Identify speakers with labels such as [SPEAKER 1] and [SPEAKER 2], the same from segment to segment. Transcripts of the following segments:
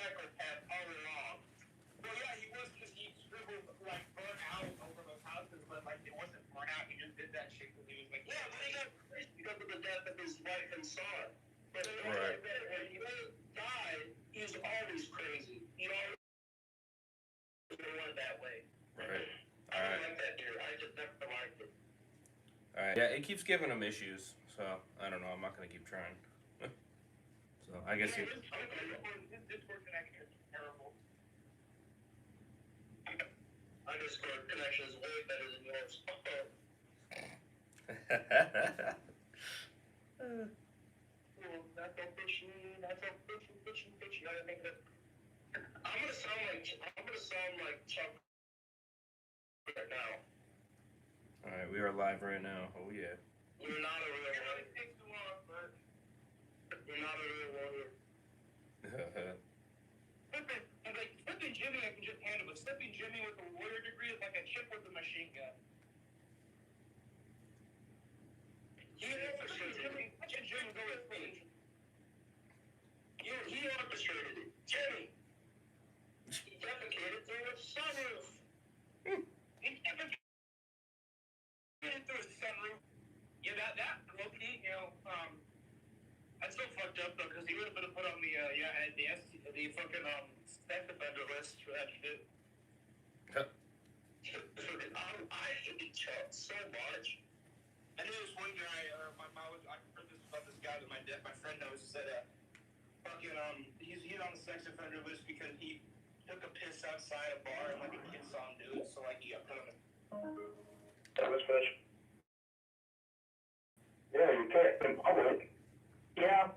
[SPEAKER 1] psychopath all along. Well, yeah, he was because he scribbled, like, burnt out over those houses, but, like, it wasn't burnt out. He just did that shit because he was like, yeah, but he got crazy because of the death of his wife and son. But when he died, he was always crazy. He always went that way.
[SPEAKER 2] Right.
[SPEAKER 1] I don't like that dude. I just never liked it.
[SPEAKER 2] Alright. Yeah, it keeps giving him issues, so I don't know. I'm not gonna keep trying. So I guess
[SPEAKER 1] his Discord connection is terrible. My Discord connection is way better than yours. That's so fishy. That's so fishy. I'm gonna sound like Chuck right now.
[SPEAKER 2] Alright, we are live right now. Oh yeah.
[SPEAKER 1] You're not a real one. It takes too long, but you're not a real one. Flipping Jimmy, I can just handle, but flipping Jimmy with a lawyer degree is like a chip with a machine gun. He orchestrated it. Jimmy! He defecated through a sunroof. He defecated through a sunroof. Yeah, that Loki, that's so fucked up though, because he would have been put on the fucking sex offender list for that shit. I hate Chuck so much. I knew this one guy, I heard this about this guy that my friend knows, said he's on the sex offender list because he took a piss outside a bar and like a kid saw him do it, so like he got put on it.
[SPEAKER 3] That was fish. Yeah, you can't in public. Yeah.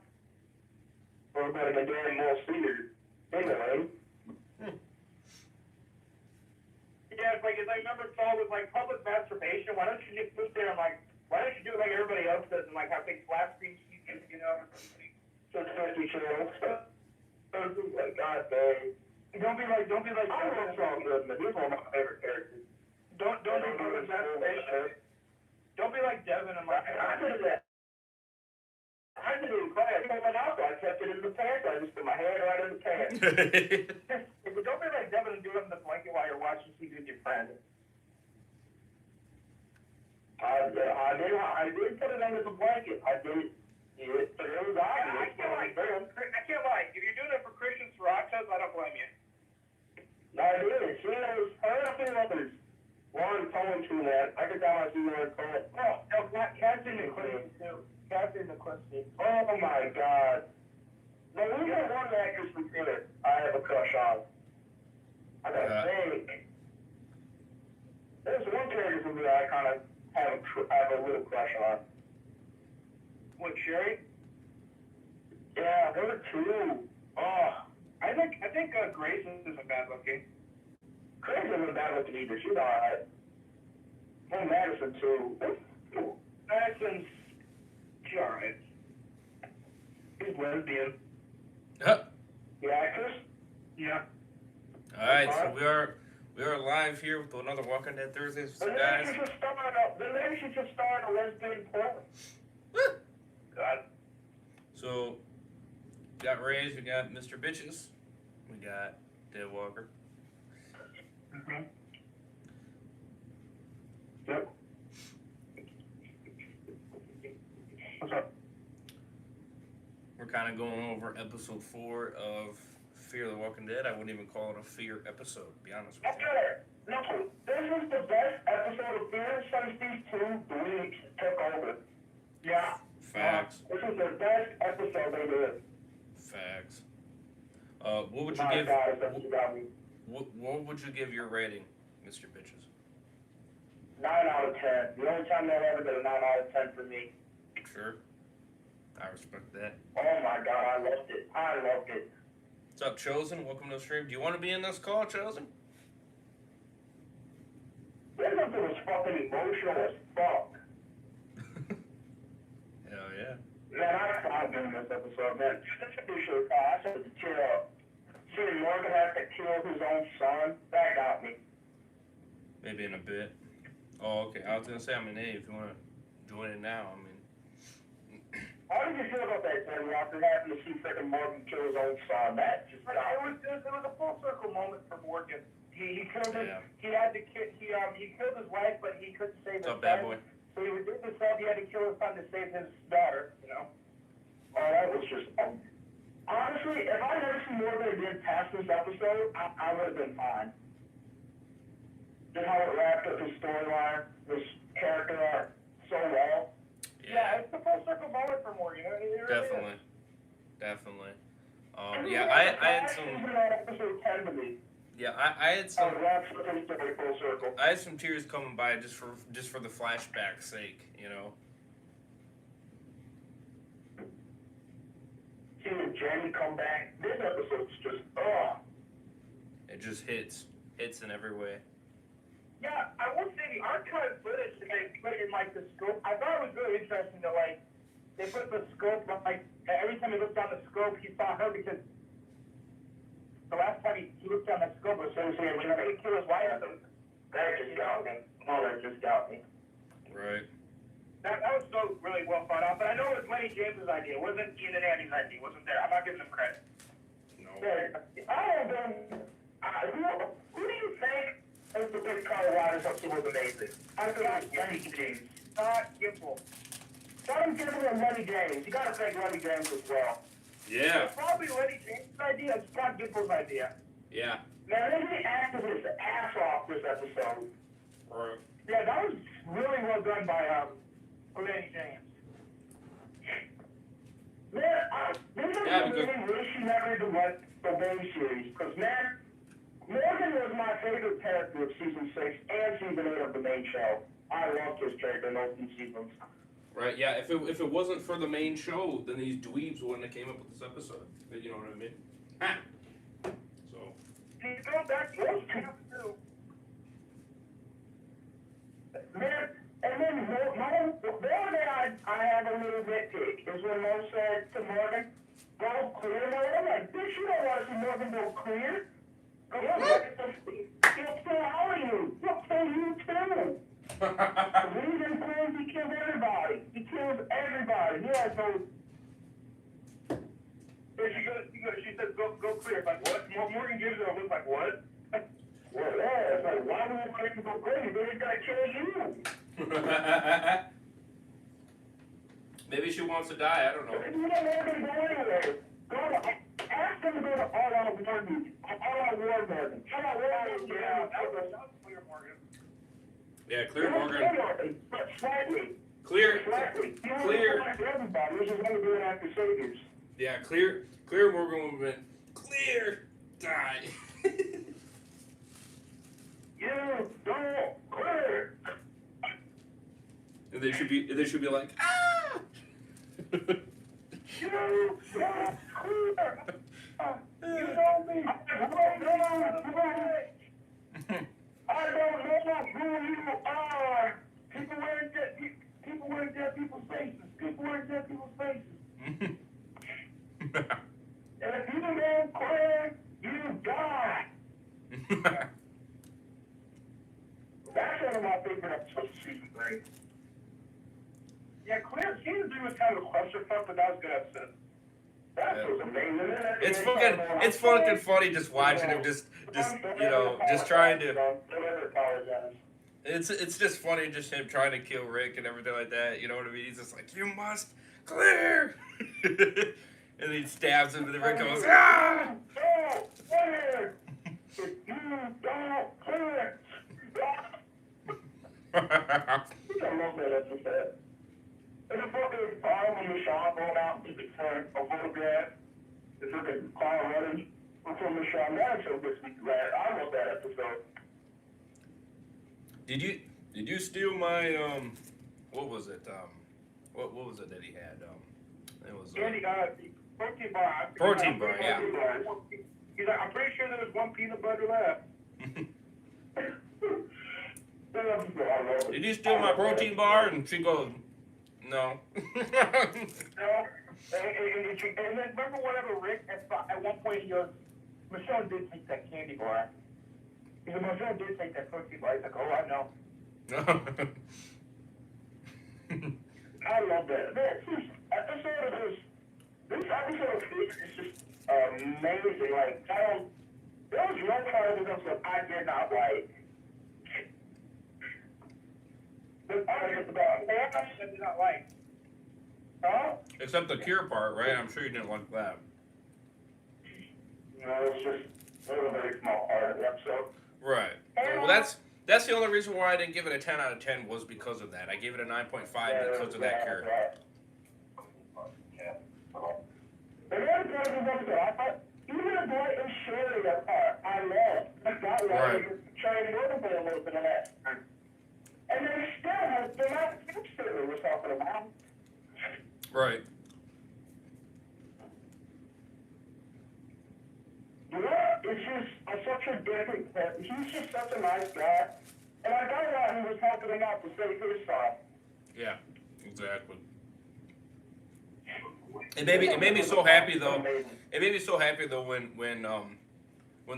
[SPEAKER 3] Or about a damn more cedar. Anyway. Yeah, it's like remember it's all with like public masturbation. Why don't you just sit there and like why don't you do it like everybody else does and like have big flat screens you know? Just 50 channels. Like God dang. Don't be like I love Saul Goodman. He's one of my favorite characters. Don't do public masturbation. Don't be like Devin and like I did that. I did it in class. I went out there. I kept it in the pants. I just put my hand right in the pants. But don't be like Devin and do it in the blanket while you're watching TV with your friends. I did put it under the blanket. I did. It was obvious. I can't lie. If you're doing it for Christian Srirachas, I don't blame you. No, I did. She knows her and a few others. One phone to that. I could tell my two words call it. No, Captain and Quincy too. Captain and Quincy. Oh my God. No, we got one actress from theater I have a crush on. I gotta think. There's one character from there I kind of have a little crush on. What, Sherry? Yeah, there were two. Oh, I think Grace isn't bad looking. Grace isn't bad looking either. She's alright. Well, Madison too. Madison's she's alright. She's lesbian. The actress? Yeah.
[SPEAKER 2] Alright, so we are live here with another Walking Dead Thursdays, guys.
[SPEAKER 3] The lady should just start a lesbian porn. God.
[SPEAKER 2] So, we got Rays, we got Mr. Bitches, we got Dead Walker.
[SPEAKER 3] Mm-hmm. Yep. What's up?
[SPEAKER 2] We're kind of going over episode 4 of Fear the Walking Dead. I wouldn't even call it a Fear episode, to be honest with you.
[SPEAKER 3] No, this is the best episode of Fear since these 2 weeks took over. Yeah.
[SPEAKER 2] Facts.
[SPEAKER 3] This is the best episode they did.
[SPEAKER 2] Facts. What would you give? What would you give your rating, Mr. Bitches?
[SPEAKER 3] 9 out of 10. The only time they'll ever get a 9 out of 10 for me.
[SPEAKER 2] Sure. I respect that.
[SPEAKER 3] Oh my God, I loved it.
[SPEAKER 2] What's up, Chosen? Welcome to the stream. Do you want to be in this call, Chosen?
[SPEAKER 3] This episode was fucking emotional as fuck.
[SPEAKER 2] Hell yeah.
[SPEAKER 3] Man, I cried during this episode, man. This episode, I said to chill. Seeing Morgan have to kill his own son, that got me.
[SPEAKER 2] Maybe in a bit. Oh, okay. I was gonna say, hey, if you want to join it now,
[SPEAKER 3] How did you feel about that, Teddy? after having to see freaking Morgan kill his own son. That just it was a full circle moment for Morgan. He killed his he killed his wife, but he couldn't save his son.
[SPEAKER 2] Bad boy?
[SPEAKER 3] So he did himself. He had to kill his son to save his daughter. You know. Oh, that was just. Honestly, if I never seen Morgan again past this episode, I would have been fine. Just how it wrapped up his storyline, his character arc so well. Yeah, it's the full circle moment for Morgan. It really
[SPEAKER 2] Definitely.
[SPEAKER 3] is.
[SPEAKER 2] Definitely. Yeah, I had some.
[SPEAKER 3] Episode 10 to me.
[SPEAKER 2] Yeah, I had some.
[SPEAKER 3] Wraps up his story full circle.
[SPEAKER 2] I had some tears coming by just for the flashback's sake, you know.
[SPEAKER 3] Seeing Jenny come back, this episode's just
[SPEAKER 2] It just hits in every way.
[SPEAKER 3] Yeah, I will say the archive footage that they put in like the scope, I thought it was really interesting to like they put the scope like every time he looked down the scope he saw her because the last time he looked down the scope was saying, you know, they kill his wife. That just got me. Oh, that just got me.
[SPEAKER 2] Right.
[SPEAKER 3] That was so really well thought out, but I know it was Lenny James's idea. It wasn't Ian and Andy's idea. It wasn't there. I'm not giving them credit.
[SPEAKER 2] No.
[SPEAKER 3] I don't know. Who do you think is the big Colorado something was amazing? I think it was Lenny James. Scott Gimple. Scott Gimple and Lenny James. You gotta thank Lenny James as well.
[SPEAKER 2] Yeah.
[SPEAKER 3] It's probably Lenny James' idea and Scott Gimple's idea.
[SPEAKER 2] Yeah.
[SPEAKER 3] Man, they acted his ass off this episode.
[SPEAKER 2] Right.
[SPEAKER 3] Yeah, that was really well done by Lenny James. Man, this is really wish he never even went the main series, because man, Morgan was my favorite character of season 6 and season 8 of the main show. I loved his character in those 2 seasons.
[SPEAKER 2] Right, yeah, if it wasn't for the main show, then these dweebs wouldn't have came up with this episode. You know what I mean? Ha! So.
[SPEAKER 3] He's going back to those two. Man, and then I have a little nitpick is when Mo said to Morgan, go clear, Morgan. I'm like, bitch, you don't want to see Morgan go clear. He'll kill all of you. He'll kill you too. The reason is he kills everybody. He kills everybody. He has no. She says, go clear. Like, what? Morgan gives her a look like, what? Well, yeah, it's like, why would you go clear? But he's gonna kill you.
[SPEAKER 2] Maybe she wants to die, I don't know.
[SPEAKER 3] You don't want him to go anywhere. Ask him to go to all-out war meeting. All-out war Morgan. All-out war Morgan. Yeah, that was clear Morgan.
[SPEAKER 2] Yeah, clear Morgan.
[SPEAKER 3] But slightly.
[SPEAKER 2] Clear.
[SPEAKER 3] Everybody, this is what we're doing after Saviors.
[SPEAKER 2] Yeah, clear Morgan would have been clear. Die.
[SPEAKER 3] You don't clear.
[SPEAKER 2] And they should be like, ah.
[SPEAKER 3] You don't clear. You know me. I don't know who you are. People wearing dead people's faces. People wearing dead people's faces. And if you don't clear, you die. That's one of my favorite episodes of season 3. Yeah, clear. Season 3 was kind of a clusterfuck, but that was a good episode. That was amazing.
[SPEAKER 2] It's fucking funny just watching him just trying to. It's just funny just him trying to kill Rick and everything like that. You know what I mean? He's just like, you must clear. And he stabs him, and then Rick goes, ah!
[SPEAKER 3] Don't clear. If you don't clear. I love that episode. And the fucking farm when Michonne going out to the front of photograph. The fucking car running from Michonne. That episode gets me glad. I love that episode.
[SPEAKER 2] Did you steal my what was it? What was it that he had? It was
[SPEAKER 3] protein bar.
[SPEAKER 2] Protein bar, yeah.
[SPEAKER 3] He's like, I'm pretty sure there was one peanut butter left.
[SPEAKER 2] Did you steal my protein bar? And she goes, no.
[SPEAKER 3] And then remember whenever Rick, at one point he goes, Michonne did take that candy bar. He said, Michonne did take that protein bar. He's like, oh, I know. I love that. Man, this amazing. Like, there was no part of the film I did not like. The part is about I did not like. Huh?
[SPEAKER 2] Except the Cure part, right? I'm sure you didn't like that.
[SPEAKER 3] No, it's just a very small part of the episode.
[SPEAKER 2] Right. Well, that's the only reason why I didn't give it a 10 out of 10 was because of that. I gave it a 9.5 because of that Cure.
[SPEAKER 3] The other part of the episode, I thought, even the boy and Sherry that part, I loved. Like, that
[SPEAKER 2] Right.
[SPEAKER 3] trying to work a little bit of that. And they still have, they're not fixed it we were talking about.
[SPEAKER 2] Right.
[SPEAKER 3] Yeah, it's just such a different part. He's just such a nice guy. And I got why he was helping him out to save his side.
[SPEAKER 2] Yeah. Exactly. It made me so happy though. It made me so happy though when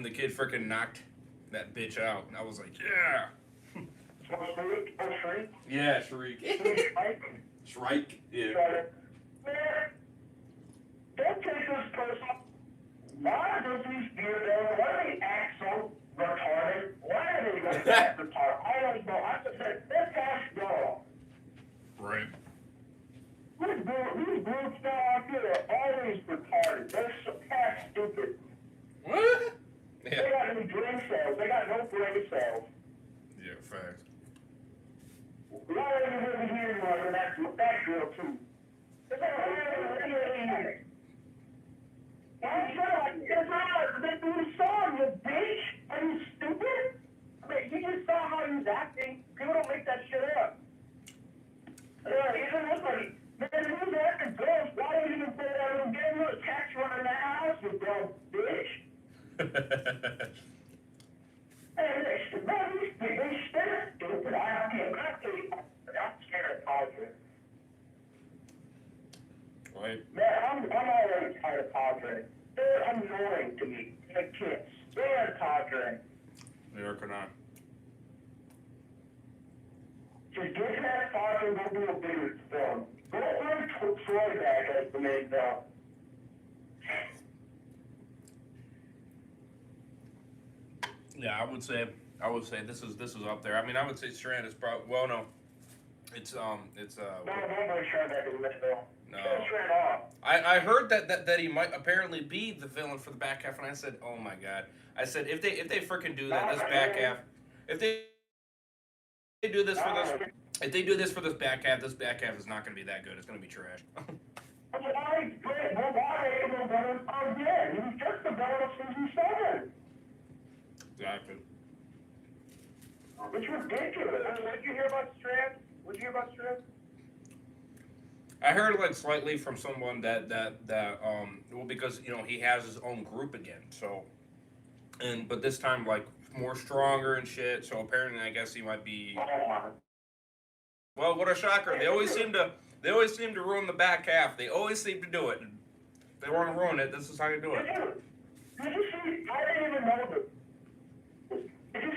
[SPEAKER 2] the kid freaking knocked that bitch out, and I was like, yeah.
[SPEAKER 3] Shriek?
[SPEAKER 2] Yeah, Shriek. Shrike. Yeah.
[SPEAKER 3] Man, don't take this personal. Why does these weirdos, why do they act so retarded? Why do they like that retarded? I don't know. I just said, this guy's dumb.
[SPEAKER 2] Right.
[SPEAKER 3] These groups now out here are always retarded. They're so past stupid.
[SPEAKER 2] What?
[SPEAKER 3] They
[SPEAKER 2] Yeah.
[SPEAKER 3] got no brain cells. They got no brain cells.
[SPEAKER 2] Yeah, facts.
[SPEAKER 3] Why are you living here more than that girl too? It's like, why is that? It's not. They do the song, you bitch. Are you stupid? I mean, you just saw how he was acting. People don't make that shit up. Even somebody, man, if he was acting ghost, why don't you even put that little game with a tax runner in the house, you dumb bitch? Hey, they stupid. I'm scared of Padre.
[SPEAKER 2] Right.
[SPEAKER 3] Man, I'm already tired of Padre. They're annoying to me. The kids. They're Padre.
[SPEAKER 2] Neither can I.
[SPEAKER 3] Just get that Padre and go do a bigger film. Go bring Troy back as the main villain.
[SPEAKER 2] Yeah, I would say this is up there. I mean, I would say Strand is probably, well, no, it's
[SPEAKER 3] No, don't bring Troy back as the main villain.
[SPEAKER 2] no.
[SPEAKER 3] Get Strand off.
[SPEAKER 2] I heard that he might apparently be the villain for the back half, and I said, oh my god. I said if they freaking do that this back half, if they do this for this, if they do this for this back half is not going to be that good. It's going to be trash.
[SPEAKER 3] Why are they villain again? He was just the villain of season 7.
[SPEAKER 2] Exactly.
[SPEAKER 3] It's ridiculous. What did you hear about Strand?
[SPEAKER 2] I heard like slightly from someone that well, because you know he has his own group again, so but this time like more stronger and shit. So apparently, I guess he might be. Well, what a shocker! They always seem to ruin the back half. They always seem to do it. If they want to ruin it, this is how you do it.
[SPEAKER 3] Did you see? I didn't even know this. Did you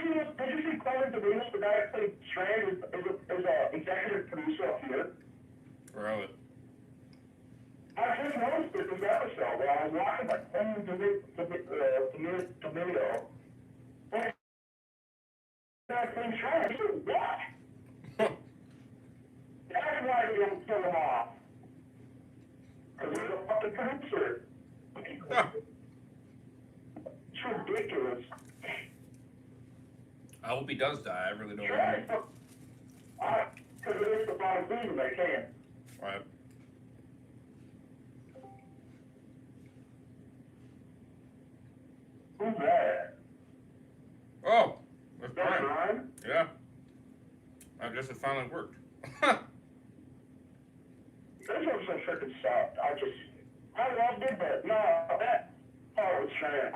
[SPEAKER 3] see Clement DeVos, the guy that played Strand, is a executive producer up here?
[SPEAKER 2] Really?
[SPEAKER 3] I just noticed it this episode when I was watching like 10 video. And that thing Strand, I said, what? That's why they don't kill him off. Because he's a fucking producer. It's ridiculous.
[SPEAKER 2] I hope he does die. I really don't want him.
[SPEAKER 3] Because it is the final season, they can.
[SPEAKER 2] Right.
[SPEAKER 3] Who's that?
[SPEAKER 2] Oh, that's
[SPEAKER 3] That's
[SPEAKER 2] fine.
[SPEAKER 3] Ryan?
[SPEAKER 2] Yeah. I guess it finally worked.
[SPEAKER 3] This one's so freaking soft. I loved it, but no, that part was Strand.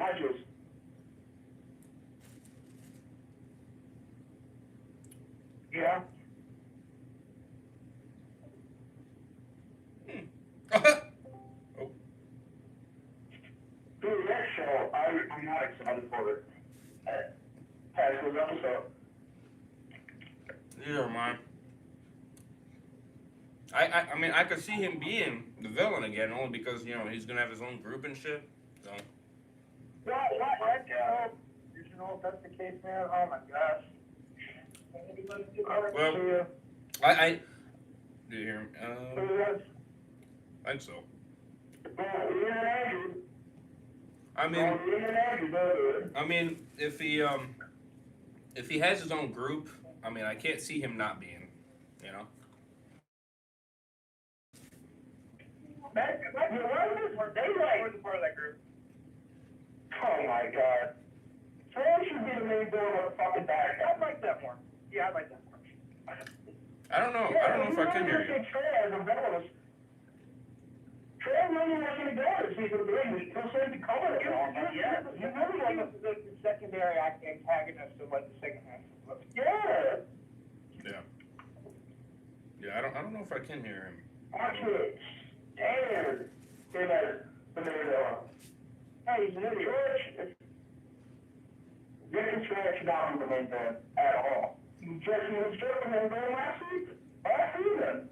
[SPEAKER 3] Yeah.
[SPEAKER 2] Oh.
[SPEAKER 3] Dude, that show, I'm not excited for it. Past this episode.
[SPEAKER 2] Neither am I. I mean, I could see him being the villain again, only because, you know, he's going to have his own group and shit. So.
[SPEAKER 3] What? You know if that's the case, man? Oh my gosh.
[SPEAKER 2] Well, I do you hear him? I think so. I mean, if he has his own group, I mean, I can't see him not being, you know.
[SPEAKER 3] Part of that group. Oh my god. Trey should be the main villain of the fucking bag. I'd like that more. Yeah, I'd like that more.
[SPEAKER 2] I don't know. I don't know if I can hear you.
[SPEAKER 3] Trey as a villain. Trey really wasn't a villain in season 3. He'll say the color. Yeah. You really like the secondary antagonist of like the second half. Yeah.
[SPEAKER 2] Yeah. Yeah, I don't know if I can hear him.
[SPEAKER 3] Actually, damn. Say that. Hey, he's an idiot. Didn't stretch down the main villain at all. He was just the main villain last season.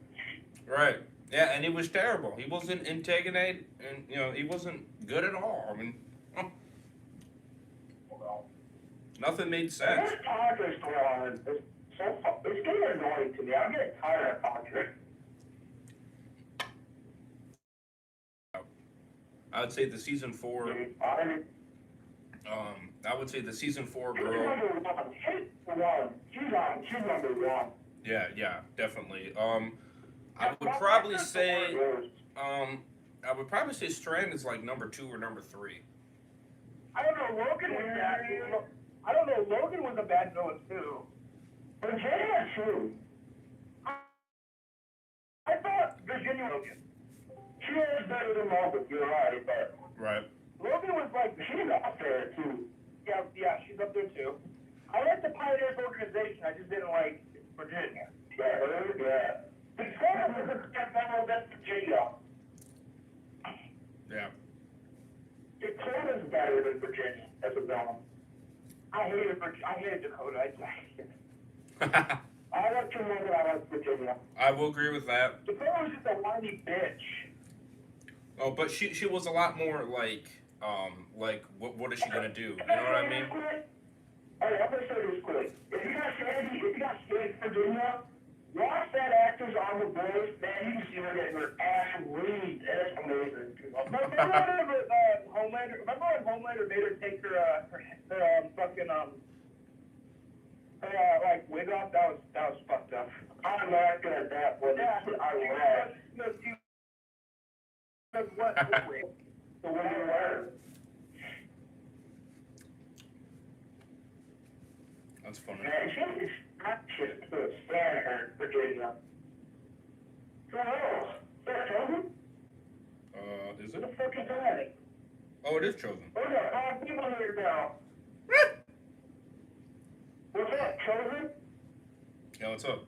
[SPEAKER 2] Right. Yeah, and he was terrible. He wasn't antagonist, and you know he wasn't good at all. I mean, nothing made sense.
[SPEAKER 3] This Padre storyline is it's getting annoying to me. I'm getting tired of Padre.
[SPEAKER 2] I would say the season 4. I would say the season 4 girl.
[SPEAKER 3] She's number one.
[SPEAKER 2] Yeah, definitely. I would probably say Strand is like number 2 or number 3.
[SPEAKER 3] I don't know. Logan was bad. I don't know. Logan was a bad villain too. Virginia too. I thought Virginia Logan. She is better than Logan. You're right, but
[SPEAKER 2] right.
[SPEAKER 3] Logan was like she's up there too. Yeah, she's up there too. I like the Pioneers organization. I just didn't like Virginia. Yeah. Because of the fellow that's Virginia.
[SPEAKER 2] Yeah.
[SPEAKER 3] Dakota's better than Virginia as a villain. I hated Dakota. I like to know that I like Virginia.
[SPEAKER 2] I will agree with that.
[SPEAKER 3] Dakota was just a whiny bitch.
[SPEAKER 2] Oh, but she was a lot more like what is she gonna do? You know what I mean?
[SPEAKER 3] Alright, I'm gonna say this quick. If you got Sandy Virginia, watch that actors on The Voice, man, you can see her getting her ass reamed. That's amazing. Remember when Homelander made her take her fucking like wig off? That was fucked up. I'm laughing at that one. Yeah, I laughed. What wig? The one you wear.
[SPEAKER 2] That's funny.
[SPEAKER 3] Man, she is not just to stand her, Virginia. Who knows? Is that Chosen?
[SPEAKER 2] Is
[SPEAKER 3] What the
[SPEAKER 2] it?
[SPEAKER 3] fuck is that?
[SPEAKER 2] Oh, it is Chosen.
[SPEAKER 3] Oh yeah, people here now. What's up, Chosen?
[SPEAKER 2] Yeah, what's up?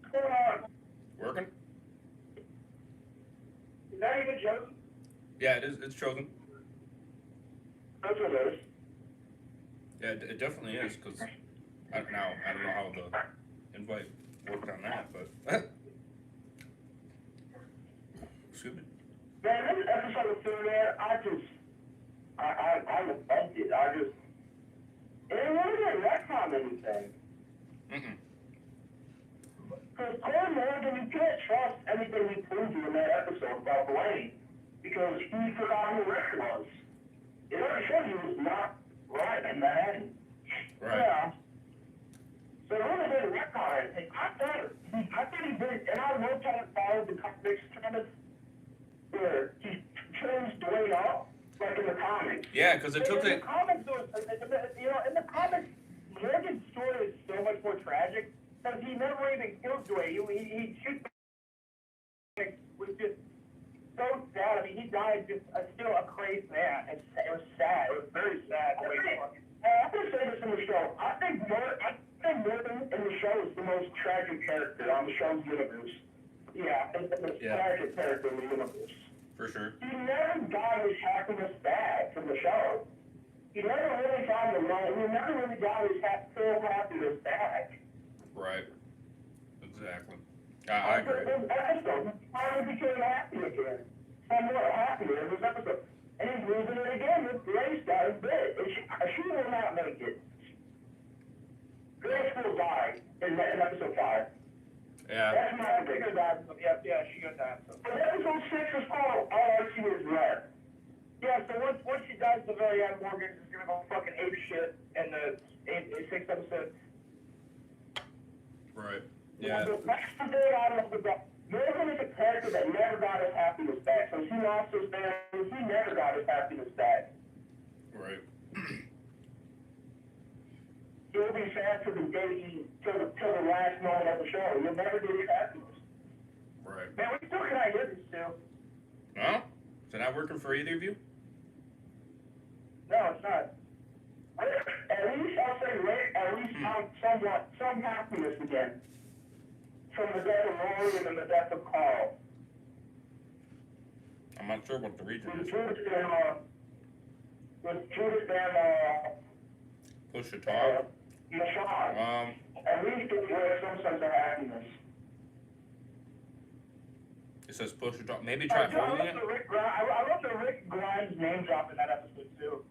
[SPEAKER 3] What's going on?
[SPEAKER 2] Working?
[SPEAKER 3] Is that even Chosen?
[SPEAKER 2] Yeah, it is. It's Chosen.
[SPEAKER 3] That's what it is.
[SPEAKER 2] Yeah, it definitely is. Cause I don't know how the invite worked on that, but excuse me.
[SPEAKER 3] Man, this episode of Food Air, I loved it. It wasn't retcon anything. Because Corey Morgan, you can't trust anything he told you in that episode about Blaine, because he forgot who Rick was. It already showed he was not right in the end.
[SPEAKER 2] Right.
[SPEAKER 3] Yeah. So it really didn't retcon anything. I thought he did, and I looked at it, followed the comics kind of, where he changed Dwayne up, like in the comics.
[SPEAKER 2] Yeah, because it took
[SPEAKER 3] in
[SPEAKER 2] it.
[SPEAKER 3] the comics, in the comics, Morgan's story is so much more tragic, because he never even killed Dwayne. He shoots, was just so sad. I mean, he died just still a crazed man. It was sad. It was very sad. I'm going to say this in the show. I think Morgan in the show is the most tragic character on the show's universe. Yeah, it's the most tragic character in the universe.
[SPEAKER 2] For sure.
[SPEAKER 3] He never got his happiness back from the show. He never really got the money. He never really got his full happiness back.
[SPEAKER 2] Right. Exactly. I agree.
[SPEAKER 3] This episode, he finally became happy again. Somewhat happier in this episode. And he's losing it again with Grace got his bit. And she will not make it. Grace will die in episode 5.
[SPEAKER 2] Yeah.
[SPEAKER 3] That's my prediction.
[SPEAKER 1] Yeah, she got that.
[SPEAKER 3] But episode 6 is called All I See Is Red.
[SPEAKER 1] Yeah, so once she dies at the very end, Morgan is gonna go fucking ape shit in the 6th episode.
[SPEAKER 2] Right. Yeah.
[SPEAKER 3] That's the thing I love about Morgan is a character that never got his happiness back. So he lost his family, he never got his happiness back.
[SPEAKER 2] Right.
[SPEAKER 3] He'll be sad to the day till the last moment of the show. He'll never get his happiness.
[SPEAKER 2] Right.
[SPEAKER 1] Man, we still cannot hear this too.
[SPEAKER 2] No? Is it not working for either of you?
[SPEAKER 1] No, it's not.
[SPEAKER 3] At least I'll say Rick, at least some happiness again. From the death of Rory and the death of Carl.
[SPEAKER 2] I'm not sure what the reason
[SPEAKER 3] With
[SPEAKER 2] is.
[SPEAKER 3] Judas and
[SPEAKER 2] Push to talk.
[SPEAKER 3] Michonne. At least it's where some sense of happiness.
[SPEAKER 2] It says push to talk. Maybe try holding it.
[SPEAKER 3] I love the Rick Grimes name drop in that episode too.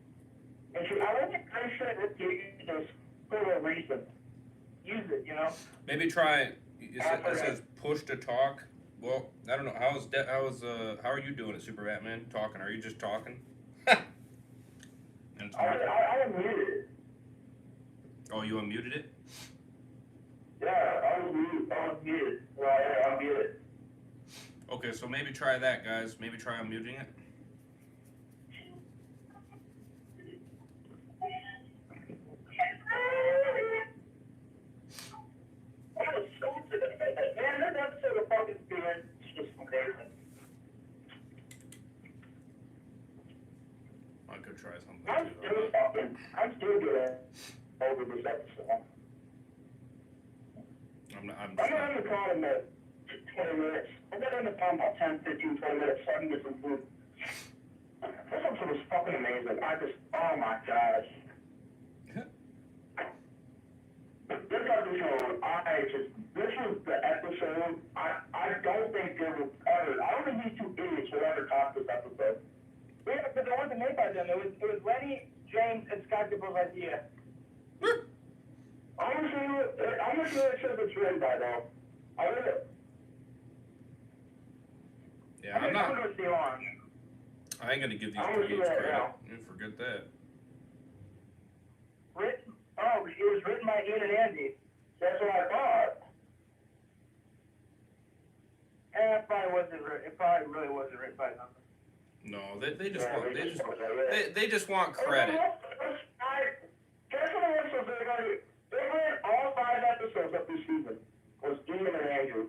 [SPEAKER 3] And I love the Grace said Rick gave you this for a reason. Use it, you know?
[SPEAKER 2] Maybe try. It says push to talk. Well, I don't know. How are you doing it, Super Batman? Talking? Are you just talking? And it's
[SPEAKER 3] I unmuted it.
[SPEAKER 2] Oh, you unmuted it?
[SPEAKER 3] Yeah, I was muted. Well, I unmuted it.
[SPEAKER 2] Okay, so maybe try that, guys. Maybe try unmuting it.
[SPEAKER 3] Man, this episode of fucking Spirit is just amazing.
[SPEAKER 2] I could try something
[SPEAKER 3] I'm still getting over this episode.
[SPEAKER 2] I'm
[SPEAKER 3] I'm not even calling it 20 minutes. I'm not even calling about 10, 15, 20 minutes so I can get some food. This episode was fucking amazing. Oh my gosh. This episode, this was the episode, I don't think they will ever, I don't think these two idiots will ever top this episode.
[SPEAKER 1] Yeah, but it wasn't made by them. It was Lenny, James, and Scott Gibble's idea.
[SPEAKER 3] I'm gonna see what it says it's written by though. I will.
[SPEAKER 2] Yeah, I'm not.
[SPEAKER 1] gonna see launch.
[SPEAKER 2] I ain't gonna give these
[SPEAKER 3] I'm gonna see
[SPEAKER 2] idiots
[SPEAKER 3] that
[SPEAKER 2] credit.
[SPEAKER 3] now.
[SPEAKER 2] You forget that.
[SPEAKER 3] It was written by Ian and Andy. That's what I thought.
[SPEAKER 1] It probably really wasn't written by them.
[SPEAKER 2] No, they just want
[SPEAKER 3] Yeah,
[SPEAKER 2] they just want credit.
[SPEAKER 3] Guess what episodes they're gonna do? They ran all 5 episodes of this season. Was Ian and Andrew.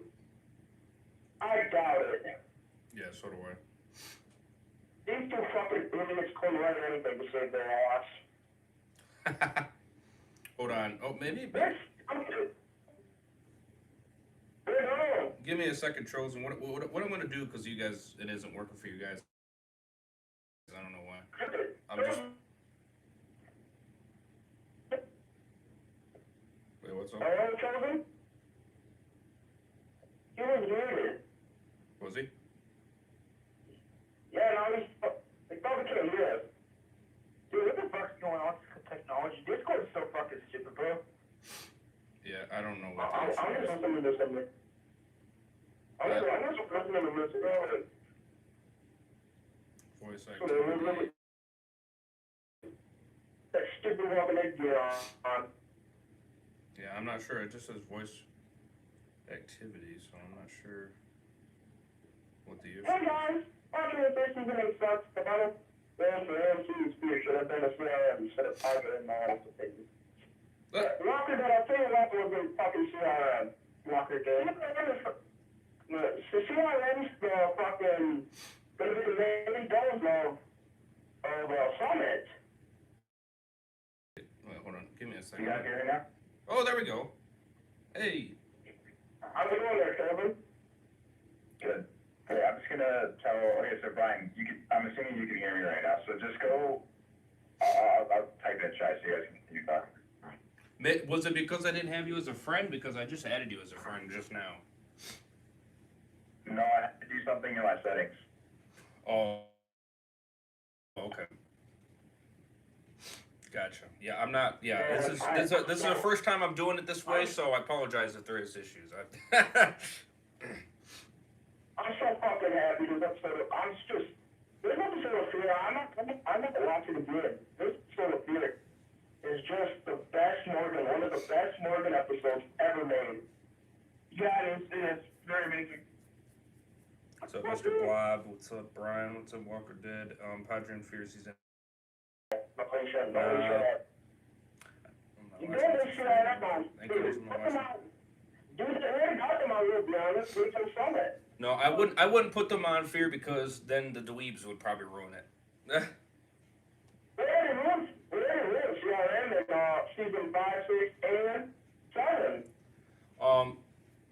[SPEAKER 3] I doubt it.
[SPEAKER 2] Yeah, so do I.
[SPEAKER 3] These two fucking idiots couldn't write anything to save their ass.
[SPEAKER 2] Hold on. Oh, maybe.
[SPEAKER 3] They're stupid. They're dumb.
[SPEAKER 2] Give me a second, Chosen. What I'm gonna do, because you guys, it isn't working for you guys. I don't know why. I'm just. Wait, what's up?
[SPEAKER 3] Hello, Chosen? He was muted.
[SPEAKER 2] Was he?
[SPEAKER 3] Yeah, no, they probably can't hear us.
[SPEAKER 1] Dude, what the fuck's going on with technology? Discord is so fucking stupid, bro.
[SPEAKER 2] Yeah, I don't know what
[SPEAKER 3] I'm
[SPEAKER 2] the
[SPEAKER 3] just
[SPEAKER 2] issue is.
[SPEAKER 3] listening to something. I'm just listening to music.
[SPEAKER 2] Voice
[SPEAKER 3] So
[SPEAKER 2] activity.
[SPEAKER 3] that stupid walking egg gear on.
[SPEAKER 2] Yeah, I'm not sure. It just says voice activity, so I'm not sure what the issue
[SPEAKER 3] Hey
[SPEAKER 2] is.
[SPEAKER 3] guys, watching the first season of Sucks, the battle for AMC's spear should have been a CRM instead of Tiger and Miles to take it. Walker, that I'll tell you what was a fucking CRM. Walker did. The CRM's the fucking, gonna be the main goals of Summit.
[SPEAKER 2] Wait, hold on. Give me a
[SPEAKER 3] You
[SPEAKER 2] second.
[SPEAKER 3] guys hear me now?
[SPEAKER 2] Oh, there we go. Hey.
[SPEAKER 3] How's it going there, Kevin?
[SPEAKER 4] Good. Okay, I'm just gonna tell. Okay, so Brian, I'm assuming you can hear me right now. So just go. I'll type in chat so you guys can continue talking.
[SPEAKER 2] Was it because I didn't have you as a friend? Because I just added you as a friend just now.
[SPEAKER 4] No, I had to do something in my settings.
[SPEAKER 2] Oh, okay. Gotcha. Yeah, I'm not. Yeah, this is the first time I'm doing it this way, so I apologize if there is issues.
[SPEAKER 3] I'm so fucking happy with episode of, this episode of Fear, I'm not watching again. This episode of Fear is just the best Morgan, one of the best Morgan episodes ever made. Yeah, it is very amazing.
[SPEAKER 2] What's up, Mr. Blob? What's up, Brian? What's up, Walker Dead? Padre and Fear season.
[SPEAKER 3] You doing this shit on that one?
[SPEAKER 2] Thank you.
[SPEAKER 3] Dude, they already got them on here, to be honest. Wait till Summit.
[SPEAKER 2] No, I wouldn't put them on Fear because then the dweebs would probably ruin it.
[SPEAKER 3] We already ruined CRM in season 5, 6, and 7.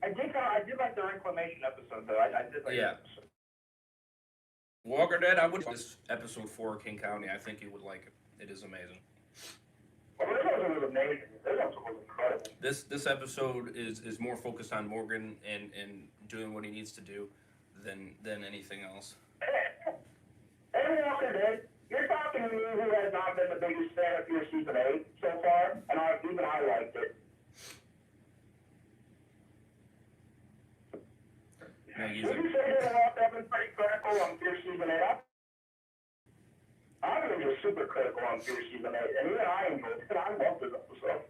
[SPEAKER 3] I did like the reclamation episode though. I did like
[SPEAKER 2] Yeah.
[SPEAKER 3] that episode.
[SPEAKER 2] Walker Dead, I would this episode 4 King County. I think you would like it. It is amazing.
[SPEAKER 3] Well, this episode was amazing. This episode was incredible.
[SPEAKER 2] This episode is more focused on Morgan and doing what he needs to do than anything else.
[SPEAKER 3] Hey, Walker Dead, you're talking to me who has not been the biggest fan of your season 8 so far, and even I liked it.
[SPEAKER 2] Maggie's
[SPEAKER 3] Would you say that I've been pretty critical on Fear Season 8? I've been just super critical on Fear Season 8, and even I enjoyed it. I loved this episode.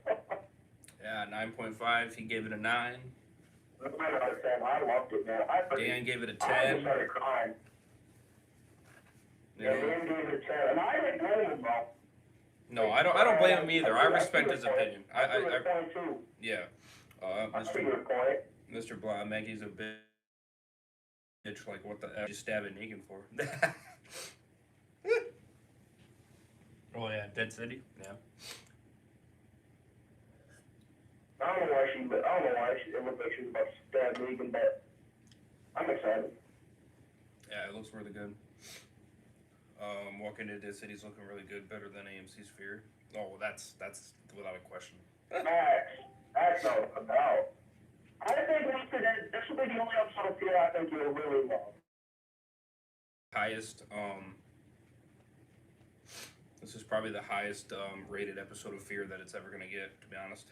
[SPEAKER 2] Yeah, 9.5. He gave it a 9.
[SPEAKER 3] I loved it, man.
[SPEAKER 2] Dan gave it a
[SPEAKER 3] I
[SPEAKER 2] 10.
[SPEAKER 3] just started crying.
[SPEAKER 2] Yeah.
[SPEAKER 3] Dan gave it a 10, and I didn't blame him, though.
[SPEAKER 2] No, I don't blame him either. I respect his opinion. Yeah. Mr. Blah, Maggie's a bitch. Like, what the F you stabbing Negan for? Oh yeah, Dead City. Yeah.
[SPEAKER 3] I don't know why it looked like she was about to stab Negan, but I'm excited.
[SPEAKER 2] Yeah, it looks really good. Walking into Dead City's looking really good, better than AMC's Fear. Oh, that's without a question.
[SPEAKER 3] That's no doubt. I think this will be the only episode of Fear I think you'll really love.
[SPEAKER 2] Highest, this is probably the highest rated episode of Fear that it's ever gonna get, to be honest.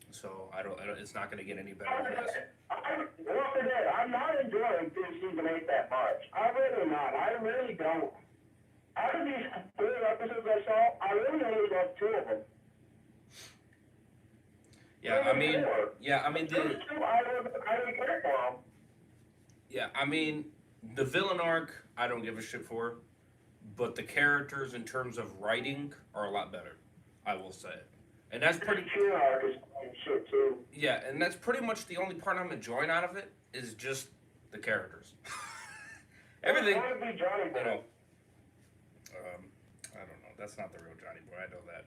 [SPEAKER 2] So I don't it's not gonna get any better than this.
[SPEAKER 3] I'm not enjoying Fear Season 8 that much. I'm really not. I really don't. Out of these 4 episodes I saw, I really only loved 2 of them.
[SPEAKER 2] Yeah, I mean, the villain arc, I don't give a shit for, but the characters in terms of writing are a lot better, I will say. And that's pretty. Yeah, and that's pretty much the only part I'm enjoying out of it is just the characters. Everything, I don't know. That's not the real Johnny Boy. I know that.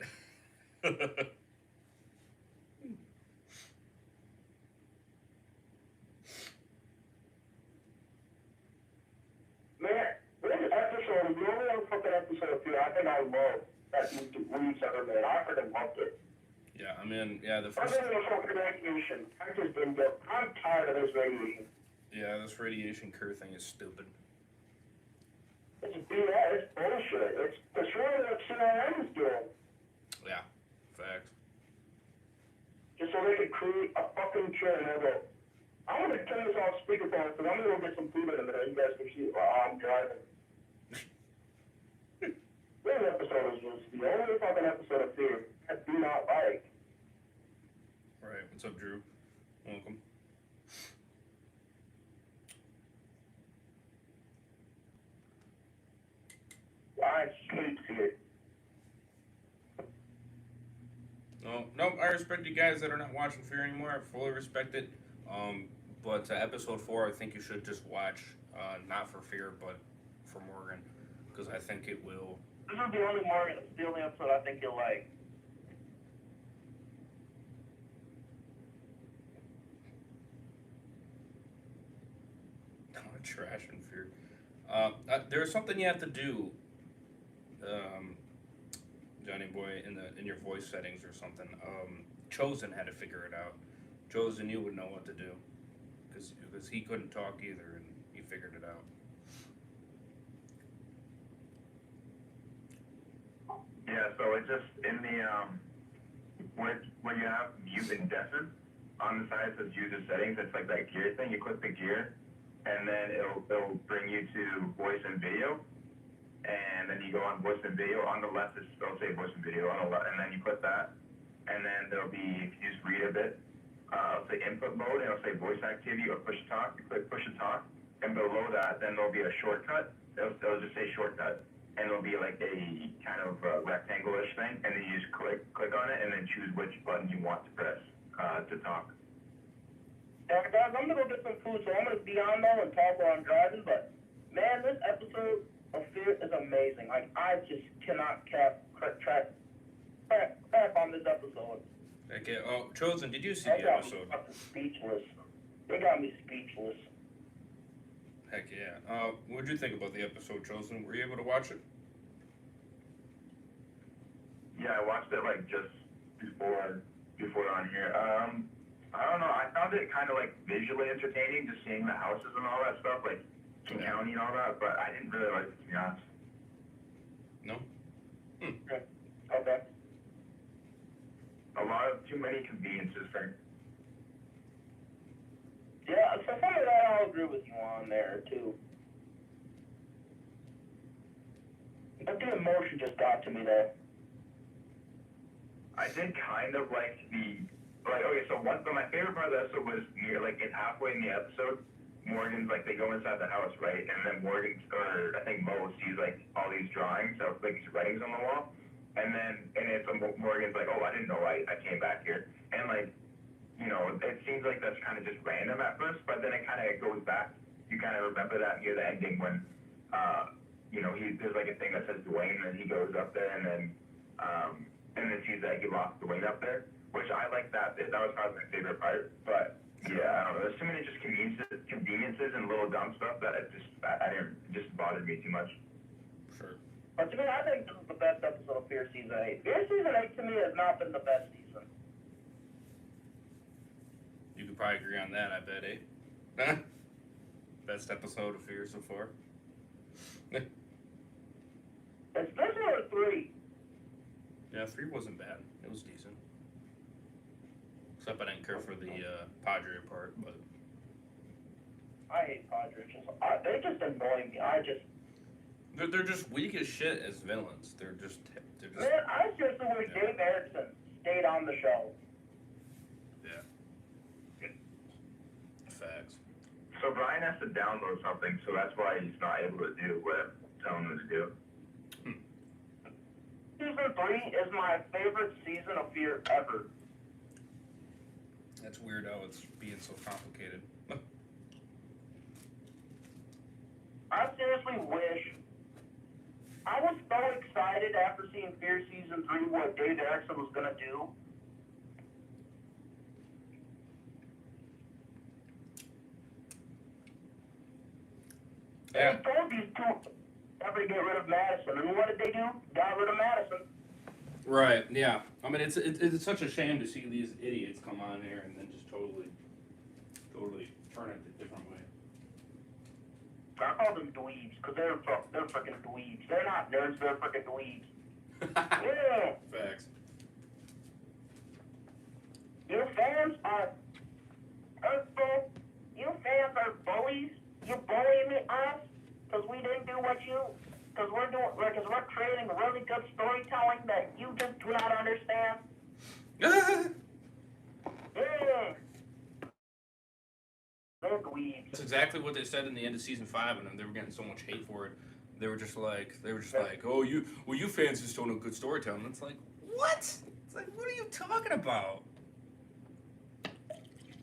[SPEAKER 3] Man, this episode is the only fucking episode of Fear I think I love that we've ever made. I freaking loved it.
[SPEAKER 2] Yeah, I mean, yeah, the first.
[SPEAKER 3] Other than the fucking radiation, I just didn't get. I'm tired of this radiation.
[SPEAKER 2] Yeah, this radiation cure thing is stupid.
[SPEAKER 3] It's BS. It's bullshit. It's destroying what CRM is doing.
[SPEAKER 2] Yeah, facts.
[SPEAKER 3] Just so they could create a fucking cure and they'll go, I'm gonna turn this off speakerphone because I'm gonna go get some food in a minute. You guys can see while I'm driving. This episode is just the only fucking episode of Fear I do not like.
[SPEAKER 2] Right, what's up, Drew? Welcome.
[SPEAKER 3] I hate Fear.
[SPEAKER 2] No, I respect you guys that are not watching Fear anymore. I fully respect it. But episode 4, I think you should just watch, not for Fear, but for Morgan, because I think it will.
[SPEAKER 3] This is the only episode I think you'll like.
[SPEAKER 2] Trash and Fear. There's something you have to do, Johnny Boy, in your voice settings or something. Chosen had to figure it out. Chosen, you would know what to do, because he couldn't talk either, and he figured it out.
[SPEAKER 4] Yeah, so it's just in the, where you have mute and deafen, on the side it says user settings, it's like that gear thing, you click the gear, and then it'll bring you to voice and video, and then you go on voice and video, on the left it'll say voice and video, on the left, and then you click that, and then there'll be, if you just read a bit, it'll say input mode, and it'll say voice activity or push to talk, you click push to talk, and below that, then there'll be a shortcut, it'll just say shortcut, and it'll be like a kind of rectangle-ish thing, and then you just click on it, and then choose which button you want to press to talk.
[SPEAKER 3] Guys, I'm gonna go get some food, so I'm gonna be on though and talk while I'm driving, but man, this episode of Fear is amazing. Like, I just cannot crap on this episode.
[SPEAKER 2] Okay, oh, Chosen, did you see
[SPEAKER 3] That
[SPEAKER 2] the
[SPEAKER 3] got me
[SPEAKER 2] episode?
[SPEAKER 3] fucking speechless. They got me speechless.
[SPEAKER 2] Heck yeah. What did you think about the episode, Chosen? Were you able to watch it?
[SPEAKER 4] Yeah, I watched it like just before on here. I don't know, I found it kind of like visually entertaining, just seeing the houses and all that stuff, like King County and all that, but I didn't really like it, to be honest.
[SPEAKER 2] No?
[SPEAKER 3] Okay.
[SPEAKER 4] A lot of too many conveniences for
[SPEAKER 3] Yeah, so some of that I'll agree with you on there too. But the emotion just got to me there.
[SPEAKER 4] I did kind of like okay, so my favorite part of the episode was near, like, it's halfway in the episode, Morgan's, like, they go inside the house, right, and then Morgan, or I think Mo sees, like, all these drawings of, like, these writings on the wall, and it's Morgan's like, oh, I didn't know I came back here, and, like, you know, it seems like that's kind of just random at first, but then it kind of goes back, you kind of remember that near the ending when, you know, there's, like, a thing that says Dwayne, and he goes up there, and then sees that he lost Dwayne up there, which I like that bit. That was probably my favorite part. But yeah, I don't know. There's too many just conveniences and little dumb stuff that it just bothered me too much.
[SPEAKER 2] Sure.
[SPEAKER 3] But to me, I think this is the best episode of Fear Season 8. Fear Season 8 to me has not been the best season.
[SPEAKER 2] You could probably agree on that, I bet, eh? Best episode of Fear so far?
[SPEAKER 3] It's this one or 3.
[SPEAKER 2] Yeah, 3 wasn't bad. It was decent. Except I didn't care for the Padre part, but...
[SPEAKER 3] I hate Padres. They just annoy me.
[SPEAKER 2] They're just weak as shit as villains. They're just...
[SPEAKER 3] Man, I seriously wish Dave Erickson stayed on the show.
[SPEAKER 2] Yeah. Facts.
[SPEAKER 4] So Brian has to download something, so that's why he's not able to do what I'm telling him to do.
[SPEAKER 3] Season 3 is my favorite season of Fear ever.
[SPEAKER 2] That's weird how it's being so complicated.
[SPEAKER 3] I seriously wish. I was so excited after seeing Fear Season 3 what Dave Erickson was going to do.
[SPEAKER 2] Yeah.
[SPEAKER 3] They told these two ever to get rid of Madison, and what did they do? Got rid of Madison.
[SPEAKER 2] Right, yeah. I mean, it's such a shame to see these idiots come on here and then just totally turn it a different way.
[SPEAKER 3] I call them dweebs, because they're freaking dweebs. They're not nerds, they're freaking dweebs. Yeah.
[SPEAKER 2] Facts.
[SPEAKER 3] You fans are hurtful. You fans are bullies. You bullying me, us, because we didn't do what you... Because we're creating really good storytelling that you just do not understand. Yeah. They're dweebs.
[SPEAKER 2] That's exactly what they said in the end of season 5, and they were getting so much hate for it. They were just like, oh, you fans just don't know good storytelling. It's like, what? It's like, what are you talking about?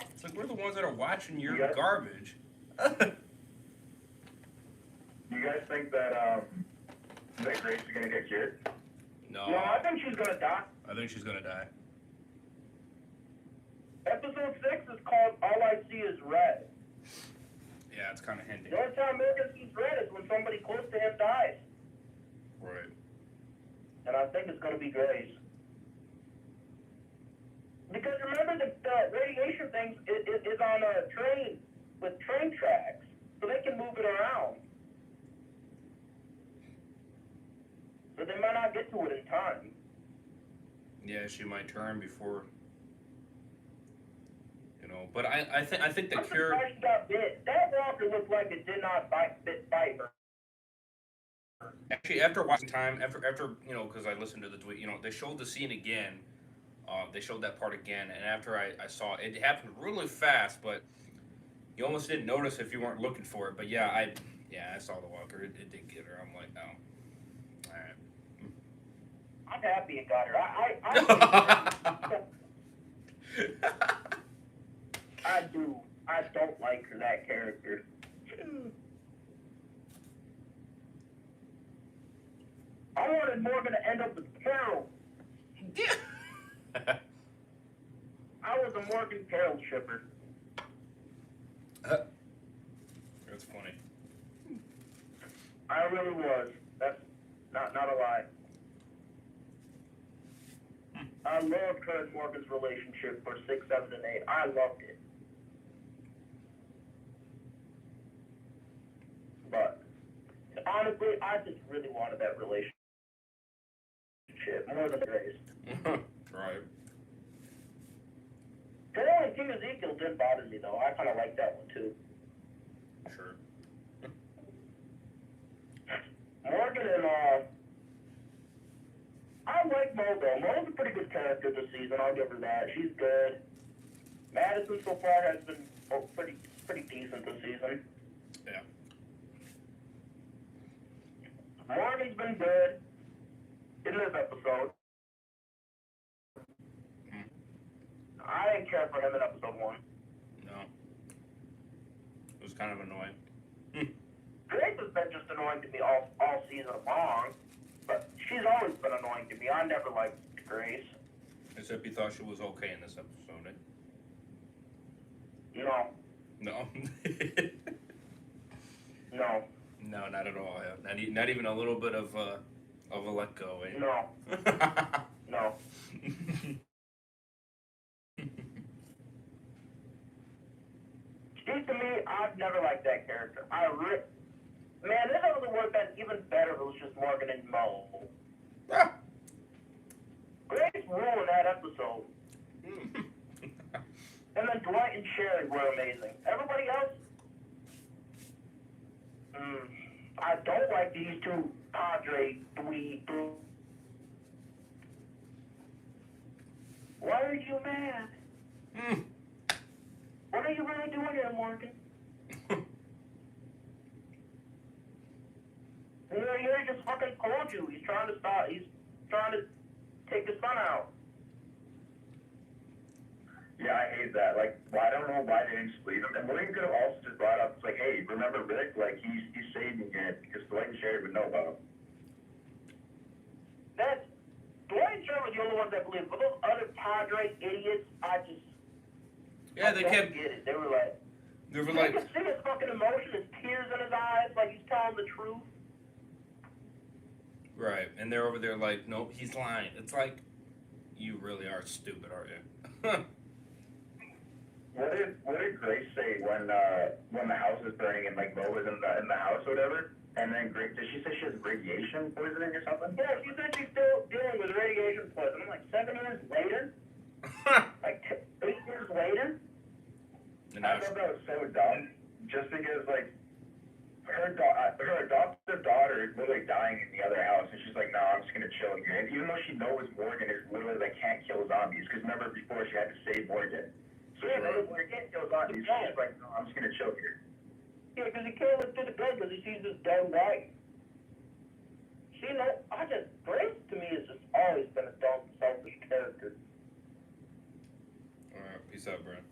[SPEAKER 2] It's like, we're the ones that are watching your garbage.
[SPEAKER 4] You guys think that Grace is gonna get cured?
[SPEAKER 2] No.
[SPEAKER 3] No, I think she's gonna die.
[SPEAKER 2] I think she's gonna die.
[SPEAKER 3] Episode 6 is called All I See Is Red.
[SPEAKER 2] Yeah, it's kind of hinting.
[SPEAKER 3] The only time Morgan sees red is when somebody close to him dies.
[SPEAKER 2] Right.
[SPEAKER 3] And I think it's gonna be Grace. Because remember the radiation thing is on a train.
[SPEAKER 2] yeah, she might turn before, you know. But I think the
[SPEAKER 3] I'm
[SPEAKER 2] cure.
[SPEAKER 3] surprised she got bit. That walker looked like it did not bite her.
[SPEAKER 2] Actually, after watching time, after you know, because I listened to the tweet, you know, they showed the scene again. They showed that part again, and after I saw it, it happened really fast, but you almost didn't notice if you weren't looking for it. But yeah, I saw the walker. It did get her. I'm like, oh, all right.
[SPEAKER 3] I'm happy it got her. I do. I don't like her, that character. I wanted Morgan to end up with Carol. I was a Morgan Carol shipper.
[SPEAKER 2] That's funny.
[SPEAKER 3] I really was. That's not a lie. I loved her and Morgan's relationship for 6, 7, and 8. I loved it. But honestly, I just really wanted that relationship more than Grace.
[SPEAKER 2] Right.
[SPEAKER 3] Carol and King Ezekiel didn't bother me though. I kind of like that one too.
[SPEAKER 2] Sure.
[SPEAKER 3] Morgan and I like Mo though. Mo's a pretty good character this season. I'll give her that. She's good. Madison so far has been pretty decent this season.
[SPEAKER 2] Yeah.
[SPEAKER 3] Morgan's been good in this episode. I didn't care for him in episode 1.
[SPEAKER 2] No. It was kind of annoying.
[SPEAKER 3] Grace has been just annoying to me all season long, but she's always been annoying to me. I never liked Grace.
[SPEAKER 2] Except you thought she was okay in this episode, eh?
[SPEAKER 3] No.
[SPEAKER 2] No.
[SPEAKER 3] No.
[SPEAKER 2] No, not at all. Yeah. Not even a little bit of a let go, eh?
[SPEAKER 3] No. No. See, to me, I've never liked that character. Man, this episode would have been even better if it was just Morgan and Mo.
[SPEAKER 2] Ah.
[SPEAKER 3] Grace ruined that episode. And then Dwight and Sherry were amazing. Everybody else? I don't like these two Padre dweeb. Why are you mad? What are you really doing here, Morgan? He just fucking told you. He's trying to stop. He's trying to take his son out.
[SPEAKER 4] Yeah, I hate that. Like, well, I don't know why they didn't split him. And William could have also just brought up, it's like, hey, remember Rick? Like, he's saving it because Dwight and Sherry would know about him.
[SPEAKER 3] Dwight and Sherry were the only ones that believed. But those other Padre idiots, I
[SPEAKER 2] they kept.
[SPEAKER 3] get it. They were like, you could see his fucking emotion, his tears in his eyes, like he's telling the truth.
[SPEAKER 2] Right, and they're over there like, nope, he's lying. It's like, you really are stupid, aren't you?
[SPEAKER 4] What did Grace say when the house was burning and like Mo was in the house or whatever? And then Grace, did she say she has radiation poisoning or something?
[SPEAKER 3] Yeah, she said she's still dealing with radiation poisoning. I'm like, 7 years later? Like 8 years later?
[SPEAKER 2] And
[SPEAKER 4] I thought that was so dumb. Just because like her adopted daughter is literally dying in the other house, and she's like, no, I'm just gonna chill here. And even though she knows Morgan is literally like can't kill zombies, because remember before she had to save Morgan. So she knows Morgan can't kill zombies. She's like, no, I'm just gonna chill here.
[SPEAKER 3] Yeah, because he can't look through the gun because he sees this dumb wife. See, no, Grace to me has just always been a dumb, selfish character.
[SPEAKER 2] Alright, peace out, Brian.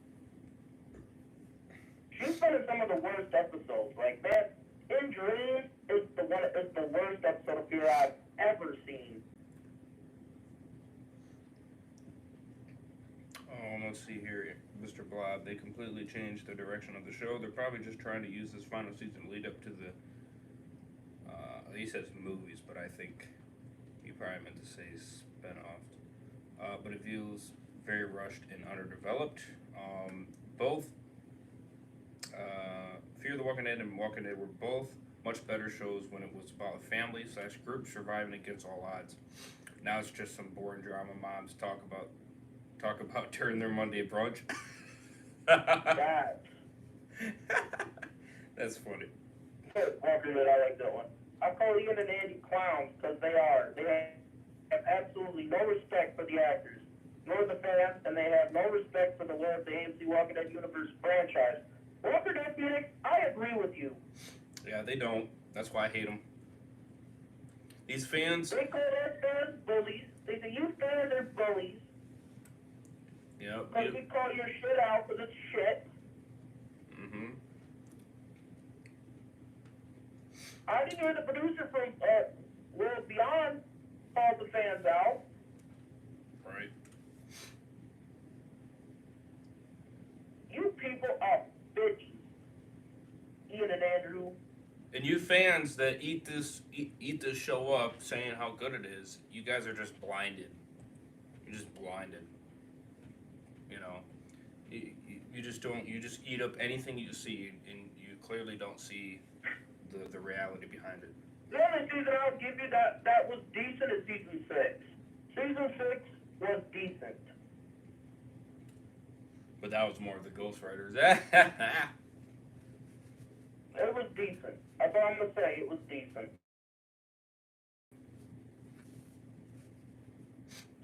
[SPEAKER 3] She's been in some of the worst episodes. Like, man, In Dreams is the worst episode of Fear I've ever seen.
[SPEAKER 2] Let's see here, Mr. Blob. They completely changed the direction of the show. They're probably just trying to use this final season to lead up to the, he says movies, but I think he probably meant to say spin-off. But it feels very rushed and underdeveloped. Both Fear the Walking Dead and Walking Dead were both much better shows when it was about a family/group surviving against all odds. Now it's just some boring drama moms talk about during their Monday brunch.
[SPEAKER 3] God.
[SPEAKER 2] That's funny.
[SPEAKER 3] After that, I like that one. I call Ian and Andy clowns because they are. They have absolutely no respect for the actors, nor the fans, and they have no respect for the lore of the AMC Walking Dead Universe franchise. Walker Dead Phoenix, I agree with you.
[SPEAKER 2] Yeah, they don't. That's why I hate them. These fans.
[SPEAKER 3] They call their fans bullies. They say, you fans are bullies.
[SPEAKER 2] Yeah.
[SPEAKER 3] Because we call your shit out because it's shit.
[SPEAKER 2] Mm-hmm.
[SPEAKER 3] I didn't hear the producer from World Beyond call the fans out.
[SPEAKER 2] Right.
[SPEAKER 3] You people are bitches. Ian and Andrew.
[SPEAKER 2] And you fans that eat this show up saying how good it is, you guys are just blinded. You're just blinded. You know, you just don't. You just eat up anything you see, and you clearly don't see the reality behind it.
[SPEAKER 3] The only season I'll give you that was decent is season 6. Season 6 was decent.
[SPEAKER 2] But that was more of the Ghostwriters.
[SPEAKER 3] It was decent. That's all I'm gonna say. It was decent.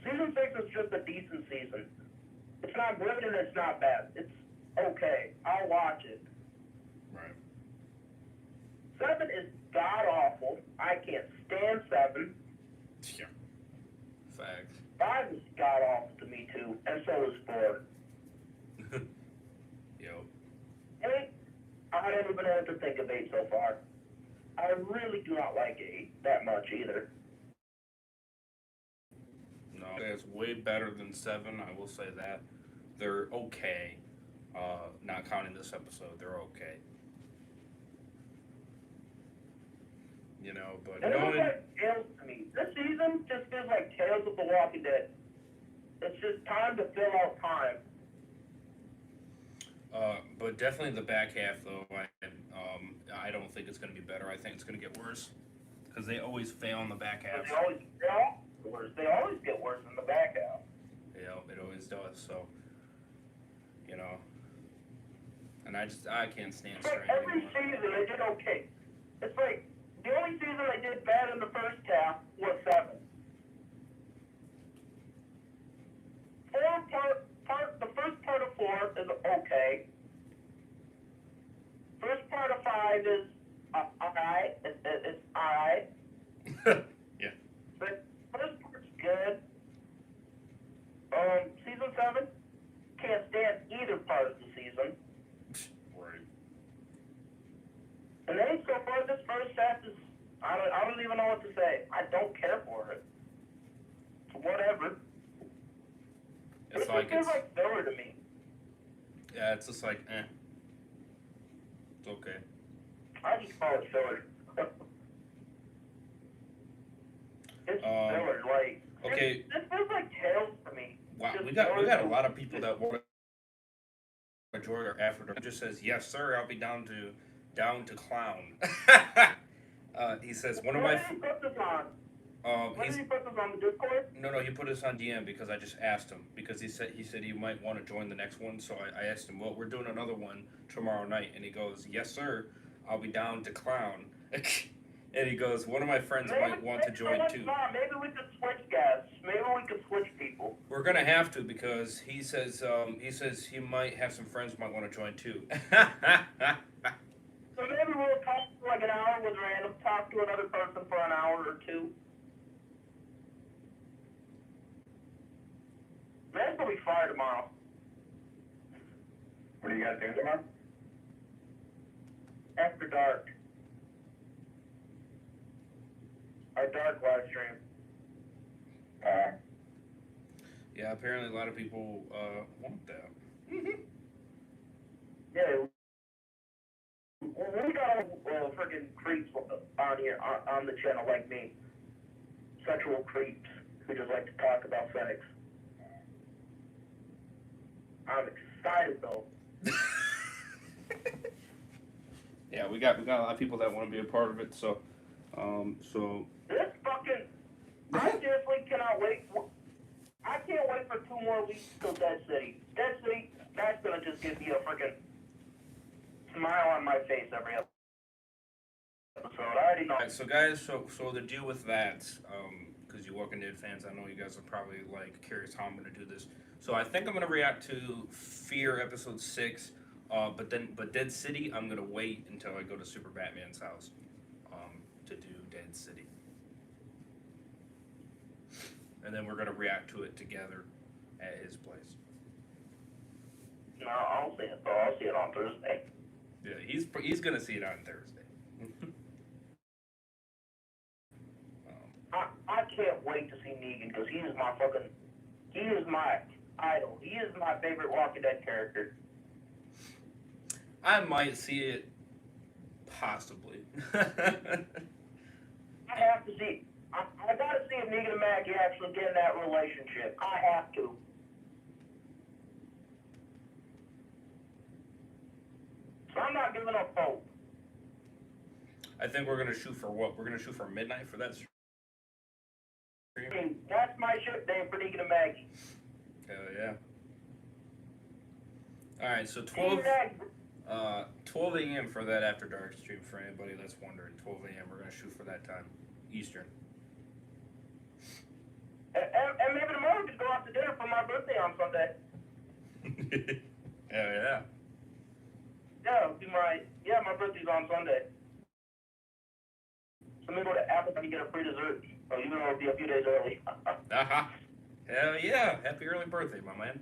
[SPEAKER 3] Season 6 is just a decent season. It's not great and it's not bad. It's okay. I'll watch it.
[SPEAKER 2] Right.
[SPEAKER 3] 7 is god awful. I can't stand 7.
[SPEAKER 2] Yeah. Facts.
[SPEAKER 3] 5 is god awful to me too, and so is 4.
[SPEAKER 2] Yo.
[SPEAKER 3] 8, I don't even know what to think of 8 so far. I really do not like 8 that much either.
[SPEAKER 2] No, it's way better than 7. I will say that. They're okay. Not counting this episode, they're okay. You know, but
[SPEAKER 3] It feels like Tales to me. This season just feels like Tales of the Walking Dead. It's just time to fill out time.
[SPEAKER 2] But definitely the back half, though, I don't think it's going to be better. I think it's going to get worse. Because they always fail in the back half.
[SPEAKER 3] They always get worse in the back half.
[SPEAKER 2] Yeah, it always does, so, you know. And I can't stand
[SPEAKER 3] It's like
[SPEAKER 2] Strain
[SPEAKER 3] every
[SPEAKER 2] anymore.
[SPEAKER 3] season they did okay. It's like, the only season they did bad in the first half was 7. The first part of 4 is okay. First part of 5 is alright. It's alright.
[SPEAKER 2] Yeah.
[SPEAKER 3] But first part's good. Season 7, can't stand either part of the season.
[SPEAKER 2] Right.
[SPEAKER 3] And then so far this first half is, I don't even know what to say. I don't care for it. Whatever.
[SPEAKER 2] It's
[SPEAKER 3] It
[SPEAKER 2] like
[SPEAKER 3] just feels like filler to me.
[SPEAKER 2] Yeah, it's just like, eh. It's okay.
[SPEAKER 3] I just call it filler. It's filler, like.
[SPEAKER 2] Okay.
[SPEAKER 3] This feels like Tales to me.
[SPEAKER 2] Wow,
[SPEAKER 3] Just
[SPEAKER 2] we got a
[SPEAKER 3] filler.
[SPEAKER 2] lot of people that want to join our after. It just says, yes, sir, I'll be down to clown. He says, one of my...
[SPEAKER 3] When did he put this on? When did he put this on the Discord?
[SPEAKER 2] No, he put us on DM because I just asked him, because he said he might want to join the next one, so I asked him, well, we're doing another one tomorrow night, and he goes, yes, sir, I'll be down to clown. And he goes, one of my friends might want to join too.
[SPEAKER 3] Maybe we could switch guys. Maybe we could switch people.
[SPEAKER 2] We're gonna have to, because he says he might have some friends who might want to join too.
[SPEAKER 3] So maybe we'll talk for like an hour with random, talk to another person for an hour or two. Man's gonna be fired tomorrow.
[SPEAKER 4] What are you guys doing tomorrow?
[SPEAKER 3] After dark. Our dark live stream.
[SPEAKER 2] Yeah, apparently a lot of people want that.
[SPEAKER 3] Yeah. We got freaking creeps on here, on the channel like me. Sexual creeps who just like to talk about sex. I'm excited though.
[SPEAKER 2] Yeah, we got a lot of people that want to be a part of it. So,
[SPEAKER 3] This fucking, I seriously cannot wait. I can't wait for 2 more weeks till Dead City. Dead City, that's gonna just give me a freaking smile on my face every episode. I already know.
[SPEAKER 2] Alright, so guys, so the deal with that, because you Walking Dead fans, I know you guys are probably like curious how I'm gonna do this. So I think I'm gonna react to Fear episode 6, but Dead City, I'm gonna wait until I go to Super Batman's house, to do Dead City, and then we're gonna react to it together at his place.
[SPEAKER 3] No, I'll see it. I'll see it on Thursday.
[SPEAKER 2] Yeah, he's gonna see it on Thursday.
[SPEAKER 3] I can't wait to see Negan because he is my idol. He is my favorite Walking Dead character.
[SPEAKER 2] I might see it, possibly.
[SPEAKER 3] I have to see. I gotta see if Negan and Maggie actually get in that relationship. I have to. So I'm not giving up hope.
[SPEAKER 2] I think we're gonna shoot for what? We're gonna shoot for midnight for that stream.
[SPEAKER 3] That's my ship day for Negan and Maggie.
[SPEAKER 2] Hell yeah. Alright, so 12 a.m. for that After Dark stream for anybody that's wondering. 12 a.m. We're gonna shoot for that time. Eastern.
[SPEAKER 3] And maybe tomorrow we could go out to dinner for my birthday on Sunday.
[SPEAKER 2] Hell yeah.
[SPEAKER 3] Yeah, my birthday's on Sunday. So maybe go to Apple and get a free dessert. Or even though it'll be a few days early.
[SPEAKER 2] Hell yeah. Happy early birthday, my man.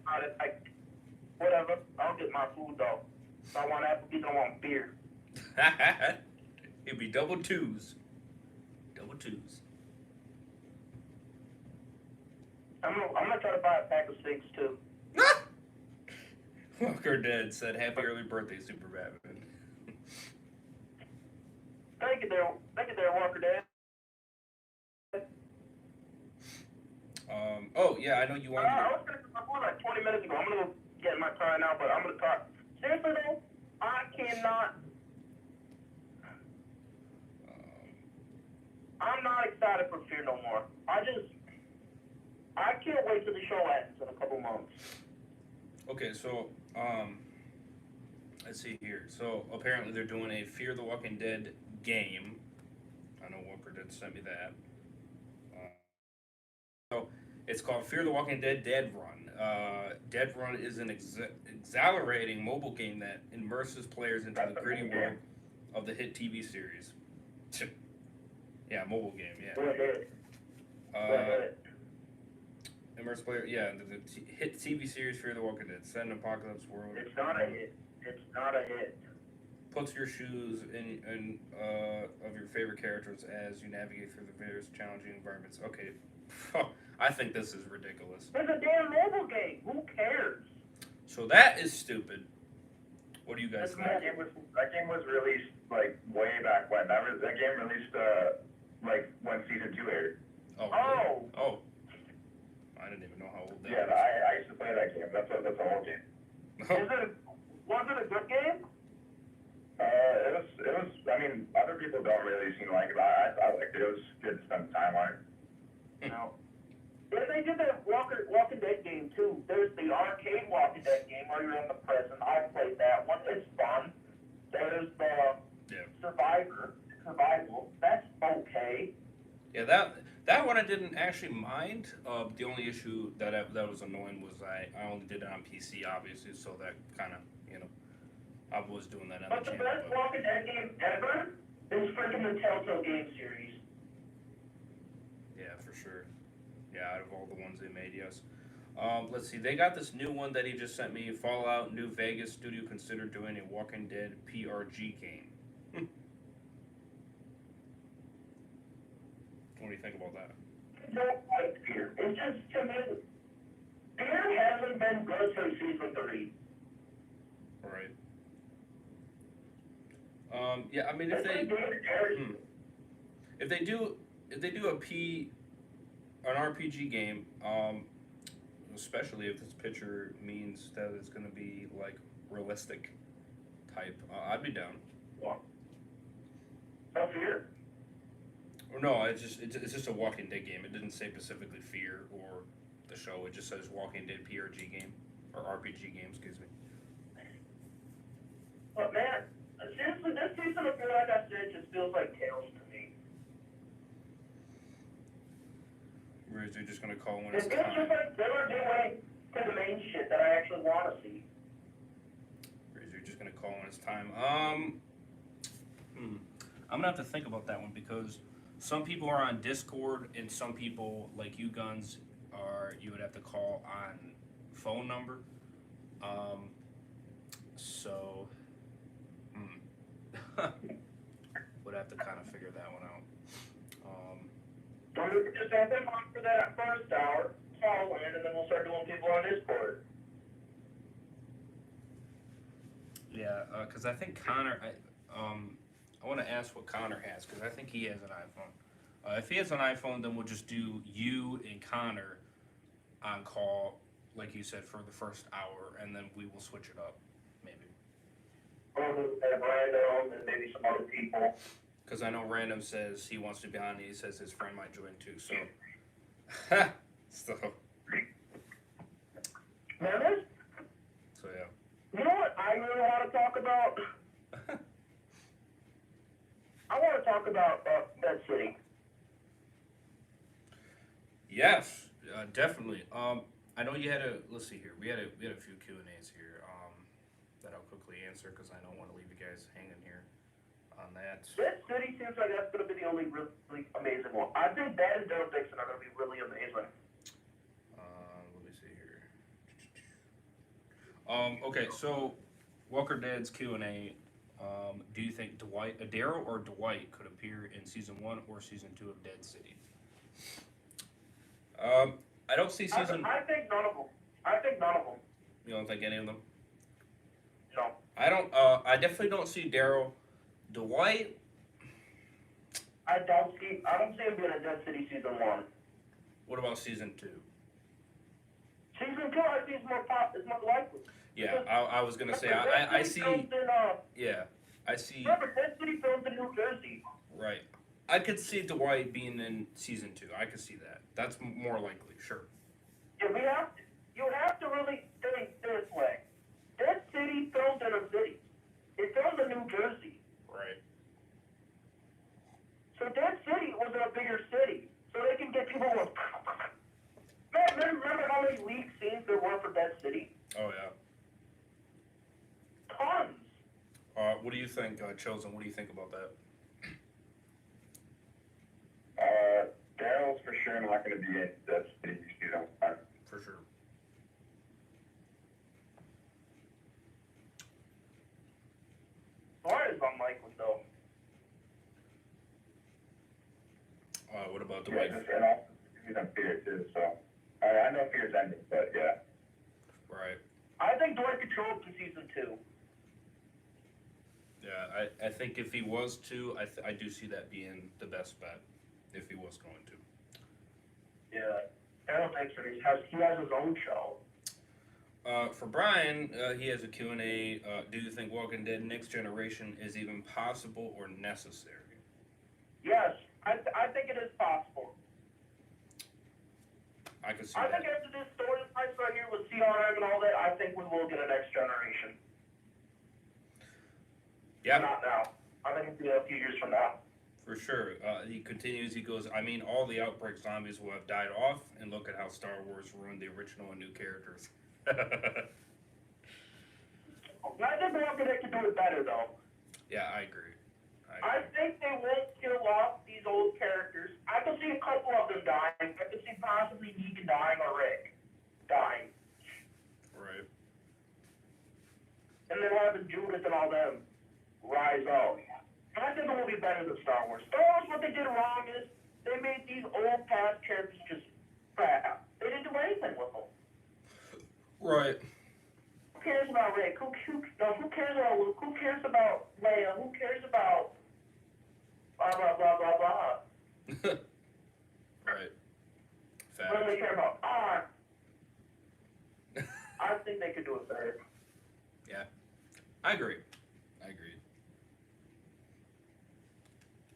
[SPEAKER 3] Whatever. I'll get my food though. If I want Applebee's, I want beer.
[SPEAKER 2] It'd be double twos. Double twos.
[SPEAKER 3] I'm gonna try to buy a pack of steaks too.
[SPEAKER 2] Walker Dead said, "Happy early birthday, Super Batman."
[SPEAKER 3] Thank you there, Walker Dead.
[SPEAKER 2] Oh yeah, I know you wanted.
[SPEAKER 3] I was gonna come up like 20 minutes ago. I'm gonna go get in my car now, but I'm gonna talk. Seriously though, I cannot. I'm not excited for Fear no more. I can't wait till the show ends in a couple months.
[SPEAKER 2] Okay, so let's see here. So apparently they're doing a Fear the Walking Dead game. I know Walker Dead sent me that. So it's called Fear the Walking Dead Dead Run. Dead Run is an exhilarating mobile game that immerses players into the gritty world of the hit TV series. Yeah, mobile game. Yeah. Immerse player. Yeah, the hit TV series Fear the Walking Dead. Set an apocalypse world.
[SPEAKER 3] It's not a hit. It's not a hit.
[SPEAKER 2] Puts your shoes in of your favorite characters as you navigate through the various challenging environments. Okay, I think this is ridiculous.
[SPEAKER 3] It's a damn mobile game. Who cares?
[SPEAKER 2] So that is stupid. What do you guys think?
[SPEAKER 4] That game was released like way back when. That game released like when season 2 aired.
[SPEAKER 2] Oh. Really? Oh. I didn't even know how old that was.
[SPEAKER 4] I used to play that game. That's a whole game.
[SPEAKER 3] Was it a good game?
[SPEAKER 4] It was. I mean, other people don't really seem to like it. I liked it. It was good to spend time on it.
[SPEAKER 3] No. Yeah, they did that Walking Dead game too. There's the arcade Walking Dead game where you're in the prison. I played that one. It's fun. There's the Survival. That's okay.
[SPEAKER 2] Yeah, that one I didn't actually mind. The only issue that was annoying was I only did it on PC, obviously, so that kind of, I was doing that on the channel.
[SPEAKER 3] But the best Walking Dead game ever is freaking the Telltale game series.
[SPEAKER 2] Yeah, for sure. Yeah, out of all the ones they made, yes. Let's see, they got this new one that he just sent me. Fallout New Vegas studio considered doing a Walking Dead PRG game. What do you think about that?
[SPEAKER 3] No, like Fear. It's just to me. Fear hasn't been good since season 3.
[SPEAKER 2] Right. Yeah, I mean, if they do an RPG game, especially if this picture means that it's going to be like realistic type, I'd be down.
[SPEAKER 3] Yeah. No Fear.
[SPEAKER 2] No, it's just a Walking Dead game. It didn't say specifically Fear or the show. It just says Walking Dead PRG game or RPG game. Excuse me.
[SPEAKER 3] But man, seriously, this season of Fear, like I said, just feels like Tales to me.
[SPEAKER 2] Or is it just gonna call when
[SPEAKER 3] It
[SPEAKER 2] it's
[SPEAKER 3] feels
[SPEAKER 2] time?
[SPEAKER 3] just like they're doing to the main shit that I actually want to see.
[SPEAKER 2] Or is it just gonna call when it's time? I'm gonna have to think about that one because some people are on Discord and some people, like you guns, you would have to call on phone number. So would have to kind of figure that one out.
[SPEAKER 3] So we could just have them on for that first hour, call in, and then we'll start doing people on Discord.
[SPEAKER 2] Yeah, because I think Connor, I want to ask what Connor has because I think he has an iPhone. If he has an iPhone, then we'll just do you and Connor on call, like you said, for the first hour, and then we will switch it up, maybe.
[SPEAKER 3] Or we'll have Random and maybe some other people.
[SPEAKER 2] Because I know Random says he wants to be on, and he says his friend might join too, so. So,
[SPEAKER 3] Man, there's,
[SPEAKER 2] so yeah.
[SPEAKER 3] you know what I really want to talk about? I want to talk about Dead City.
[SPEAKER 2] Yes, definitely. I know you had let's see here. We had a few Q&As here that I'll quickly answer because I don't want to leave you guys hanging here on that.
[SPEAKER 3] Dead City seems like that's going to be the only really amazing one. I think that and Daryl Dixon are going to be really amazing.
[SPEAKER 2] Let me see here. Okay, so Walker Dead's Q&A. Do you think Daryl or Dwight could appear in season 1 or season 2 of Dead City? I don't see season.
[SPEAKER 3] I think none of them. I think none of them.
[SPEAKER 2] You don't think any of them?
[SPEAKER 3] No.
[SPEAKER 2] I don't. I definitely don't see Daryl. Dwight.
[SPEAKER 3] I don't see him being in Dead City season 1.
[SPEAKER 2] What about season 2?
[SPEAKER 3] Season 2, I see is more likely.
[SPEAKER 2] Yeah, I was gonna say I see. Yeah, I see.
[SPEAKER 3] Remember, Dead City filmed in New Jersey.
[SPEAKER 2] Right. I could see Dwight being in season 2. I could see that. That's more likely. Sure.
[SPEAKER 3] Yeah, you have to really think this way. Dead City filmed in a city. It filmed in New Jersey.
[SPEAKER 2] Right.
[SPEAKER 3] So Dead City was in a bigger city. So they can get people who Man, remember how many leaked scenes there were for Dead City?
[SPEAKER 2] Oh yeah.
[SPEAKER 3] Tons.
[SPEAKER 2] What do you think, Chosen? What do you think about that?
[SPEAKER 4] Daryl's for sure not going to be in Dead City season 1.
[SPEAKER 2] For sure.
[SPEAKER 3] Dwight is unlikely, though.
[SPEAKER 2] What about Dwight?
[SPEAKER 4] And also, he's on Fear too, so. I know Fear's ending, but yeah.
[SPEAKER 2] Right.
[SPEAKER 3] I think Dwight could show up in season 2.
[SPEAKER 2] Yeah, I think if he was to, I do see that being the best bet if he was going to.
[SPEAKER 3] Yeah. Daryl Dixon, he has his own show.
[SPEAKER 2] For Brian, he has a Q&A. Do you think Walking Dead Next Generation is even possible or necessary?
[SPEAKER 3] Yes, I think it is possible.
[SPEAKER 2] I could see
[SPEAKER 3] I
[SPEAKER 2] that.
[SPEAKER 3] think after this story right here with CRM and all that, I think we will get a Next Generation.
[SPEAKER 2] Yeah.
[SPEAKER 3] Not now. I think it'll be a few years from now.
[SPEAKER 2] For sure. He continues, he goes, I mean, all the Outbreak zombies will have died off, and look at how Star Wars ruined the original and new characters.
[SPEAKER 3] I think Walking Dead can do it better, though.
[SPEAKER 2] Yeah, I agree.
[SPEAKER 3] I think they won't kill off these old characters. I can see a couple of them dying. I can see possibly Negan dying or Rick dying.
[SPEAKER 2] Right.
[SPEAKER 3] And then having Judith and all them rise up. And I think it will be better than Star Wars. Star Wars, what they did wrong is they made these old past characters just crap. They didn't do anything with them.
[SPEAKER 2] Right.
[SPEAKER 3] Who cares about Rick? Who cares about Luke? Who cares about Leia? Who cares about blah, blah, blah, blah, blah?
[SPEAKER 2] Right.
[SPEAKER 3] I don't really care about I think they could do it better.
[SPEAKER 2] Yeah. I agree.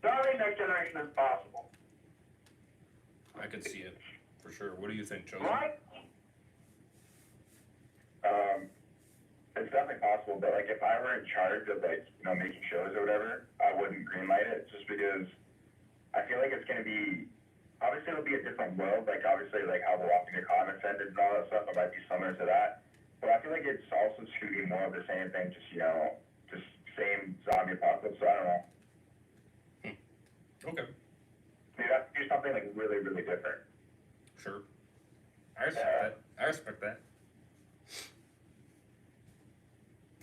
[SPEAKER 3] So I think Next Generation is possible.
[SPEAKER 2] I could see it for sure. What do you think, Joseph?
[SPEAKER 3] Right?
[SPEAKER 4] It's definitely possible, but like if I were in charge of like, making shows or whatever, I wouldn't greenlight it just because I feel like it's gonna be, obviously it'll be a different world, like obviously like how the Walking Dead comics ended and all that stuff, it might be similar to that. But I feel like it's also just gonna be more of the same thing, just just same zombie apocalypse, so I don't know.
[SPEAKER 2] Okay.
[SPEAKER 4] Maybe have to do something like really, really different.
[SPEAKER 2] Sure. I respect that. I respect that.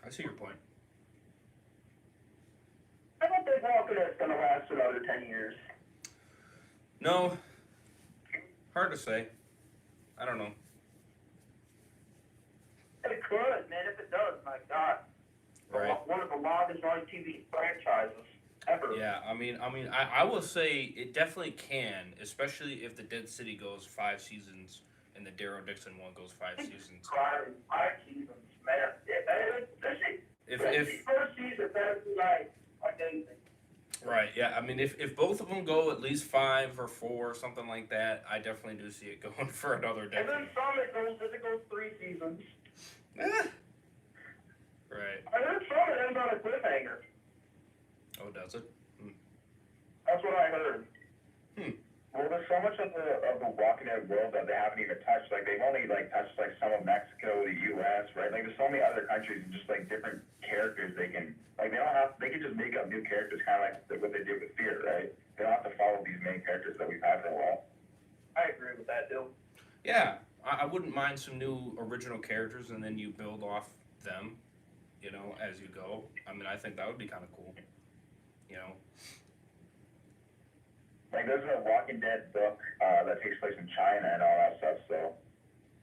[SPEAKER 2] I see your point.
[SPEAKER 3] I don't think Walking Dead's gonna last another 10 years.
[SPEAKER 2] No. Hard to say. I don't know.
[SPEAKER 3] It could, man. If it does, my God.
[SPEAKER 2] Right.
[SPEAKER 3] One of the longest running TV franchises ever.
[SPEAKER 2] Yeah, I will say it definitely can, especially if the Dead City goes 5 seasons and the Darrow Dixon one goes 5 seasons.
[SPEAKER 3] 5 seasons, man.
[SPEAKER 2] If
[SPEAKER 3] first season, that's like amazing.
[SPEAKER 2] right, yeah, I mean if both of them go at least 5 or 4 or something like that, I definitely do see it going for another
[SPEAKER 3] And
[SPEAKER 2] decade.
[SPEAKER 3] then some it goes 3 seasons.
[SPEAKER 2] Eh. Right.
[SPEAKER 3] I heard some it ends on a cliffhanger.
[SPEAKER 2] Oh, does it?
[SPEAKER 3] That's what I heard.
[SPEAKER 4] Well, there's so much of the Walking Dead world that they haven't even touched. Like they've only like touched like some of Mexico, the U.S., right? Like there's so many other countries and just like different characters they can they can just make up new characters, kind of like what they did with Fear, right? They don't have to follow these main characters that we've had for a while.
[SPEAKER 3] I agree with that, Bill.
[SPEAKER 2] Yeah, I wouldn't mind some new original characters and then you build off them, as you go. I mean, I think that would be kind of cool.
[SPEAKER 4] Like there's a Walking Dead book that takes place in China and all that stuff. So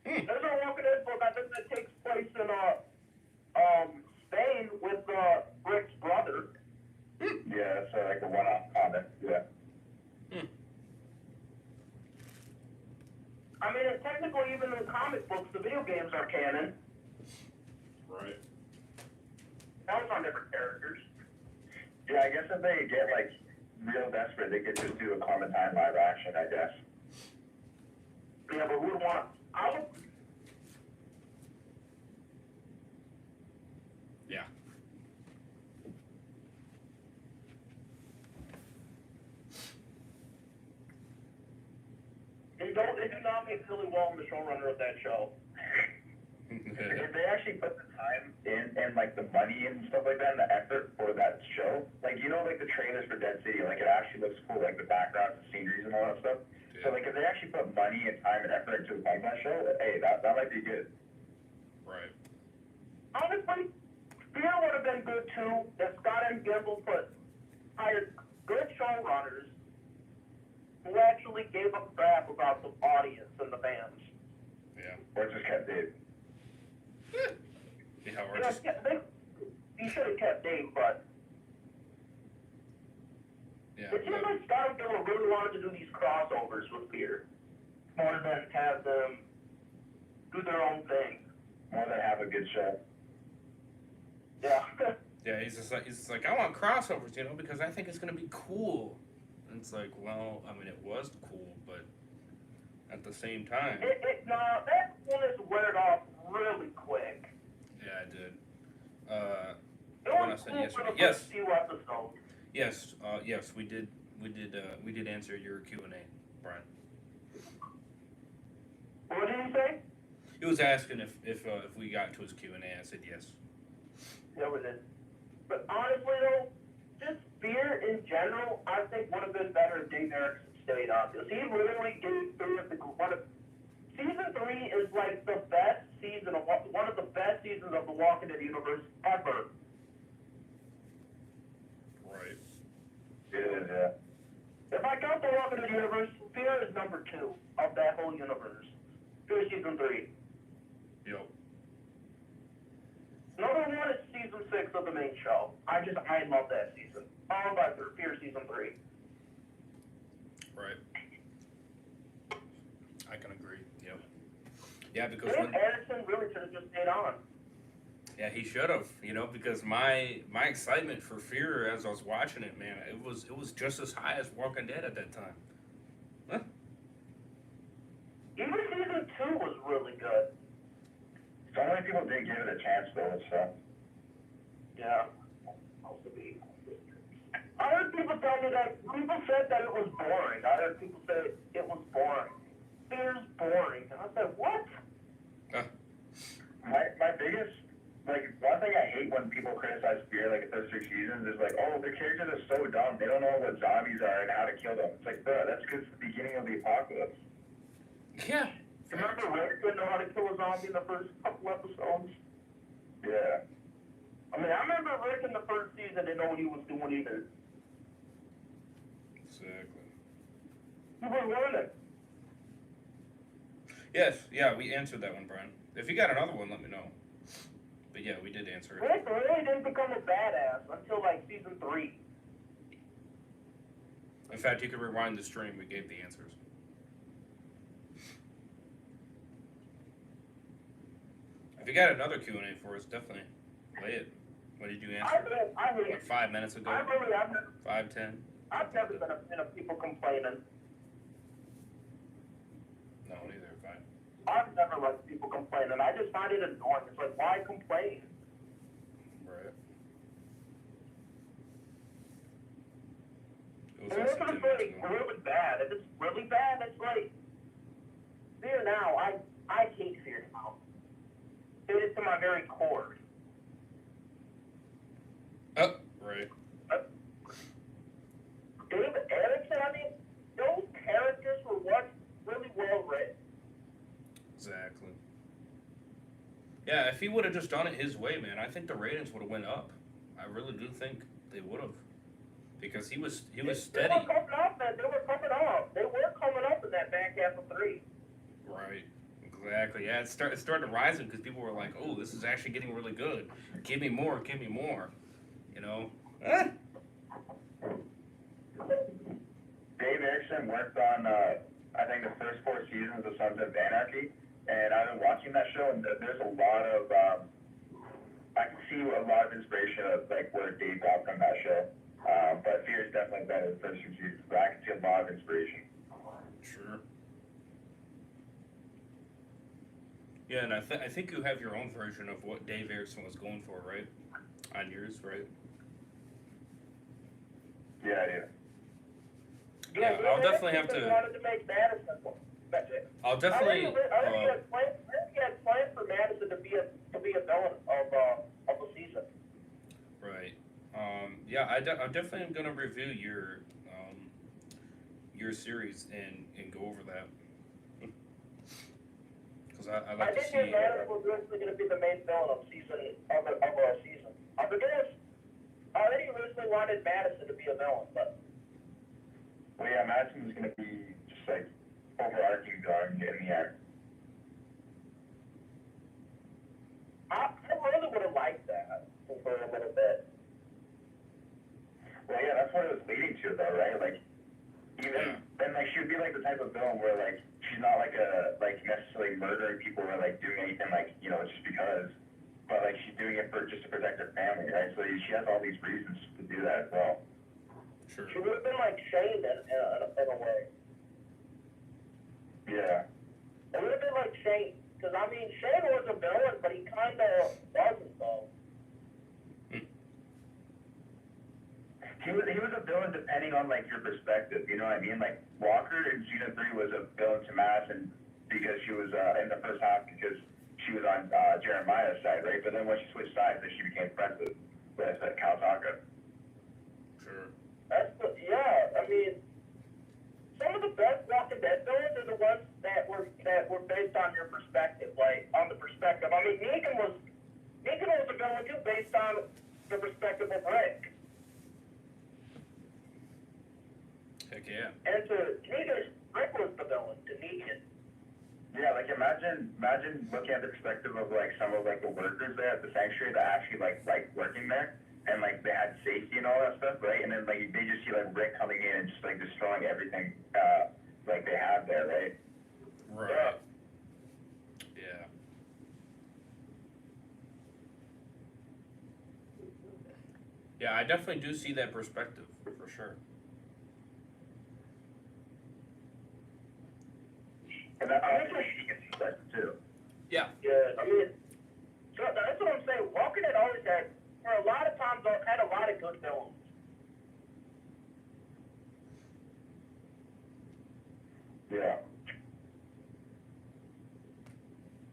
[SPEAKER 3] There's a Walking Dead book, I think, that takes place in Spain with Rick's brother.
[SPEAKER 4] yeah, it's like a one-off comic. Yeah.
[SPEAKER 3] I mean, and technically, even in comic books, the video games are canon.
[SPEAKER 2] Right.
[SPEAKER 3] Now it's on different characters.
[SPEAKER 4] Yeah, I guess if they get like real desperate, they could just do a Clementine live action, I guess.
[SPEAKER 3] Yeah, but we want.
[SPEAKER 2] Yeah.
[SPEAKER 3] They do not make Billy Walton the showrunner of that show.
[SPEAKER 4] If they actually put the time in and like the money and stuff like that and the effort for that show, like like the trailers for Dead City, like it actually looks cool, like the backgrounds, the sceneries and all that stuff.
[SPEAKER 2] Yeah.
[SPEAKER 4] So like if they actually put money and time and effort into a that show, hey, that might be good.
[SPEAKER 2] Right.
[SPEAKER 3] Honestly, Fear would have been good too if Scott and Gimble hired good showrunners who actually gave a crap about the audience and the fans.
[SPEAKER 2] Yeah.
[SPEAKER 4] Or just kept Dave.
[SPEAKER 2] Yeah, or just
[SPEAKER 3] He should have kept Dave, but
[SPEAKER 2] yeah.
[SPEAKER 3] it seems like Scott and Gimble really wanted to do these crossovers with Fear, more than have them do their own thing.
[SPEAKER 4] More than have a good show.
[SPEAKER 3] Yeah.
[SPEAKER 2] Yeah, he's just like I want crossovers, because I think it's gonna be cool. And it's like, well, I mean, it was cool, but at the same time.
[SPEAKER 3] No, that one is weared off really quick.
[SPEAKER 2] Yeah, I did.
[SPEAKER 3] It
[SPEAKER 2] When I
[SPEAKER 3] was
[SPEAKER 2] said
[SPEAKER 3] cool
[SPEAKER 2] yesterday.
[SPEAKER 3] for the
[SPEAKER 2] Yes.
[SPEAKER 3] first few episodes.
[SPEAKER 2] Yes, we did answer your Q&A, Brian.
[SPEAKER 3] What did he say?
[SPEAKER 2] He was asking if we got to his Q&A. I said yes.
[SPEAKER 3] Yeah, we did. But honestly, though, just Fear in general, I think would have been better if Dave Erickson stayed on. Because he literally gave Fear Season 3 is like the best season of one of the best seasons of the Walking Dead universe ever.
[SPEAKER 2] Right.
[SPEAKER 4] It is, yeah.
[SPEAKER 3] If I count the Walking Dead universe, Fear is number 2 of that whole universe. Fear Season 3.
[SPEAKER 2] Yep.
[SPEAKER 3] Number 1 is Season 6 of the main show. I love that season. Followed by Fear Season 3.
[SPEAKER 2] Right. I can agree. Yep. Yeah, because
[SPEAKER 3] Dave Erickson really should have just stayed on.
[SPEAKER 2] yeah, he should have, because my excitement for Fear as I was watching it, man, it was just as high as Walking Dead at that time. Huh?
[SPEAKER 3] 2 was really good.
[SPEAKER 4] So many people did give it a chance though, so.
[SPEAKER 3] Yeah. I heard people tell me that, people said that it was boring. I heard people say it was boring. Fear's boring. And I said, what?
[SPEAKER 4] My biggest, like, one thing I hate when people criticize Fear, like, the first 3 seasons, is like, oh, the characters are so dumb, they don't know what zombies are and how to kill them. It's like, bro, that's because it's the beginning of the apocalypse.
[SPEAKER 2] Yeah.
[SPEAKER 3] Remember Rick didn't know how to kill a zombie in the first couple episodes?
[SPEAKER 4] Yeah.
[SPEAKER 3] I mean, I remember Rick in the first season didn't know what he was doing either.
[SPEAKER 2] Exactly.
[SPEAKER 3] He was learning.
[SPEAKER 2] Yes, yeah, we answered that one, Brian. If you got another one, let me know. But yeah, we did answer it.
[SPEAKER 3] Rick really didn't become a badass until like season 3.
[SPEAKER 2] In fact, you could rewind the stream. We gave the answers. If you got another Q&A for us, definitely lay it. When did you answer? Like 5 minutes ago?
[SPEAKER 3] I really haven't.
[SPEAKER 2] 5, 10?
[SPEAKER 3] I've never been a fan of people complaining.
[SPEAKER 2] No, neither have I.
[SPEAKER 3] I've never liked people complaining. I just find it annoying. It's like, why complain?
[SPEAKER 2] Right. It
[SPEAKER 3] And
[SPEAKER 2] was
[SPEAKER 3] this
[SPEAKER 2] also
[SPEAKER 3] is
[SPEAKER 2] 10 minutes
[SPEAKER 3] like
[SPEAKER 2] ago.
[SPEAKER 3] really bad. If it's really bad, it's like Fear now. I hate Fear now. Hate it to my very core.
[SPEAKER 2] Oh, right.
[SPEAKER 3] David Erickson, I mean, those characters were what really well written.
[SPEAKER 2] Exactly. Yeah, if he would have just done it his way, man, I think the ratings would have went up. I really do think they would have, because he was steady.
[SPEAKER 3] They were coming up, man. They were coming up. They were coming up in that back half of 3.
[SPEAKER 2] Right. Exactly. Yeah, it started rising because people were like, "Oh, this is actually getting really good. Give me more. Give me more." You know.
[SPEAKER 4] Dave Erickson worked on, I think, the first 4 seasons of Sons of Anarchy, and I've been watching that show, and there's a lot of, I can see a lot of inspiration of, like, where Dave got from that show. But Fear is definitely better than the first 2 seasons, but I can see a lot of inspiration.
[SPEAKER 2] Sure. Yeah, and I think you have your own version of what Dave Erickson was going for, right? On yours, right?
[SPEAKER 4] Yeah, I do.
[SPEAKER 2] Yeah, I'll definitely have to.
[SPEAKER 3] Wanted to make Madison. That's it.
[SPEAKER 2] I'll definitely.
[SPEAKER 3] I already had planned for Madison to be a villain of the season.
[SPEAKER 2] Right. Yeah, I definitely am gonna review your series and go over that. Because I like to
[SPEAKER 3] think
[SPEAKER 2] see.
[SPEAKER 3] Madison was originally going to be the main villain of a season. I already originally wanted Madison to be a villain, but.
[SPEAKER 4] Well, yeah, Madison is going to be just like overarching villain in the end.
[SPEAKER 3] I really would have liked that for a little bit.
[SPEAKER 4] Well, yeah, that's what it was leading to, though, right? Like, even then, like, she would be like the type of villain where, like, she's not like necessarily murdering people or like doing anything like, you know, just because, but like she's doing it just to protect her family, right? So she has all these reasons to do that as well.
[SPEAKER 2] Sure.
[SPEAKER 3] She would have been like Shane in a way.
[SPEAKER 4] Yeah.
[SPEAKER 3] It would have been like Shane, because I mean, Shane was a villain, but he kind of wasn't though.
[SPEAKER 4] He was a villain depending on like your perspective, you know what I mean? Like Walker in season 3 was a villain to Madison because she was in the first half because she was on Jeremiah's side, right? But then when she switched sides, then she became friends with Kaltaka.
[SPEAKER 2] Sure.
[SPEAKER 3] I mean, some of the best Walking Dead villains are the ones that were based on your perspective, like on the perspective. I mean, Negan was a villain too, based on the perspective of Rick.
[SPEAKER 2] Heck yeah.
[SPEAKER 3] And to Negan, Rick was the villain to Negan.
[SPEAKER 4] Yeah, like imagine looking at the perspective of like some of like the workers there at the sanctuary that actually like working there and like they had safety and all that stuff, right? And then like they just see like Rick coming in and just like destroying everything like they have there, right?
[SPEAKER 2] Right. Yeah. Yeah, I definitely do see that perspective for sure.
[SPEAKER 4] And I think like you can see that
[SPEAKER 3] Yeah, I mean, so that's what I'm saying. Walking Dead always had, for a lot of times, had a lot of good villains.
[SPEAKER 4] Yeah.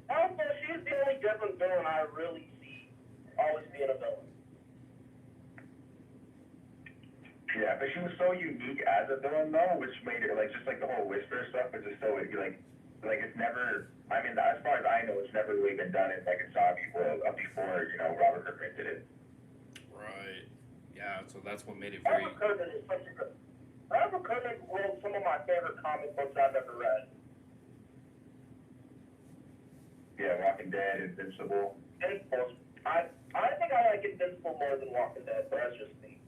[SPEAKER 3] Also, she's the only different villain I really see always being a villain.
[SPEAKER 4] Yeah, but she was so unique as a villain though, which made her like just like the whole Whisper stuff was just so like it's never. I mean, as far as I know, it's never really been done in like a zombie world up before Robert Kirkman did it.
[SPEAKER 2] Right. Yeah. So that's what made it very.
[SPEAKER 3] Robert Kirkman is such a good. Robert Kirkman wrote some of my favorite comic books I've ever read.
[SPEAKER 4] Yeah, Walking Dead, Invincible.
[SPEAKER 3] Invincible. I think I like Invincible more than Walking Dead, but that's just me.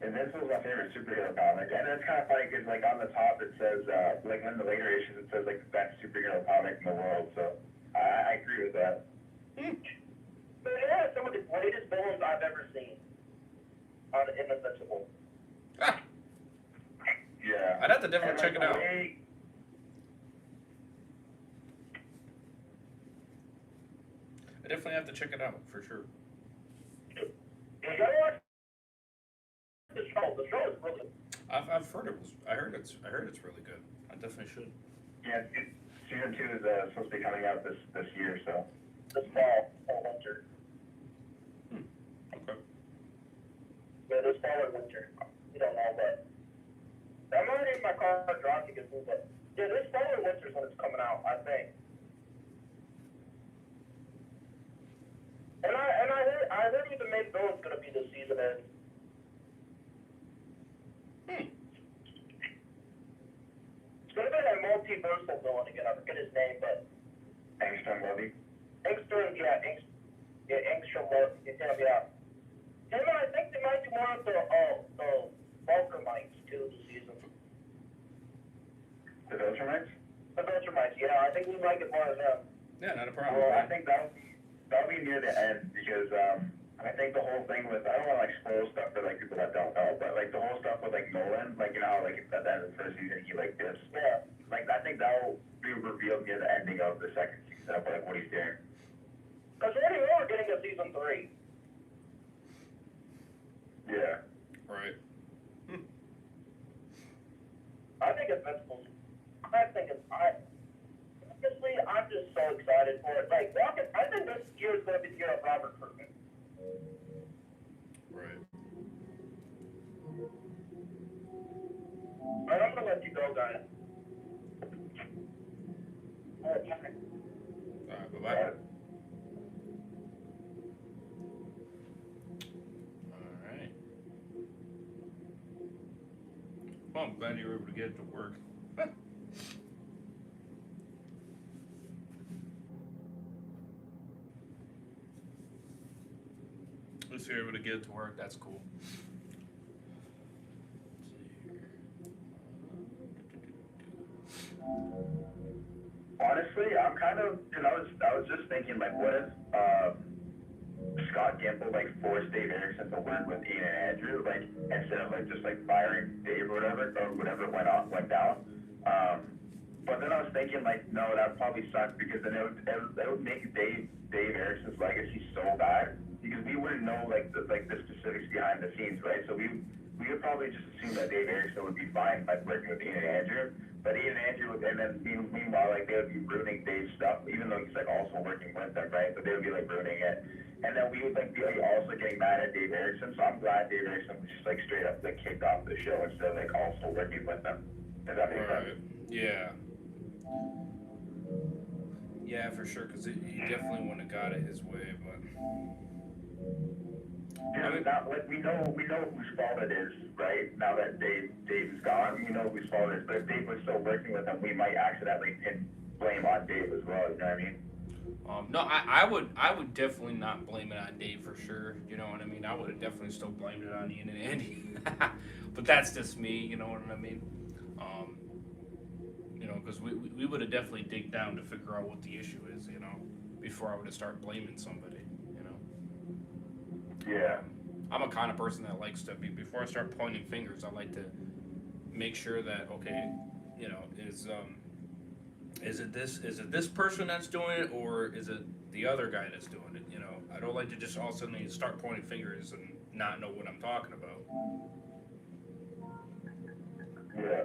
[SPEAKER 4] Invincible's my favorite superhero comic, and it's kind of funny because like on the top it says like in the later issues it says like the best superhero comic in the world. So I agree with that.
[SPEAKER 3] But it has some of the greatest villains I've ever seen in Invincible.
[SPEAKER 4] Yeah.
[SPEAKER 2] I'd have to definitely check it out. I definitely have to check it out for sure.
[SPEAKER 3] You gotta watch the show. The show is really.
[SPEAKER 2] I've heard it was. I heard it's really good. I definitely should.
[SPEAKER 4] Yeah, season 2 is supposed to be coming out this year, so.
[SPEAKER 3] This fall or winter.
[SPEAKER 2] Okay.
[SPEAKER 3] Yeah, this fall or winter. You don't know, but I'm already in my car driving it, but yeah, this fall or winter is when it's coming out, I think. And I heard who the main villain's gonna be this season is. It's gonna be that multiversal villain again. I forget his name, but
[SPEAKER 4] Angstrom Levy.
[SPEAKER 3] Angstrom, yeah, Angstrom, yeah. Him and I think they might do more of the Vulcamites too this season.
[SPEAKER 4] The Viltrumites?
[SPEAKER 3] The Viltrumites, yeah. I think we might get more of them.
[SPEAKER 2] Yeah, not a problem.
[SPEAKER 4] Well, I think that'll be near the end because I think the whole thing with I don't want to like spoil stuff for like people that don't know, but like the whole stuff with like Nolan, like how like at the end of the first season he like dips.
[SPEAKER 3] Yeah.
[SPEAKER 4] Like I think that'll be revealed near the ending of the second season of like what he's doing.
[SPEAKER 3] Because we're getting a season 3.
[SPEAKER 4] Yeah.
[SPEAKER 2] Right.
[SPEAKER 3] I think Invincible. Honestly, I'm just so excited for it. Like, I think this year is going to be the year of Robert Kirkman.
[SPEAKER 2] Right.
[SPEAKER 3] Alright, I'm going to let you go, guys. Alright,
[SPEAKER 2] Bye-bye. Alright. Well, I'm glad you were able to get it to work. At least you're able to get it to work, that's cool.
[SPEAKER 4] Honestly, I'm kind of because I was just thinking like what if Scott Gimple like forced Dave Erickson to work with Ian and Andrew like instead of like just like firing Dave or whatever went down. But then I was thinking like no, that would probably suck because then it would make Dave Erickson's legacy so bad because we wouldn't know like the specifics behind the scenes, right? So we would probably just assume that Dave Erickson would be fine by working with Ian and Andrew. But Ian and Andrew would, and then meanwhile, like they would be ruining Dave's stuff, even though he's like also working with them, right? But they would be like ruining it, and then we would like be like, also getting mad at Dave Erickson. So I'm glad Dave Erickson was just like straight up like kicked off the show instead of like also working with them. Does that make sense?
[SPEAKER 2] Yeah. Yeah, for sure, because he definitely wouldn't have got it his way, but.
[SPEAKER 4] Dude, now, like we know whose fault it is, right? Now that Dave is gone, we know whose fault it is. But if Dave was still working with him, we might accidentally pin blame on Dave as well. You know what I mean?
[SPEAKER 2] No, I would definitely not blame it on Dave for sure. You know what I mean? I would have definitely still blamed it on Ian and Andy. But that's just me. You know what I mean? You know, because we would have definitely dig down to figure out what the issue is. You know, before I would have started blaming somebody. You know?
[SPEAKER 4] Yeah.
[SPEAKER 2] I'm a kind of person that likes to be, before I start pointing fingers, I like to make sure that, okay, you know, is, Is it this person that's doing it, or is it the other guy that's doing it? You know, I don't like to just all of a sudden start pointing fingers and not know what I'm talking about.
[SPEAKER 4] Yeah.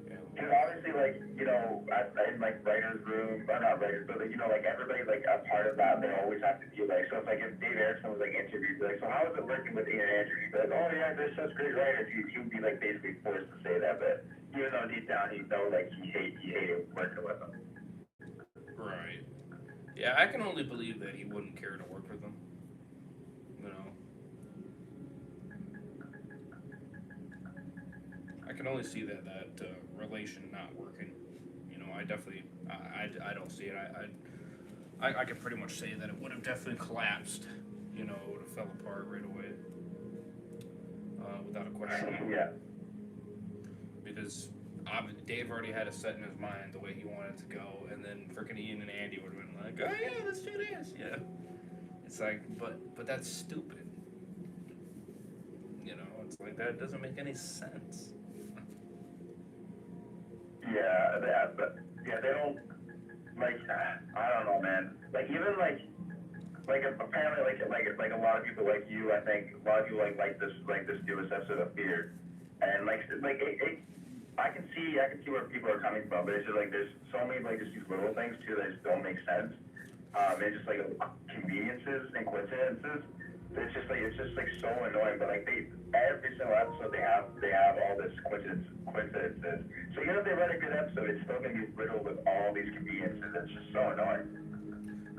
[SPEAKER 2] Yeah.
[SPEAKER 4] Because obviously, like, you know, in like writers' room, or not writers, but like, you know, like everybody like a part of that, they always have to be like. So it's like if Dave Erickson was like interviewed, like, so how is it working with Ian Andrew? He'd be like, oh yeah, they're such great writers. He would be like basically forced to say that, but even though deep down he know like he hated working with them.
[SPEAKER 2] Right. Yeah, I can only believe that he wouldn't care to work with them. You know. I can only see that relation not working. You know, I definitely, I don't see it. I can pretty much say that it would have definitely collapsed. You know, it would have fell apart right away, without a question.
[SPEAKER 4] Yeah.
[SPEAKER 2] Because Dave already had it set in his mind the way he wanted to go, and then freaking Ian and Andy would have been like, "Oh yeah, let's do this." Yeah. It's like, but that's stupid. You know, it's like that doesn't make any sense.
[SPEAKER 4] Yeah, but yeah, they don't like. I don't know, man. Like even like apparently like a lot of people like you. I think a lot of people like this newest episode of Fear, and I can see where people are coming from, but it's just like there's so many like just these little things too that just don't make sense. It's just like conveniences and coincidences. It's just like so annoying. But like every single episode they have all this coincidences. So even if they write a good episode, it's still gonna be riddled with all these conveniences. It's just so annoying.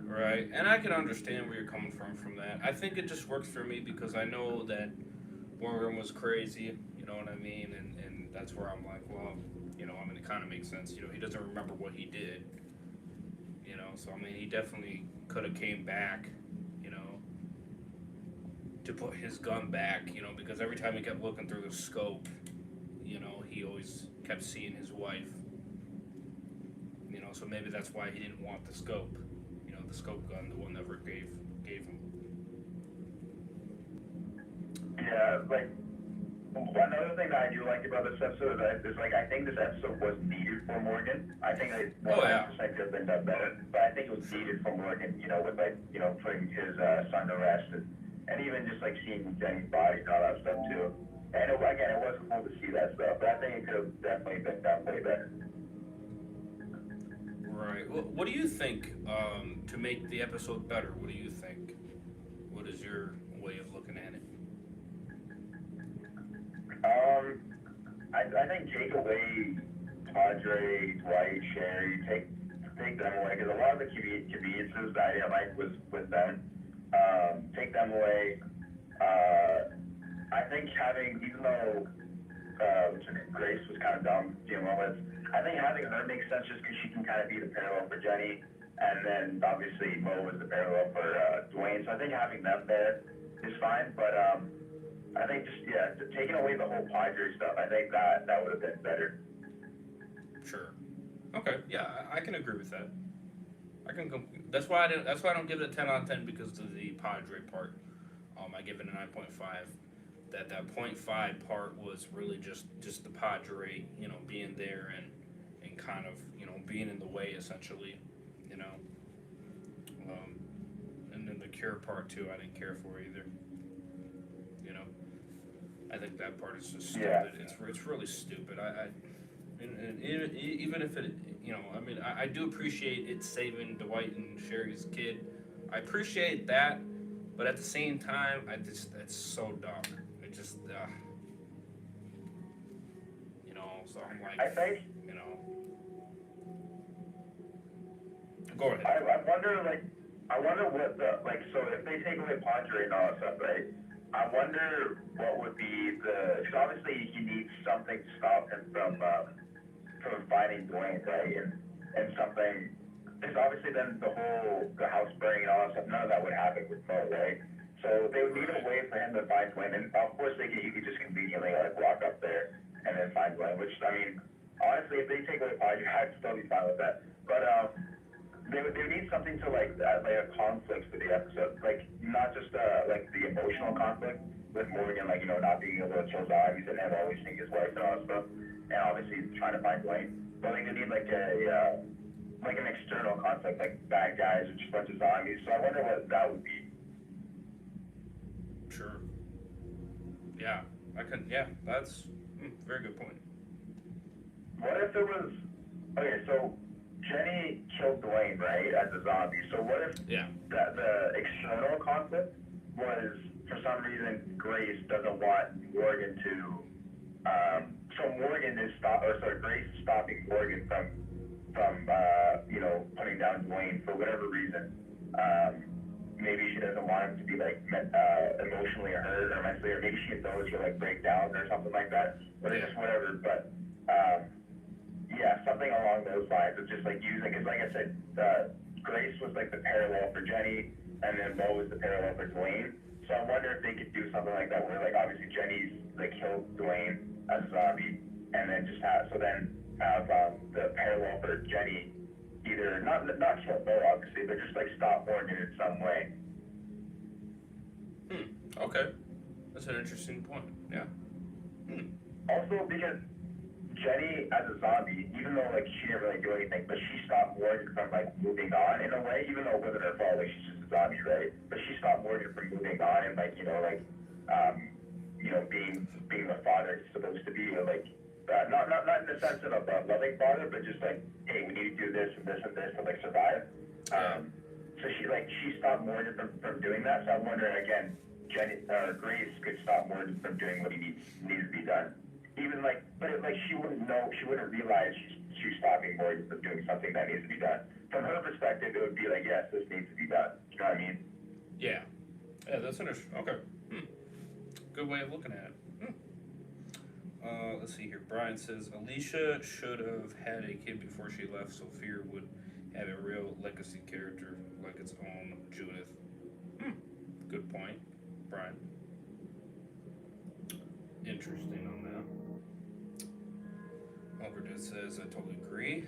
[SPEAKER 2] Right, and I can understand where you're coming from that. I think it just works for me because I know that Morgan was crazy. You know what I mean? And that's where I'm like, well, you know, I mean, it kind of makes sense. You know, he doesn't remember what he did. You know, so I mean, he definitely could have came back. You know, to put his gun back. You know, because every time he kept looking through the scope, you know, he always kept seeing his wife. You know, so maybe that's why he didn't want the scope. You know, the scope gun, the one that Rick gave him.
[SPEAKER 4] Yeah, like another thing that I do like about this episode is like I think this episode was needed for Morgan. I think it 100% could have been done better, but I think it was needed for Morgan. You know, with like putting his son to rest and even just like seeing Jenny's body and all that stuff too. And it was cool to see that stuff, but I think it could have definitely been done way better.
[SPEAKER 2] Right. Well, what do you think to make the episode better? What do you think? What is your way of looking at it?
[SPEAKER 4] I think take away Padre, Dwight, Sherry, take them away because a lot of the conveniences that I didn't like was with them. Take them away. I think even though Grace was kind of dumb dealing with, I think having her makes sense just because she can kind of be the parallel for Jenny, and then obviously Mo is the parallel for Dwayne. So I think having them there is fine, but I think taking away the whole Padre stuff, I think that would have been better.
[SPEAKER 2] Sure. Okay. Yeah, I can agree with that. That's why I don't give it a 10 out of 10 because of the Padre part. I give it a 9.5. That 0.5 part was really just the Padre, you know, being there and kind of, you know, being in the way essentially, you know. And then the cure part too, I didn't care for either. You know, I think that part is just stupid. Yeah. It's really stupid. And even if it, you know, I mean, I do appreciate it saving Dwight and Sherry's kid. I appreciate that, but at the same time, it's so dumb. It just, you know. So I'm like,
[SPEAKER 4] I think,
[SPEAKER 2] you know. Go ahead.
[SPEAKER 4] I wonder what so if they take away Padre and all that stuff, right? I wonder what would be because obviously he needs something to stop him from fighting Dwayne, right? And something, because obviously then the house burning and all that stuff, none of that would happen with Mo, right? So they would need a way for him to find Dwayne, and of course he could just conveniently like walk up there and then find Dwayne, which I mean, honestly, if they take away Padre, I'd still be fine with that. But they would need something to like a conflict for the episode, like not just like the emotional conflict with Morgan, like, you know, not being able to kill zombies and him always seeing his wife and all that stuff. and obviously trying to find Dwayne. But like they need like an external conflict, like bad guys or just a bunch of zombies. So I wonder what that would be.
[SPEAKER 2] Sure. Yeah, that's very good point.
[SPEAKER 4] What if it was, okay, so Jenny killed Dwayne, right, as a zombie. So what if the external conflict was, for some reason, Grace doesn't want Morgan to, so Morgan is Grace is stopping Morgan from putting down Dwayne for whatever reason. Maybe she doesn't want him to be like emotionally hurt or mentally, or maybe she knows he'll like break down or something like that, or just whatever. But something along those lines of just like using, because like I said, Grace was like the parallel for Jenny, and then Mo was the parallel for Dwayne. So I wonder if they could do something like that, where like obviously Jenny's like killed Dwayne as a zombie, and then just have the parallel for Jenny either not kill Mo obviously, but just like stop Morgan in some way.
[SPEAKER 2] Okay, that's an interesting point. Yeah.
[SPEAKER 4] Also because Jenny as a zombie, even though like she didn't really do anything, but she stopped Morgan from like moving on in a way, even though it wasn't her fault, like she's just a zombie, right? But she stopped Morgan from moving on and like being the father it's supposed to be, or like not in the sense of a loving father, but just like, hey, we need to do this and this and this to like survive. So she stopped Morgan from doing that. So I'm wondering again, Grace could stop Morgan from doing what he needs to be done. Even like, but she wouldn't know, she wouldn't realize she's stopping Morgan from doing something that needs to be done. From her perspective, it would be like, yes, this needs to be done. You know what I mean?
[SPEAKER 2] Yeah, that's interesting. Okay. Good way of looking at it. Let's see here. Brian says Alicia should have had a kid before she left, so Fear would have a real legacy character like its own Judith. Good point, Brian. Interesting on that. Albert says I totally agree.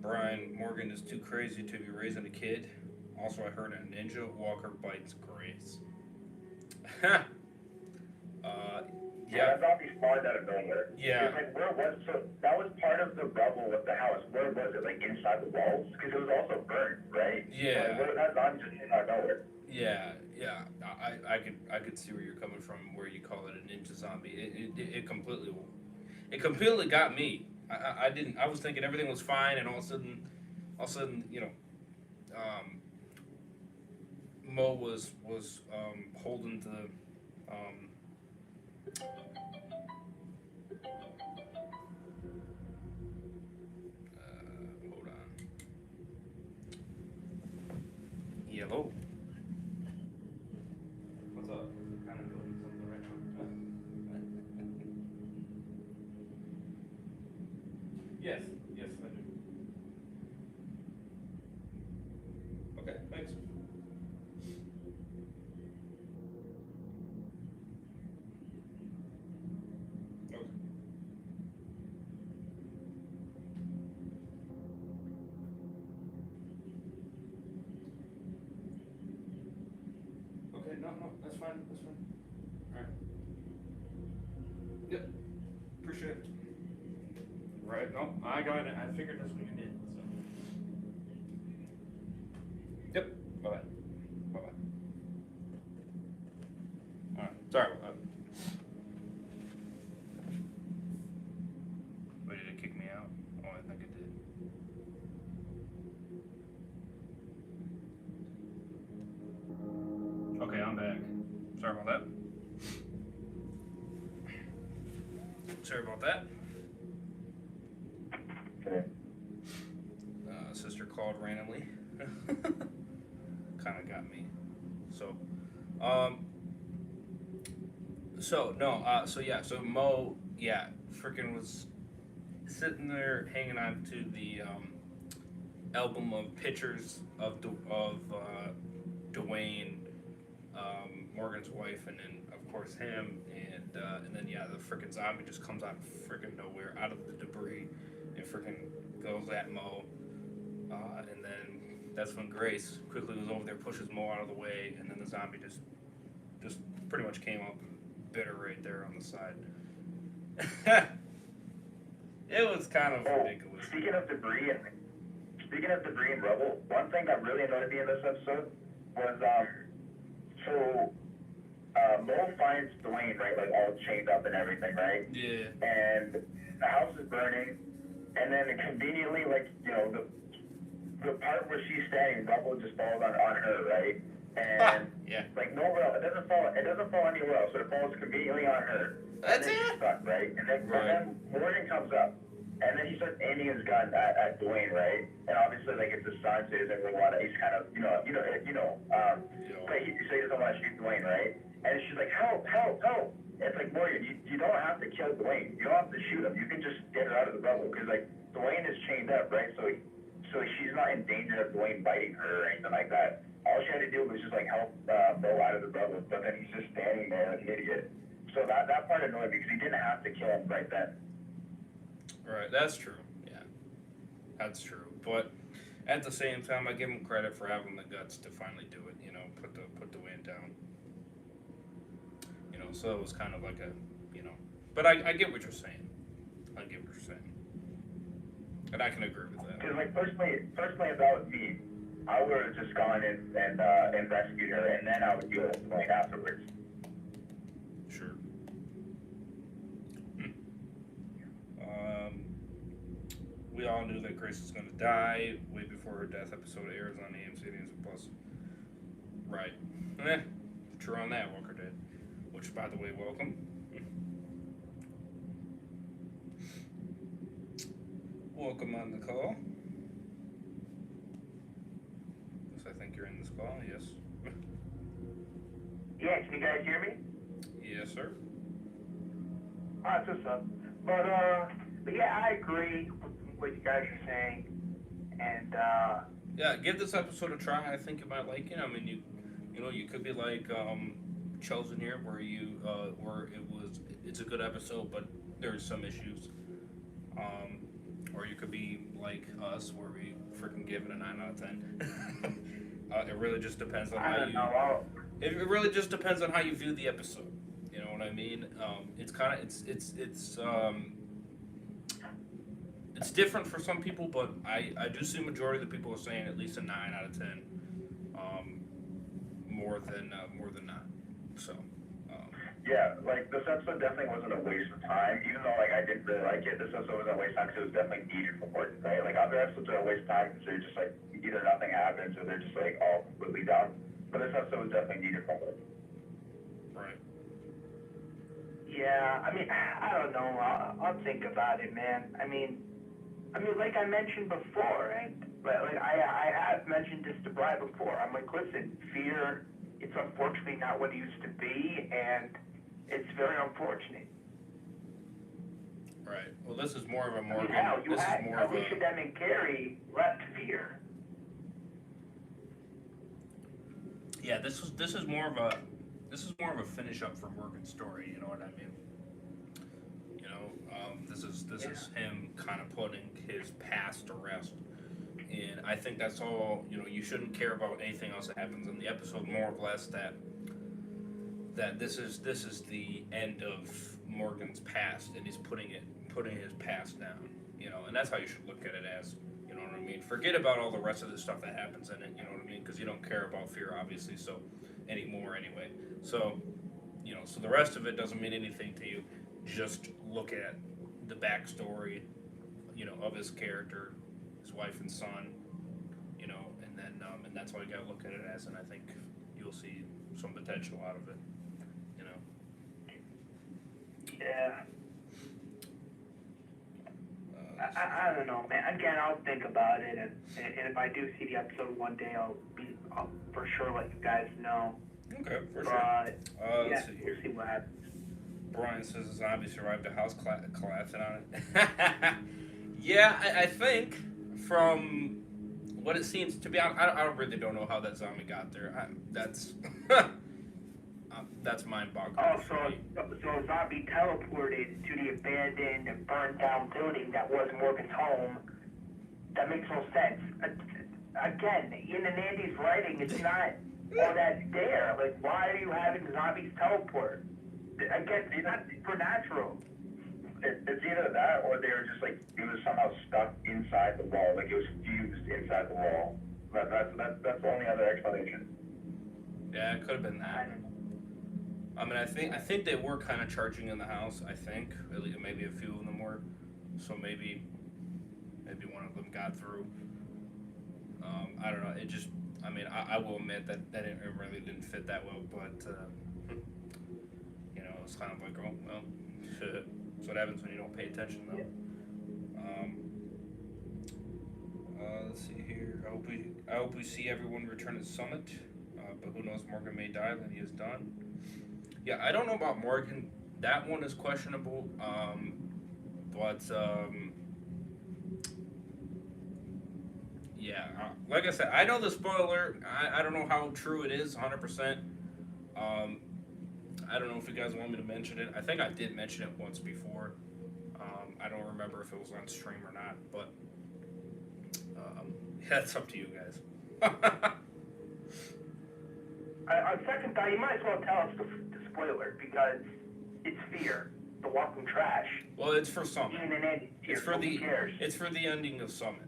[SPEAKER 2] Brian, Morgan is too crazy to be raising a kid. Also, I heard a ninja walker bites Grace.
[SPEAKER 4] That zombie spawned out of nowhere.
[SPEAKER 2] Yeah.
[SPEAKER 4] Like, so that was part of the rubble of the house. Where was it? Like inside the walls? Because it was also burned, right?
[SPEAKER 2] Yeah.
[SPEAKER 4] So, like, that zombie just came out of nowhere.
[SPEAKER 2] Yeah. I could see where you're coming from, where you call it a ninja zombie. It completely got me. I was thinking everything was fine, and all of a sudden, Mo was holding the hold on. Yellow. What's up? Kind of doing something right now. Yes, I do. Okay, thanks. Okay, no, that's fine. Alright. Yep. Appreciate it. Right, no, I got it. I figured that's what you did, so. Yep, bye-bye. Alright, sorry about that. Wait, did it kick me out? Oh, I think it did. Okay, I'm back. Sorry about that.
[SPEAKER 4] Okay.
[SPEAKER 2] Sister called randomly. Kind of got me. So Mo, freaking was sitting there hanging on to the album of pictures of Dwayne, Morgan's wife, and then of course him, and then the freaking zombie just comes out of freaking nowhere, out of the debris, and freaking goes at Mo, and then that's when Grace quickly was over there, pushes Mo out of the way, and then the zombie just pretty much came up and bit her right there on the side. It was kind of ridiculous.
[SPEAKER 4] Speaking of debris and rubble, one thing that really annoyed me in this episode was Mo finds Dwayne, right, like all chained up and everything, right?
[SPEAKER 2] Yeah.
[SPEAKER 4] And the house is burning, and then conveniently, like, you know, the part where she's standing, rubble just falls on her, right? And
[SPEAKER 2] yeah.
[SPEAKER 4] like nowhere else, it doesn't fall anywhere else, so it falls conveniently on her.
[SPEAKER 2] That's
[SPEAKER 4] and then
[SPEAKER 2] it.
[SPEAKER 4] She's stuck, right? And then Morgan comes up, and then he starts aiming his gun at Dwayne, right? And obviously, like, it's his son, so he doesn't really want to. He's kind of, but so he doesn't want to shoot Dwayne, right? And she's like, help! It's like, Morgan, you don't have to kill Dwayne. You don't have to shoot him. You can just get her out of the rubble, because like Dwayne is chained up, right? So she's not in danger of Dwayne biting her or anything like that. All she had to do was just like help Mo out of the rubble, but then he's just standing there like an idiot. So that part annoyed me because he didn't have to kill him right then.
[SPEAKER 2] Right, that's true. Yeah, that's true. But at the same time, I give him credit for having the guts to finally do it. You know, put the wind down. You know, so it was kind of like a, But I get what you're saying. And I can agree with that.
[SPEAKER 4] Because like personally, if that was me, I would have just gone in and rescued her, and then I would deal with Dwayne afterwards.
[SPEAKER 2] Sure. We all knew that Grace was going to die way before her death episode airs on AMC and Plus. Right. True on that, Walker Dead. Which, by the way, welcome. Welcome on the call. Yes, I think you're in this call, yes.
[SPEAKER 3] Yeah, can you guys hear me?
[SPEAKER 2] Yes, sir.
[SPEAKER 3] That's what's up. But yeah, I agree with what you guys are saying. And,
[SPEAKER 2] yeah, give this episode a try. I think you might like it. I mean, you could be like Chosen here, where it's a good episode, but there's some issues. Or you could be like us, where we freaking give it a 9 out of 10. It really just depends on how you. It really just depends on how you view the episode. You know what I mean? It's kind of it's different for some people, but I do see majority of the people are saying at least a 9 out of 10. More than not. So.
[SPEAKER 4] Yeah, like this episode definitely wasn't a waste of time. Even though like I didn't really like it, this episode wasn't a waste of time because it was definitely needed for Morgan, right? Like other episodes are a waste of time because they're just like either nothing happens or they're just like all completely down. But this episode was definitely needed for Morgan.
[SPEAKER 2] Right.
[SPEAKER 3] yeah, I mean, I don't know. I'll think about it, man. I mean, like I mentioned before, right? Like I have mentioned this to Brian before. I'm like, listen, fear, it's unfortunately not what it used to be, and it's very unfortunate.
[SPEAKER 2] Right. Well, this is more of a Morgan.
[SPEAKER 3] Hell,
[SPEAKER 2] This is more of
[SPEAKER 3] Alicia,
[SPEAKER 2] a.
[SPEAKER 3] Dem, and Carrie left fear.
[SPEAKER 2] Yeah, this is more of a finish up for Morgan's story. You know what I mean? This is him kind of putting his past to rest, and I think that's all. You shouldn't care about anything else that happens in the episode. More or less that this is the end of Morgan's past, and he's putting his past down. And that's how you should look at it as. You know what I mean? Forget about all the rest of the stuff that happens in it. You know what I mean? Because you don't care about fear, obviously, so anymore anyway. So, so the rest of it doesn't mean anything to you. Just look at the backstory, of his character, his wife and son, and then and that's all you gotta look at it as. And I think you'll see some potential out of it.
[SPEAKER 3] Yeah. I don't know, man. Again, I'll think about it, and if I do see the episode one day, I'll for sure let you guys know.
[SPEAKER 2] Okay, for sure.
[SPEAKER 3] Yeah,
[SPEAKER 2] Let's see
[SPEAKER 3] we'll
[SPEAKER 2] here.
[SPEAKER 3] see what happens.
[SPEAKER 2] Brian says a zombie survived a house collapsing on it. Yeah, I think from what it seems to be, I really don't know how that zombie got there. That's mind-boggling.
[SPEAKER 3] Oh, so a zombie teleported to the abandoned and burned down building that was Morgan's home. That makes no sense. Again, in Andy's writing, it's not all that's there. Like, why are you having zombies teleport? Again, it's not supernatural.
[SPEAKER 4] it's either that or they were just like, it was somehow stuck inside the wall, like it was fused inside the wall. That's the only other explanation.
[SPEAKER 2] Yeah, it could have been that. I mean, I think they were kind of charging in the house. I think at least maybe a few of them were, so maybe one of them got through. I don't know. It just, I mean, I will admit that it really didn't fit that well, but you know, it's kind of like, oh well, that's what happens when you don't pay attention, though. Let's see here. I hope we see everyone return at Summit, but who knows? Morgan may die when he is done. Yeah, I don't know about Morgan. That one is questionable. But yeah, like I said, I know the spoiler. I don't know how true it is, 100%. I don't know if you guys want me to mention it. I think I did mention it once before. I don't remember if it was on stream or not, but yeah, it's up to you guys.
[SPEAKER 3] On second thought, you might as well tell us the spoiler, because it's fear. The walking trash.
[SPEAKER 2] Well, it's for Summit.
[SPEAKER 3] Even an ending.
[SPEAKER 2] It's for
[SPEAKER 3] Who
[SPEAKER 2] the
[SPEAKER 3] cares?
[SPEAKER 2] it's for the ending of Summit.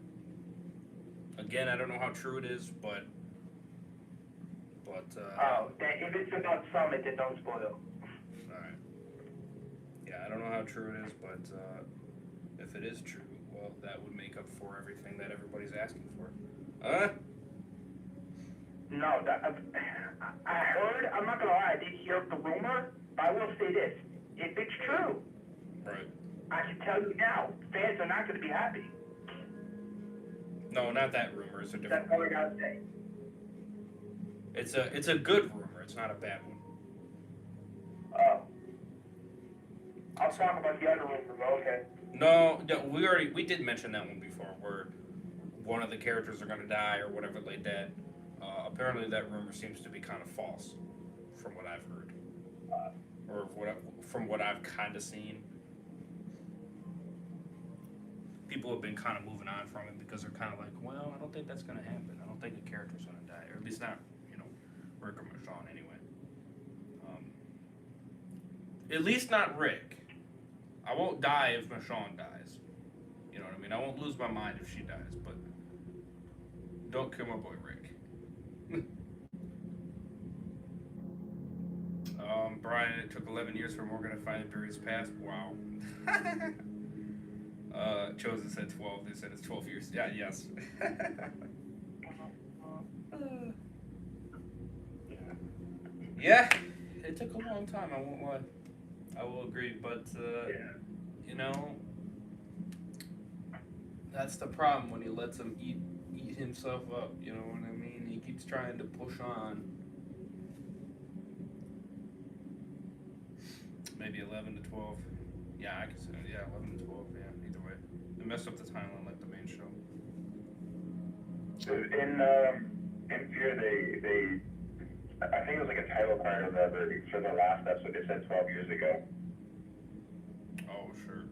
[SPEAKER 2] Again, I don't know how true it is, but
[SPEAKER 3] If it's about Summit, then don't spoil.
[SPEAKER 2] alright. Yeah, I don't know how true it is, but if it is true, well, that would make up for everything that everybody's asking for.
[SPEAKER 3] No, I heard, I'm not gonna lie, I did hear the rumor, but I will say this. If it's true,
[SPEAKER 2] Right.
[SPEAKER 3] I can tell you now, fans are not gonna be happy.
[SPEAKER 2] No, not that rumor. It's a different
[SPEAKER 3] That's all I
[SPEAKER 2] rumor.
[SPEAKER 3] gotta say.
[SPEAKER 2] It's a good rumor. It's not a bad one.
[SPEAKER 3] I'll talk about the other rumor, okay?
[SPEAKER 2] No, we did mention that one before, where one of the characters are gonna die or whatever like that. Apparently, that rumor seems to be kind of false, from what I've heard, or from what I've kind of seen. People have been kind of moving on from it because they're kind of like, well, I don't think that's gonna happen. I don't think a character's gonna die, or at least not, Rick or Michonne anyway. At least not Rick. I won't die if Michonne dies. You know what I mean? I won't lose my mind if she dies, but don't kill my boy Rick. Brian, it took 11 years for Morgan to finally bury his past. Wow. Chosen said 12. They said it's 12 years. Yeah, yes. Yeah, it took a long time, I won't lie. I will agree, but, that's the problem when he lets him eat himself up, you know what I mean? He keeps trying to push on. Maybe 11 to 12. Yeah, I can say, 11 to 12, yeah, either way. They messed up the timeline like the main show.
[SPEAKER 4] In Fear, they I think it was like a title card of for the last episode, they said 12 years ago.
[SPEAKER 2] Oh, sure.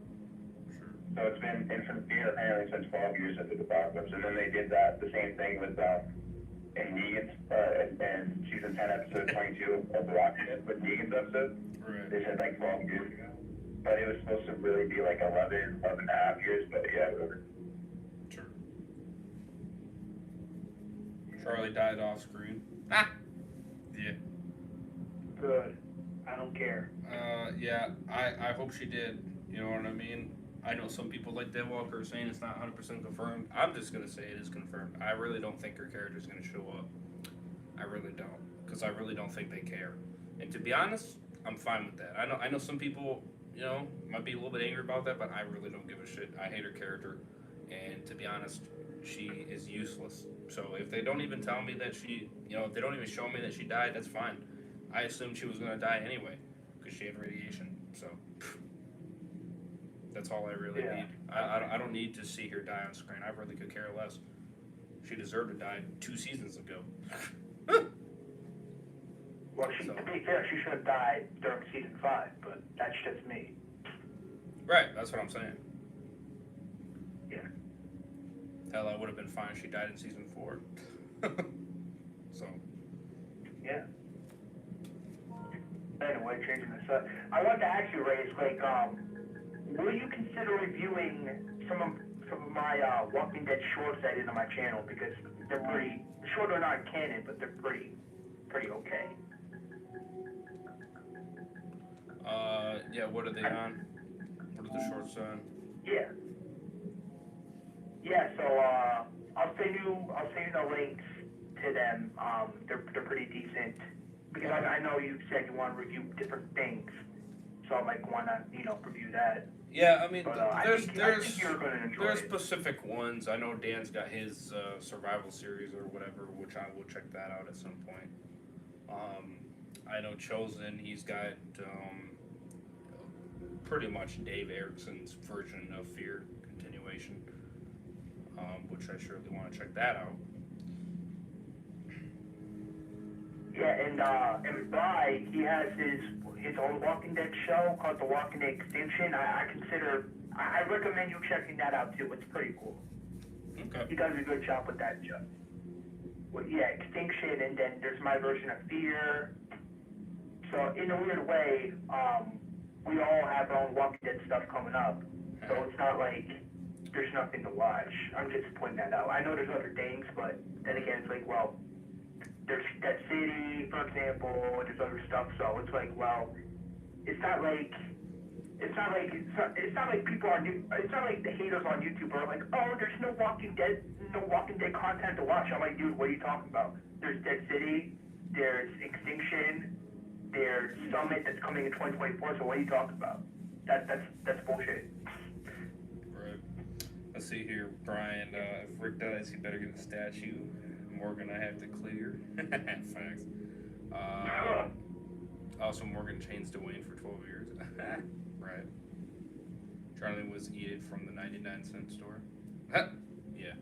[SPEAKER 4] So it's been Infant Fear apparently since 12 years into the apocalypse, and then they did the same thing with in Negan's in season 10 episode 22 of The Walking Dead with Negan's episode.
[SPEAKER 2] Right.
[SPEAKER 4] They said like 12 years ago, but it was supposed to really be like 11 and a half years, but yeah, whatever.
[SPEAKER 2] Sure. Charlie died off screen. Ah! Yeah.
[SPEAKER 3] Good. I don't care.
[SPEAKER 2] Yeah, I hope she did. You know what I mean? I know some people like Dead Walker are saying it's not 100% confirmed. I'm just going to say it is confirmed. I really don't think her character is going to show up. I really don't. Because I really don't think they care. And to be honest, I'm fine with that. I know some people, might be a little bit angry about that, but I really don't give a shit. I hate her character. And to be honest, she is useless. So if they don't even tell me that she, if they don't even show me that she died, that's fine. I assumed she was going to die anyway, because she had radiation. So that's all I really need. I don't need to see her die on screen. I really could care less. She deserved to die 2 seasons ago.
[SPEAKER 3] Well, to be fair, she should have died during season 5, but that's just me.
[SPEAKER 2] Right, that's what I'm saying.
[SPEAKER 3] Yeah.
[SPEAKER 2] Hell, I would have been fine if she died in season 4. So.
[SPEAKER 3] Yeah. Anyway, changing the subject. I want to ask you, Ray, will you consider reviewing some of my Walking Dead shorts I did on my channel, because they're pretty short, are not canon, but they're pretty okay.
[SPEAKER 2] Yeah, what are they on? What are the shorts on?
[SPEAKER 3] Yeah. Yeah, so I'll send you the links to them. They're pretty decent, because I know you said you want to review different things, so I might want to review that.
[SPEAKER 2] Yeah, I mean,
[SPEAKER 3] But
[SPEAKER 2] there's
[SPEAKER 3] I think you're going to enjoy
[SPEAKER 2] there's
[SPEAKER 3] it.
[SPEAKER 2] specific ones. I know Dan's got his survival series or whatever, which I will check that out at some point. I know Chosen, he's got pretty much Dave Erickson's version of Fear continuation, which I surely want to check that out.
[SPEAKER 3] Yeah, and Bry, he has his own Walking Dead show called The Walking Dead Extinction. I recommend you checking that out too. It's pretty cool.
[SPEAKER 2] Okay.
[SPEAKER 3] He does a good job with that show. Well, yeah, Extinction, and then there's my version of Fear. So in a weird way, we all have our own Walking Dead stuff coming up. So it's not like there's nothing to watch. I'm just pointing that out. I know there's other things, but then again, it's like, well, there's Dead City, for example, and there's other stuff. So it's like, well, it's not like people on it's not like the haters on YouTube are like, oh, there's no Walking Dead content to watch. I'm like, dude, what are you talking about? There's Dead City, there's Extinction, there's Summit that's coming in 2024. So what are you talking about? That's bullshit.
[SPEAKER 2] Right. Let's see here, Brian. If Rick dies, he better get a statue. Morgan, I have to clear. Facts. Also, Morgan chains Dwayne for 12 years. Right. Charlie was eated from the 99-cent store. Yeah.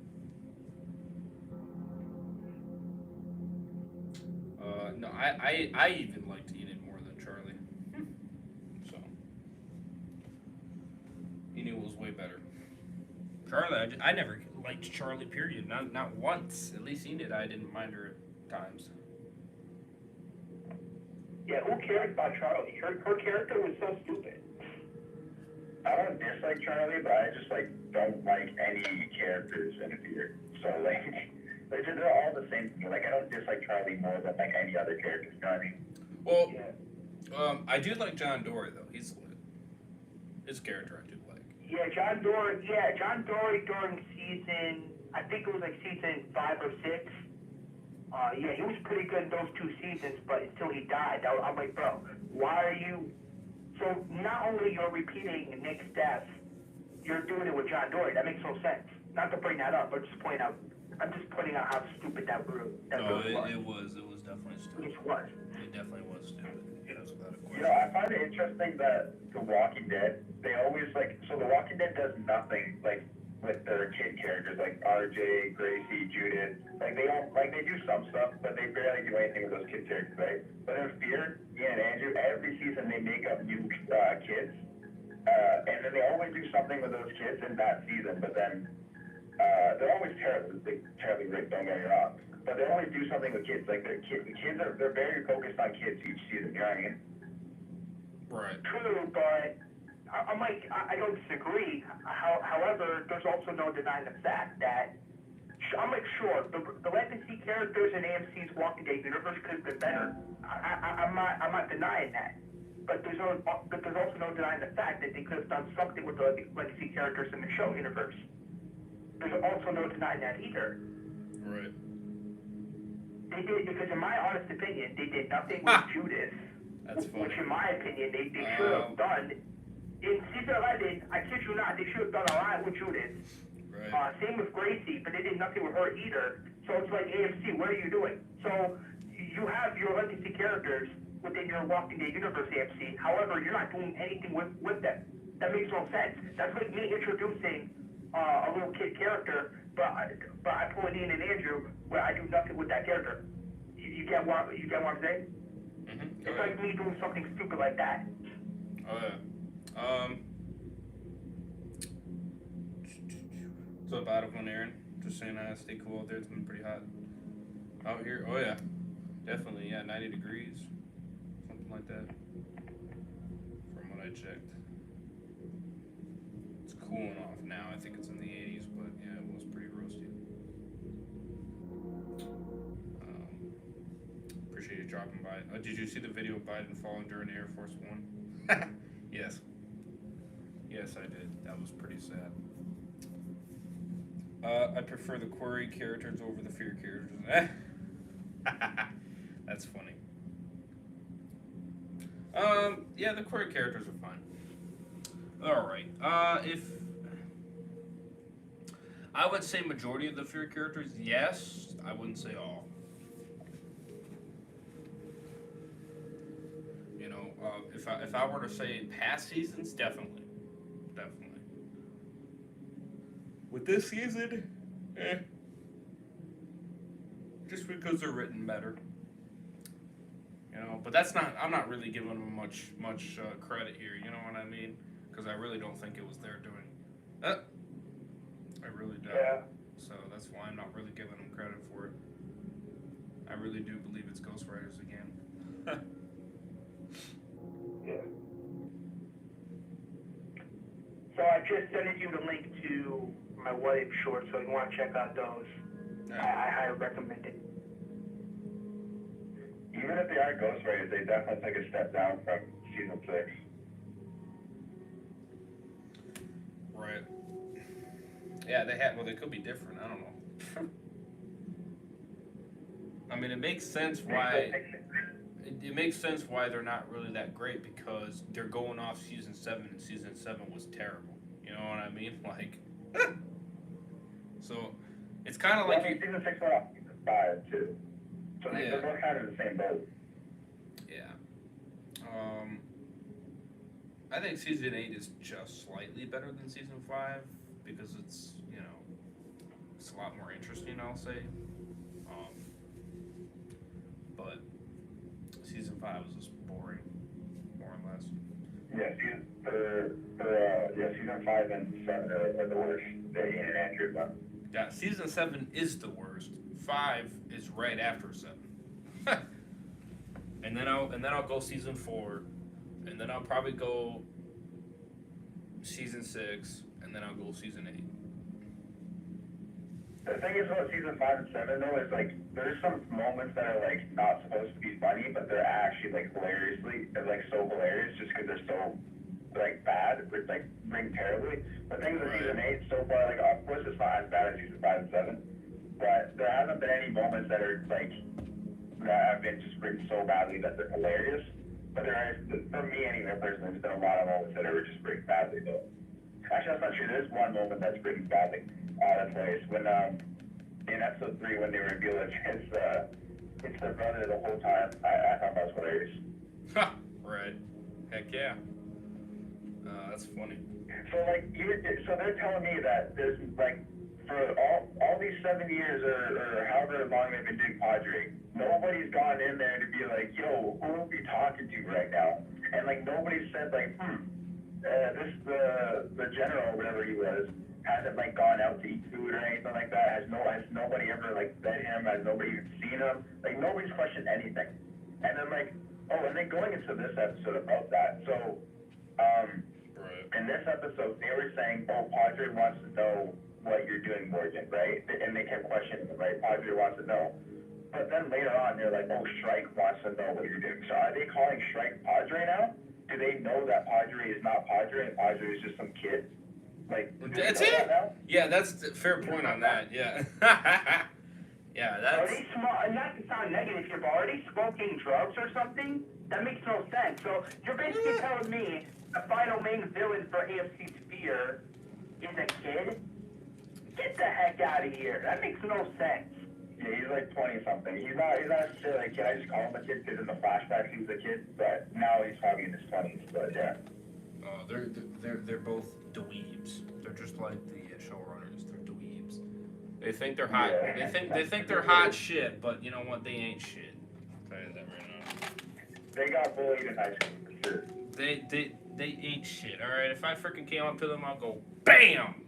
[SPEAKER 2] No, I even like to eat it more than Charlie. So. He knew it was way better. Charlie, I never liked Charlie, period. Not once. At least he did. I didn't mind her at times.
[SPEAKER 3] Yeah, who cares about Charlie? Her character was so stupid.
[SPEAKER 4] I don't dislike Charlie, but I just don't like any characters in Fear. So they're all the same to me. I don't dislike Charlie more than any other characters. You know what I mean?
[SPEAKER 2] Well,
[SPEAKER 3] Yeah.
[SPEAKER 2] I do like John Dory though. He's lit. His character I do like.
[SPEAKER 3] Yeah, John Dory during season, I think it was season 5 or 6. Yeah, he was pretty good in those 2 seasons, but until he died, I'm like, bro, why are you? So not only you're repeating Nick's death, you're doing it with John Dory. That makes no sense. Not to bring that up, but I'm just pointing out how stupid that was.
[SPEAKER 2] It was definitely stupid.
[SPEAKER 3] It was.
[SPEAKER 2] It definitely was stupid. That's without a question.
[SPEAKER 4] You know, I find it interesting that The Walking Dead, they always so The Walking Dead does nothing with their kid characters RJ, Gracie, Judith. They don't they do some stuff, but they barely do anything with those kid characters, right? But in Fear, Ian and Andrew, every season they make up new kids, and then they always do something with those kids in that season. But then they're always terribly ripped. Don't get me wrong, but they always do something with kids. The kids they're very focused on kids each season. You know what I mean?
[SPEAKER 2] Right.
[SPEAKER 3] True, but I don't disagree. However, there's also no denying the fact that sure, the legacy characters in AMC's Walking Dead universe could have been better. I'm not denying that. But there's also no denying the fact that they could have done something with the legacy characters in the show universe. There's also no denying that either.
[SPEAKER 2] Right.
[SPEAKER 3] They did, because in my honest opinion, they did nothing with Judith.
[SPEAKER 2] That's funny.
[SPEAKER 3] Which in my opinion, they should have done. In season 11, I kid you not, they should have done a lot with Judith.
[SPEAKER 2] Right.
[SPEAKER 3] Same with Gracie, but they did nothing with her either. So it's like, AMC, what are you doing? So you have your legacy characters within your Walking Dead universe, AMC. However, you're not doing anything with them. That makes no sense. That's like me introducing a little kid character, but I pull in Ian and Andrew where I do nothing with that character. You get what I'm saying?
[SPEAKER 2] Mm-hmm.
[SPEAKER 3] It's like me doing something stupid like that.
[SPEAKER 2] Oh yeah. What's up, Adequate Aaron? Just saying, stay cool out there. It's been pretty hot out here. Oh yeah, definitely. Yeah, 90 degrees, something like that. From what I checked. cooling off now. I think it's in the 80s, but yeah, it was pretty roasty. Appreciate you dropping by. Did you see the video of Biden falling during Air Force One? Yes. Yes, I did. That was pretty sad. I prefer the query characters over the fear characters. That's funny. Yeah, the query characters are fine. Alright. If I would say majority of the fear characters, yes. I wouldn't say all. You know, if I were to say past seasons, definitely. With this season, just because they're written better. You know, but that's not. I'm not really giving them much credit here. You know what I mean? Because I really don't think it was their doing. I really don't.
[SPEAKER 3] Yeah.
[SPEAKER 2] So that's why I'm not really giving them credit for it. I really do believe it's ghostwriters again.
[SPEAKER 3] Yeah. So I just sent you the link to my What If short, so you want to check out those.
[SPEAKER 2] Yeah.
[SPEAKER 3] I highly recommend it.
[SPEAKER 4] Even if they are ghostwriters, they definitely take a step down from season 6.
[SPEAKER 2] Right. Yeah, they have. Well, they could be different. I don't know. I mean, it makes sense why. It makes sense why they're not really that great, because they're going off season 7, and season 7 was terrible. You know what I mean? Like, so it's kind of like
[SPEAKER 4] season 6 went off season 5 too, so they're both kind of the same boat.
[SPEAKER 2] Yeah. I think season 8 is just slightly better than season 5 because it's, you know, it's a lot more interesting, I'll say. But season 5 was just boring, more or less.
[SPEAKER 4] Yeah, season 5 and 7 are the worst. The Ian and Andrew one.
[SPEAKER 2] Yeah, season 7 is the worst. 5 is right after 7. and then I'll go season 4, and then I'll probably go season 6, and then I'll go season 8.
[SPEAKER 4] The thing is about season 5 and 7 though is like there's some moments that are like not supposed to be funny, but they're actually like so hilarious just because they're so like bad, like ring terribly. But things in season 8 so far, like of course it's not as bad as season 5 and 7, but there haven't been any moments that are like that have been just written so badly that they're hilarious. But there are, for me anyway, personally, there's been a lot of moments that are just written badly though. Actually, that's not true. There's one moment that's written badly. That's hilarious. When in episode 3, when they reveal it's their brother the whole time, I thought that was hilarious.
[SPEAKER 2] Ha! Right. Heck yeah. That's funny.
[SPEAKER 4] So like, so they're telling me that there's like for all these 7 years or however long they've been doing Padre, nobody's gone in there to be like, yo, who are we talking to right now? And like nobody said like, the general, whatever he was, hasn't like gone out to eat food or anything like that. Has nobody ever like fed him? Has nobody even seen him? Like nobody's questioned anything. And then like, and then going into this episode about that, so in this episode they were saying, Padre wants to know what you're doing, Morgan, right? And they kept questioning him, right? Padre wants to know. But then later on they're like, Shrike wants to know what you're doing. So are they calling Shrike Padre now? Do they know that Padre is not Padre and Padre is just some kid? Like,
[SPEAKER 2] that's it? Yeah, that's a fair point on that, yeah. Yeah, that's...
[SPEAKER 3] Not to sound negative here, but are they smoking drugs or something? That makes no sense. So you're basically telling me the final main villain for AFC Spear is a kid? Get the heck out of here. That makes no sense.
[SPEAKER 4] Yeah, he's like 20-something. He's not necessarily a kid. I just call him a kid because in the flashbacks he was a kid, but now he's probably in his 20s, but yeah.
[SPEAKER 2] They're both dweebs. They're just like the showrunners. They're dweebs. They think they're hot.
[SPEAKER 4] Yeah.
[SPEAKER 2] They think they're hot shit, but you know what? They ain't shit. I'll tell you that right now.
[SPEAKER 4] They got bullied in high school for sure.
[SPEAKER 2] They ain't shit. All right. If I freaking came up to them, I'll go bam,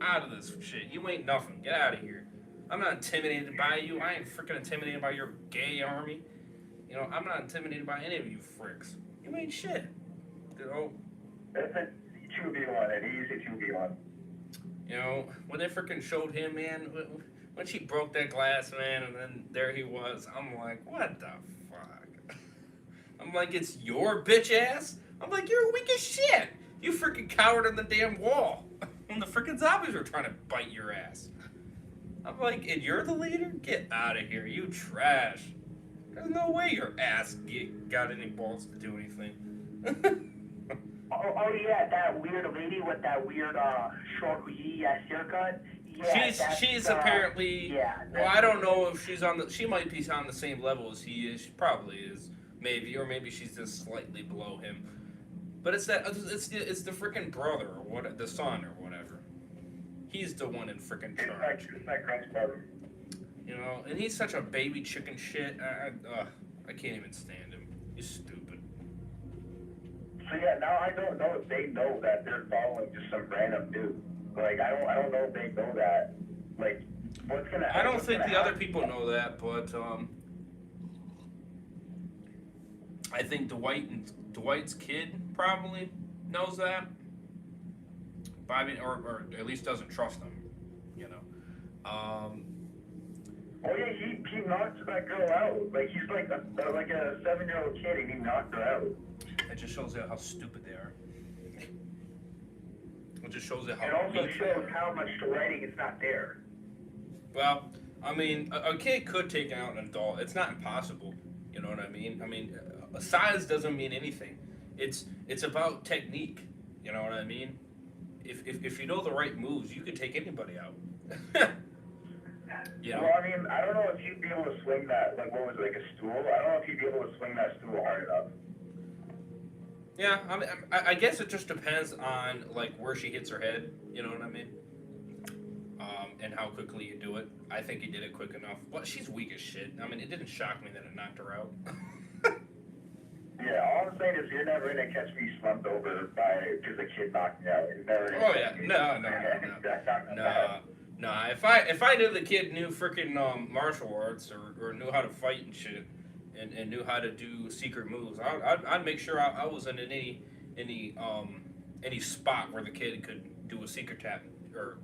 [SPEAKER 2] out of this shit. You ain't nothing. Get out of here. I'm not intimidated by you. I ain't freaking intimidated by your gay army. You know, I'm not intimidated by any of you fricks. You ain't shit. You know.
[SPEAKER 4] 2v1, an easy 2v1.
[SPEAKER 2] You know, when they freaking showed him, man, when she broke that glass, man, and then there he was, I'm like, what the fuck? I'm like, it's your bitch ass? I'm like, you're weak as shit. You freaking cowered on the damn wall when the freaking zombies were trying to bite your ass. I'm like, and you're the leader? Get out of here, you trash. There's no way your ass got any balls to do anything.
[SPEAKER 3] Oh yeah, that weird lady with that weird short haircut. Yeah,
[SPEAKER 2] she's apparently.
[SPEAKER 3] Yeah.
[SPEAKER 2] Well, I don't know if she's on the. She might be on the same level as he is. She probably is, maybe, or maybe she's just slightly below him. But it's the freaking brother or what, the son or whatever. He's the one in freaking charge.
[SPEAKER 4] It's that Grunt's brother.
[SPEAKER 2] You know, and he's such a baby chicken shit. I can't even stand him. He's stupid.
[SPEAKER 4] So yeah, now I don't know if they know that they're following just some random dude. Like I don't know if they know that. Like what's gonna happen?
[SPEAKER 2] I don't think the other people know that, but I think Dwight's kid probably knows that. But I mean, or at least doesn't trust him. You know.
[SPEAKER 4] Oh yeah, he knocked that girl out. Like he's like a 7-year-old kid and he knocked her out.
[SPEAKER 2] It just shows you how stupid they are. It just shows you how.
[SPEAKER 4] It also
[SPEAKER 2] weak they
[SPEAKER 4] shows
[SPEAKER 2] are.
[SPEAKER 4] how much writing is not there.
[SPEAKER 2] Well, I mean, a kid could take out an adult. It's not impossible. You know what I mean? I mean, size doesn't mean anything. It's about technique. You know what I mean? If you know the right moves, you could take anybody out. You know?
[SPEAKER 4] Well, I mean, I don't know if you'd be able to swing that. Like, what was it, like a stool? I don't know if you'd be able to swing that stool hard enough.
[SPEAKER 2] Yeah, I mean, I guess it just depends on like where she hits her head. You know what I mean? And how quickly you do it. I think he did it quick enough. But she's weak as shit. I mean, it didn't shock me that it knocked her out.
[SPEAKER 4] Yeah, all I'm saying is you're never gonna catch me slumped over by because a kid knocked me out. You're never gonna
[SPEAKER 2] Oh
[SPEAKER 4] catch
[SPEAKER 2] yeah,
[SPEAKER 4] me.
[SPEAKER 2] no. If I knew the kid knew freaking martial arts or knew how to fight and shit, and knew how to do secret moves, I'd make sure I wasn't in any spot where the kid could do a secret tap or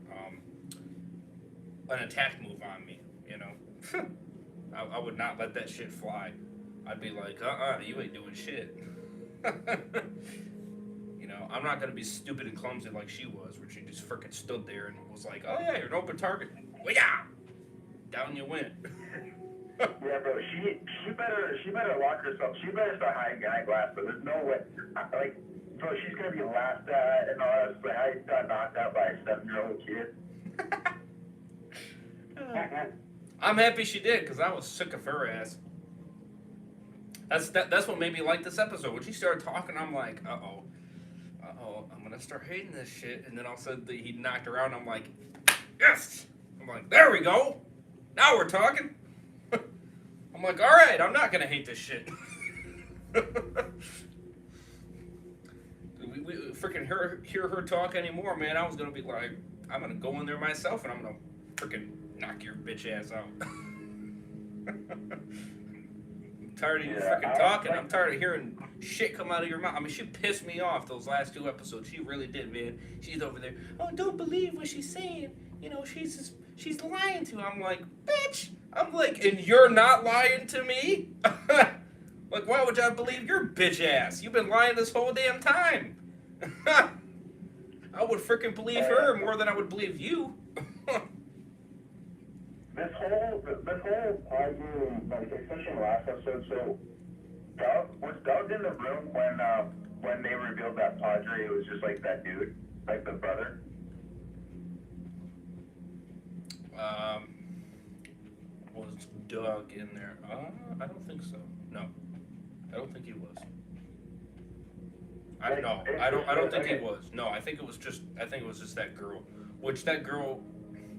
[SPEAKER 2] an attack move on me. You know, I would not let that shit fly. I'd be like, you ain't doing shit. You know, I'm not gonna be stupid and clumsy like she was, where she just freaking stood there and was like, oh yeah, you're an open target. Well, yeah, down you went.
[SPEAKER 4] Yeah, bro, she better lock herself. She better start hiding behind glass. But there's no way. Like, bro, she's gonna be laughed at and all that. But how you got knocked out by a 7-year-old kid?
[SPEAKER 2] I'm happy she did, because I was sick of her ass. That's what made me like this episode. When she started talking, I'm like, uh-oh, I'm gonna start hating this shit. And then all of a sudden he knocked her out, and I'm like, yes! I'm like, there we go! Now we're talking! I'm like, alright, I'm not gonna hate this shit. we freaking hear her talk anymore, man. I was gonna be like, I'm gonna go in there myself and I'm gonna freaking knock your bitch ass out. I'm tired of you freaking talking. I'm tired of hearing shit come out of your mouth. I mean, she pissed me off those last 2 episodes. She really did, man. She's over there. Oh, don't believe what she's saying. You know, she's lying to. I'm like, bitch. I'm like, and you're not lying to me? Like, why would I believe your bitch ass? You've been lying this whole damn time. I would freaking believe her more than I would believe you.
[SPEAKER 4] This whole argument, like especially in the last episode, so Doug in the room when they revealed that Padre was just like that dude, like the brother?
[SPEAKER 2] Was Doug in there? I don't think so. No, I don't think he was. I don't think he was. No, I think it was just that girl. Which that girl,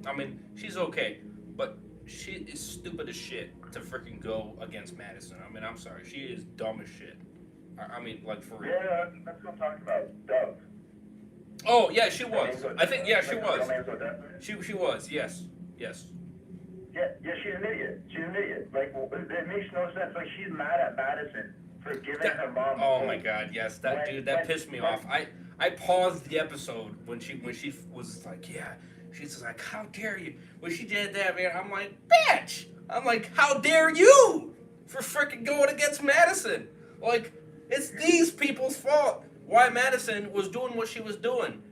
[SPEAKER 2] I mean, she's okay, but she is stupid as shit to freaking go against Madison. I mean, I'm sorry, she is dumb as shit. I mean, like for real.
[SPEAKER 4] Yeah, that's what I'm talking about. Doug.
[SPEAKER 2] Oh yeah, she was. I think yeah, she was. She was. Yes.
[SPEAKER 4] Yeah, she's an idiot. Like, it makes no sense. Like, she's mad at Madison for giving her mom.
[SPEAKER 2] Oh my god, yes, that pissed me off. I paused the episode when she was like, yeah, she's like, how dare you? When she did that, man, I'm like, bitch. I'm like, how dare you for freaking going against Madison? Like, it's these people's fault why Madison was doing what she was doing.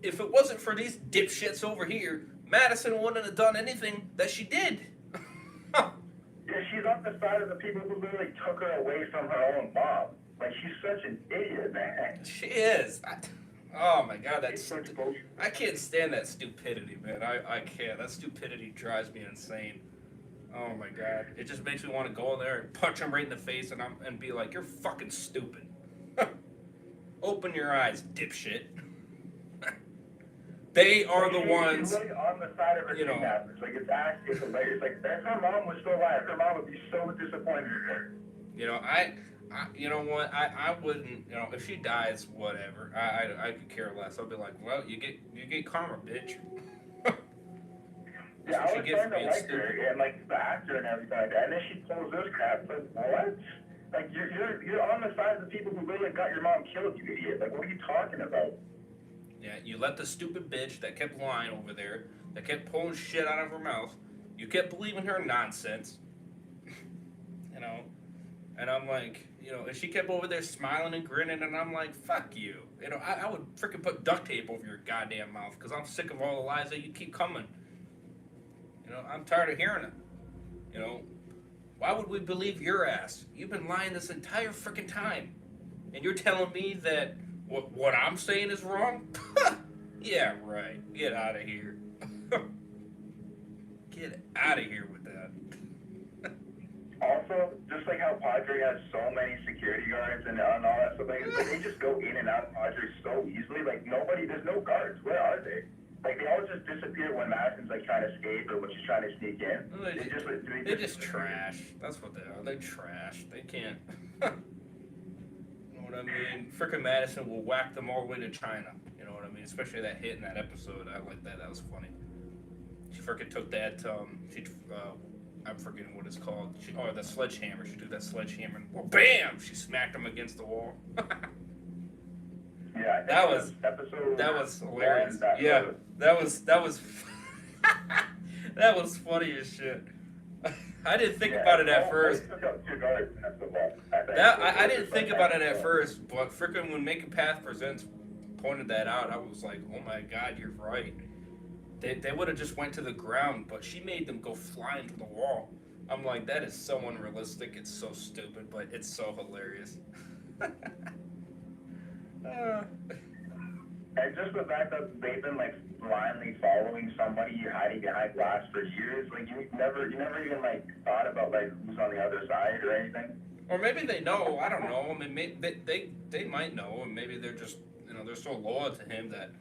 [SPEAKER 2] If it wasn't for these dipshits over here, Madison wouldn't have done anything that she did.
[SPEAKER 4] Yeah, she's on the side of the people who literally took her away from her own mom. Like, she's such an idiot, man.
[SPEAKER 2] She is. Oh my god, I can't stand that stupidity, man. I can't. That stupidity drives me insane. Oh my god, it just makes me want to go in there and punch him right in the face and be like, "You're fucking stupid. Open your eyes, dipshit." They are the ones.
[SPEAKER 4] She's really on the side of her kidnappers. Like, it's actually hilarious. Like, if her mom was still alive, her mom would be so disappointed in her.
[SPEAKER 2] You know, you know what? I wouldn't. You know, if she dies, whatever. I could care less. I'll be like, well, you get karma, bitch.
[SPEAKER 4] Yeah, I was starting to like her and like the actor and everything like that. And then she pulls this crap. Like, what? Like, you're on the side of the people who literally got your mom killed, you idiot. Like, what are you talking about?
[SPEAKER 2] Yeah, you let the stupid bitch that kept lying over there, that kept pulling shit out of her mouth, you kept believing her nonsense. You know? And I'm like, you know, and she kept over there smiling and grinning, and I'm like, fuck you. You know, I would freaking put duct tape over your goddamn mouth, because I'm sick of all the lies that you keep coming. You know, I'm tired of hearing it. You know, why would we believe your ass? You've been lying this entire freaking time. And you're telling me that what I'm saying is wrong? Yeah, right. Get out of here. Get out of here with that.
[SPEAKER 4] Also, just like how Padre has so many security guards and all that stuff, like they just go in and out of Padre so easily. Like, there's no guards. Where are they? Like, they all just disappear when Madison's like trying to escape or when she's trying to sneak in.
[SPEAKER 2] They just trash. That's what they are. They trash. They can't. You know what I mean? Frickin' Madison will whack them all the way to China. You know what I mean? Especially that hit in that episode. I like that. That was funny. She frickin' took that. I'm forgetting what it's called. The sledgehammer. She took that sledgehammer and, well, bam! She smacked him against the wall.
[SPEAKER 4] Yeah,
[SPEAKER 2] that was hilarious. That was that was funny as shit. I didn't think about it at first. I didn't think about it at first, but frickin' when Make a Path Presents pointed that out, I was like, oh my god, you're right. They would have just went to the ground, but she made them go flying to the wall. I'm like, that is so unrealistic. It's so stupid, but it's so hilarious.
[SPEAKER 4] And just the fact that they've been like blindly following somebody hiding behind glass for years, like you never even like thought about like who's on the other side or anything.
[SPEAKER 2] Or maybe they know. I don't know. I mean, they might know, and maybe they're just they're so loyal to him that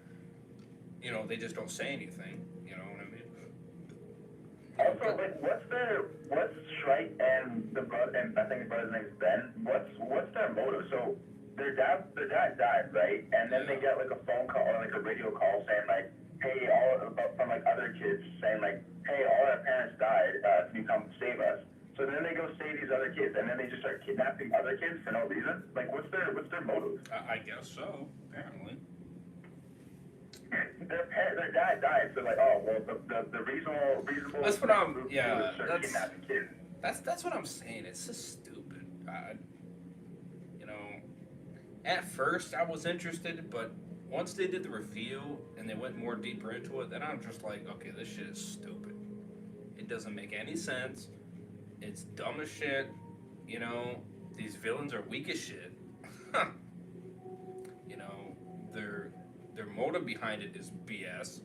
[SPEAKER 2] they just don't say anything. You know what I mean?
[SPEAKER 4] Also, like, what's Shrike and the brother, and I think the brother's name is Ben. What's their motive? So their dad died, right? And then they get like a phone call or like a radio call saying like, hey, from like other kids saying like, hey, all our parents died. Can you come save us? So then they go save these other kids, and then they just start kidnapping other kids for no reason. Like, what's their motive?
[SPEAKER 2] I guess so. Apparently.
[SPEAKER 4] Their dad died, so like, oh well, the reasonable.
[SPEAKER 2] That's what I'm. Yeah,
[SPEAKER 4] kidnapping kids.
[SPEAKER 2] That's what I'm saying. It's just stupid. At first I was interested, but once they did the review and they went more deeper into it, then I'm just like, okay, this shit is stupid. It doesn't make any sense. It's dumb as shit. These villains are weak as shit. Their motive behind it is BS.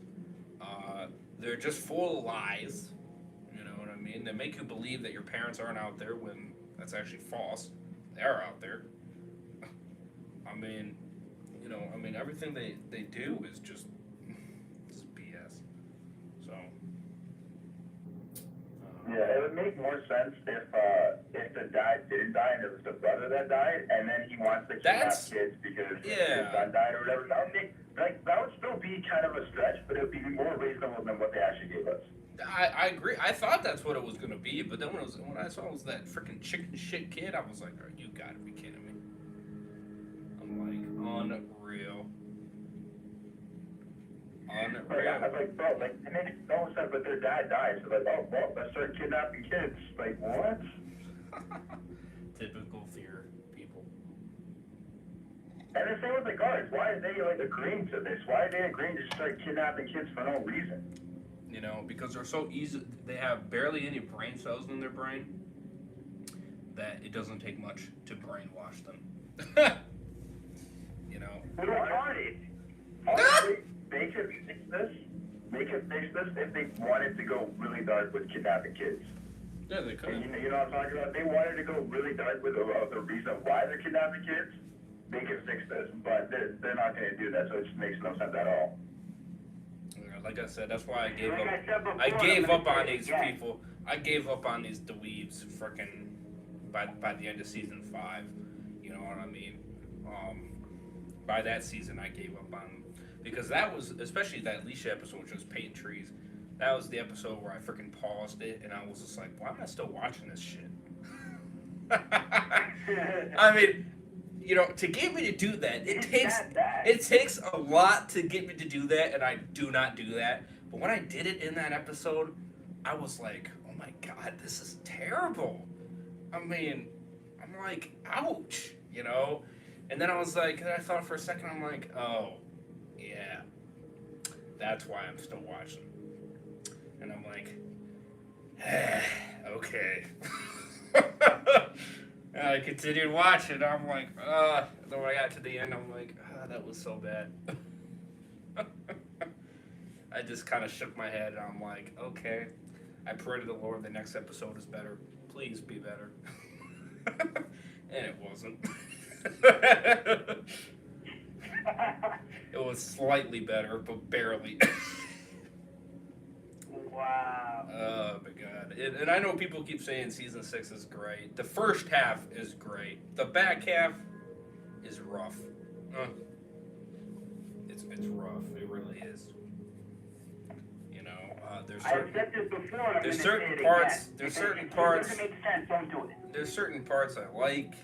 [SPEAKER 2] They're just full of lies. You know what I mean? They make you believe that your parents aren't out there when that's actually false. They are out there. I mean, everything they do is just BS. So.
[SPEAKER 4] Yeah, it would make more sense if the dad didn't die and it was the brother that died, and then he wants to kidnap kids because his son died or whatever. That would still be kind of a stretch, but it would be more reasonable than what they actually gave us.
[SPEAKER 2] I agree. I thought that's what it was gonna be, but then when I saw it was that freaking chicken shit kid, I was like, oh, you gotta be kidding me. I'm like, unreal.
[SPEAKER 4] Like, I was like, bro, like, it makes no sense, but their dad dies. So like, oh, well, let's start kidnapping kids. Like, what?
[SPEAKER 2] Typical fear people.
[SPEAKER 4] And the same with the guards. Why are they, like, agreeing to this? Why are they agreeing to start kidnapping kids for no reason?
[SPEAKER 2] You know, because they're so easy. They have barely any brain cells in their brain that it doesn't take much to brainwash them. You know.
[SPEAKER 4] They're retarded. Honestly, they could fix this. They could fix this if they wanted to go really dark with kidnapping kids.
[SPEAKER 2] Yeah, they could.
[SPEAKER 4] And you know what I'm talking about? If they wanted to go really dark with the reason why they're kidnapping kids, they could fix this. But they're not going to do that, so it just makes no sense at all.
[SPEAKER 2] Like I said, that's why I gave
[SPEAKER 3] Like
[SPEAKER 2] up.
[SPEAKER 3] I said before,
[SPEAKER 2] I gave
[SPEAKER 3] I'm
[SPEAKER 2] up
[SPEAKER 3] gonna
[SPEAKER 2] on
[SPEAKER 3] say it
[SPEAKER 2] these
[SPEAKER 3] again.
[SPEAKER 2] people. I gave up on these dweebs freaking by the end of season 5. You know what I mean? By that season, I gave up on them because that was, especially that Alicia episode, which was painting trees. That was the episode where I freaking paused it, and I was just like, why am I still watching this shit? I mean, you know, to get me to do that, it takes a lot to get me to do that, and I do not do that. But when I did it in that episode, I was like, oh my god, this is terrible. I mean, I'm like, ouch, you know? And then I was like, and I thought for a second, I'm like, oh, yeah, that's why I'm still watching. And I'm like, okay. And I continued watching. I'm like, then when I got to the end, I'm like, that was so bad. I just kind of shook my head, and I'm like, okay. I pray to the Lord the next episode is better. Please be better. And it wasn't. It was slightly better, but barely.
[SPEAKER 3] Wow.
[SPEAKER 2] Oh my god. And I know people keep saying season 6 is great. The first half is great. The back half is rough. It's rough. It really is. You know,
[SPEAKER 3] I've said this before, and I'm
[SPEAKER 2] there's
[SPEAKER 3] gonna
[SPEAKER 2] certain
[SPEAKER 3] say it
[SPEAKER 2] parts.
[SPEAKER 3] again.
[SPEAKER 2] There's
[SPEAKER 3] If
[SPEAKER 2] certain
[SPEAKER 3] it
[SPEAKER 2] parts.
[SPEAKER 3] doesn't make sense, don't do it.
[SPEAKER 2] There's certain parts I like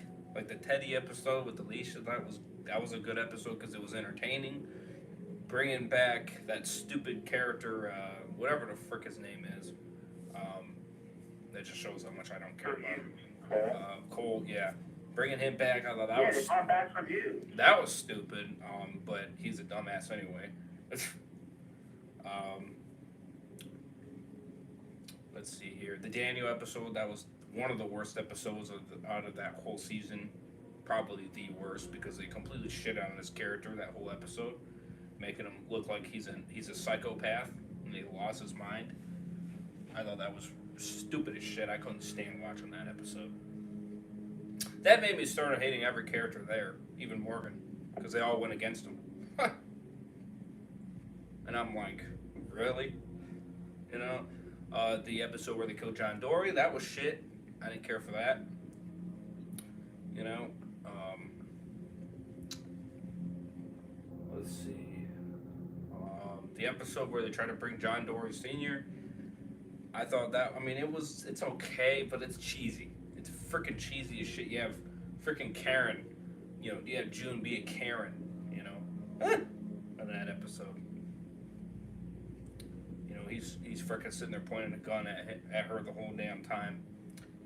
[SPEAKER 2] the Teddy episode with Alicia. That was a good episode because it was entertaining. Bringing back that stupid character, whatever the frick his name is, that just shows how much I don't care about. Cole, yeah. Bringing him back, I thought that was...
[SPEAKER 3] it's on back from you.
[SPEAKER 2] That was stupid, but he's a dumbass anyway. Let's see here. The Daniel episode, that was one of the worst episodes out of that whole season. Probably the worst, because they completely shit on his character that whole episode, making him look like he's a psychopath and he lost his mind. I thought that was stupid as shit. I couldn't stand watching that episode. That made me start hating every character there, even Morgan, because they all went against him. And I'm like, really? You know? The episode where they killed John Dory, that was shit. I didn't care for that. You know? Let's see. The episode where they try to bring John Dory Sr., I thought that, I mean, it's okay, but it's cheesy. It's freaking cheesy as shit. You have freaking Karen, you know, you have June be a Karen, you know, in that episode. You know, he's freaking sitting there pointing a gun at her the whole damn time,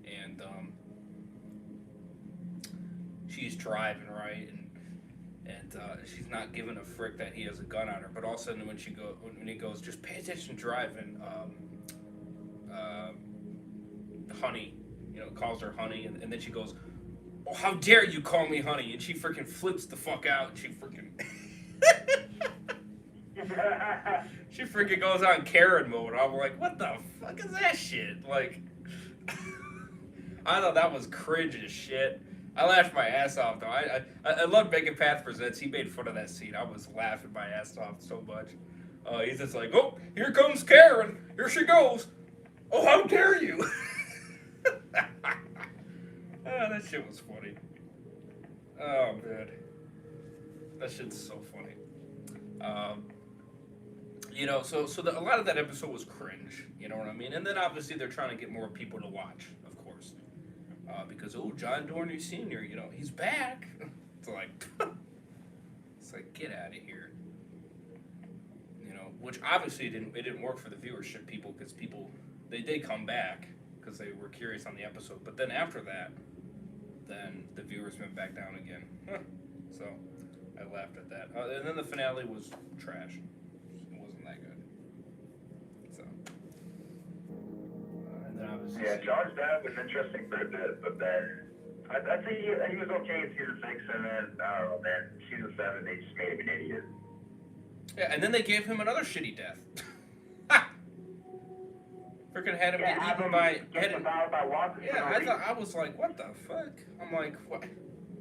[SPEAKER 2] and she's driving, right, and she's not giving a frick that he has a gun on her, but all of a sudden when he goes, just pay attention driving, honey, you know, calls her honey, and then she goes, oh, how dare you call me honey, and she freaking flips the fuck out, and she freaking she freaking goes on Karen mode. I'm like, what the fuck is that shit? Like, I thought that was cringe as shit. I laughed my ass off, though. I love Megan Path Presents. He made fun of that scene. I was laughing my ass off so much. He's just like, oh, here comes Karen. Here she goes. Oh, how dare you? That shit was funny. Oh, man. That shit's so funny. You know, so a lot of that episode was cringe. You know what I mean? And then obviously they're trying to get more people to watch, of course, because John Dorney Sr. You know he's back. It's like get out of here. You know, which obviously it didn't work for the viewership people because they did come back because they were curious on the episode, but then after that, then the viewers went back down again. So I laughed at that. And then the finale was trash. It wasn't that good. So and then obviously
[SPEAKER 4] Yeah, John's dad was interesting for a bit, but then I'd say he was okay in season 6, and then I don't know, man, season 7 they just made him an idiot.
[SPEAKER 2] yeah, and then they gave him another shitty death. Freaking had him get eaten by.
[SPEAKER 3] walkers.
[SPEAKER 2] Yeah, I was like, what the fuck? I'm like, what?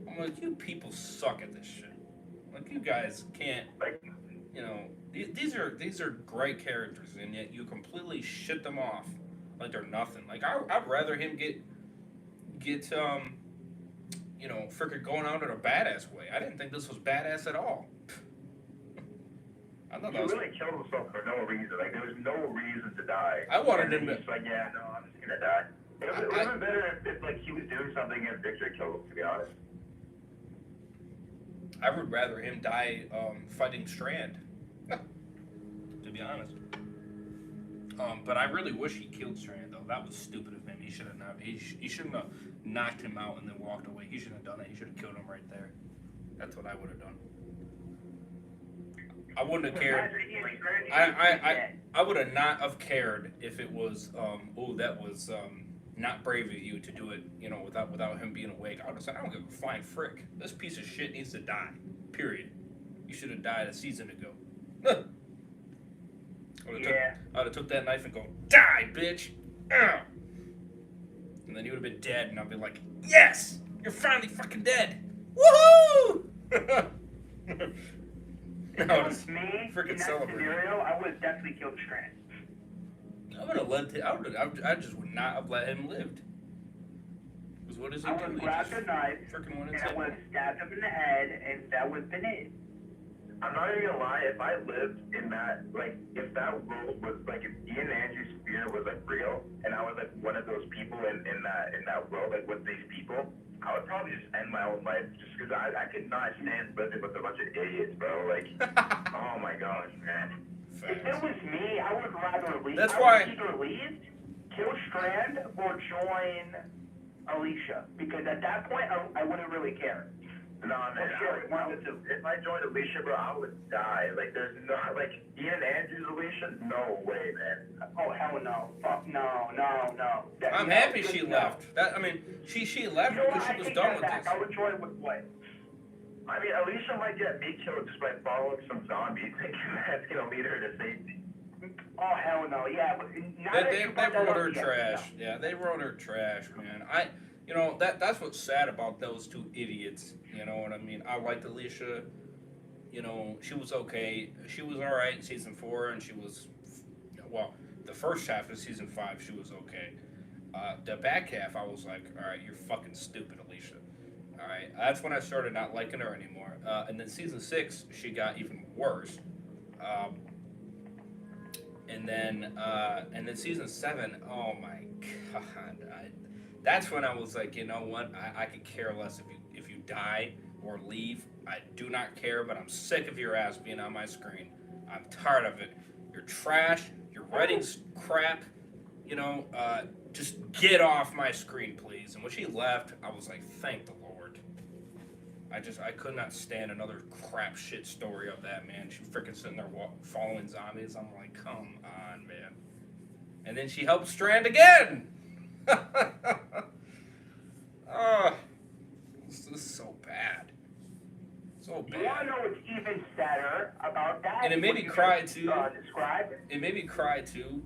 [SPEAKER 2] I'm like, you people suck at this shit. Like, you guys can't.
[SPEAKER 4] Like,
[SPEAKER 2] You know, these are great characters, and yet you completely shit them off like they're nothing. Like, I'd rather him get you know, freaking going out in a badass way. I didn't think this was badass at all. I thought
[SPEAKER 4] he
[SPEAKER 2] that was.
[SPEAKER 4] really killed himself for no reason. Like, there was no reason to die.
[SPEAKER 2] I wanted him
[SPEAKER 4] and
[SPEAKER 2] to.
[SPEAKER 4] he's like, yeah, no, I'm just gonna die. It would have been better if like he was doing something and Victor killed him. To be honest.
[SPEAKER 2] I would rather him die fighting Strand. To be honest. But I really wish he killed Strand though. That was stupid of him. He should have not. He shouldn't have knocked him out and then walked away. He shouldn't have done it. He should have killed him right there. That's what I would have done. I wouldn't have cared. I would have not have cared if it was that was not brave of you to do it, you know, without him being awake. I would have said, I don't give a flying frick. This piece of shit needs to die. Period. You should have died a season ago. I would have took that knife and go, die, bitch. Ugh. And then he would have been dead, and I'd be like, yes, you're finally fucking dead. Woohoo!
[SPEAKER 3] If it was me
[SPEAKER 2] freaking
[SPEAKER 3] in that
[SPEAKER 2] celebrate.
[SPEAKER 3] scenario, I would have definitely killed Strand.
[SPEAKER 2] I would have I just would not have let him live. Because what does he
[SPEAKER 3] I
[SPEAKER 2] do?
[SPEAKER 3] would have
[SPEAKER 2] He
[SPEAKER 3] grabbed
[SPEAKER 2] just
[SPEAKER 3] a knife,
[SPEAKER 2] freaking went
[SPEAKER 3] and I
[SPEAKER 2] inside.
[SPEAKER 3] would have stabbed him in the head, and that would have been it.
[SPEAKER 4] I'm not even gonna lie, if I lived in that, like, if that world was, like, if Ian Andrews' fear was, like, real, and I was, like, one of those people in that world, like, with these people, I would probably just end my own life, just because I could not stand living with a bunch of idiots, bro, like, oh my gosh, man.
[SPEAKER 3] If it was me, I would rather leave.
[SPEAKER 2] That's
[SPEAKER 3] I
[SPEAKER 2] why-
[SPEAKER 3] would either leave, kill Strand, or join Alicia, because at that point, I wouldn't really care.
[SPEAKER 4] No, man, if I joined Alicia, bro, I would die. Like, there's no, like, Ian Andrews, Alicia, no way, man.
[SPEAKER 3] Oh, hell no. Fuck, no.
[SPEAKER 2] I'm happy she left. She left because she was done with this.
[SPEAKER 3] I would join with what?
[SPEAKER 4] I mean, Alicia might get me killed just by following some zombie, thinking that's gonna lead her to safety.
[SPEAKER 3] Oh, hell no, yeah. But
[SPEAKER 2] They wrote her trash. Yeah, they wrote her trash, man. You know, that's what's sad about those two idiots. You know what I mean? I liked Alicia. You know, she was okay. She was all right in season 4, and she was, well, the first half of season 5, she was okay. The back half, I was like, all right, you're fucking stupid, Alicia. All right, that's when I started not liking her anymore. And then season 6, she got even worse. And then season 7, oh my god, that's when I was like, you know what? I could care less if you die or leave. I do not care, but I'm sick of your ass being on my screen. I'm tired of it. You're trash. Your writing's crap. You know, just get off my screen, please. And when she left, I was like, thank the Lord. I could not stand another crap shit story of that, man. She freaking sitting there following zombies. I'm like, come on, man. And then she helped Strand again. Oh, this is so bad. So bad.
[SPEAKER 3] You want to know what's even sadder about that?
[SPEAKER 2] And it made me cry too.
[SPEAKER 3] Describe?
[SPEAKER 2] It made me cry too,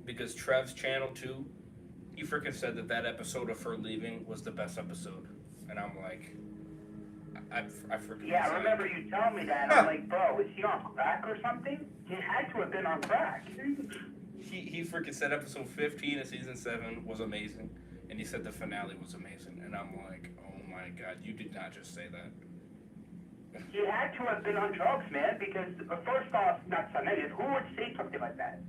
[SPEAKER 2] because Trev's channel too, he freaking said that episode of her leaving was the best episode, and I'm like, I freaking.
[SPEAKER 3] Yeah, I remember you telling me that. I'm like, bro, is he on crack or something? He had to have been on crack.
[SPEAKER 2] He freaking said episode 15 of season 7 was amazing, and he said the finale was amazing, and I'm like, oh my god, you did not just say that.
[SPEAKER 3] He had to have been on drugs, man, because first off, not some idiot, who would say something like that?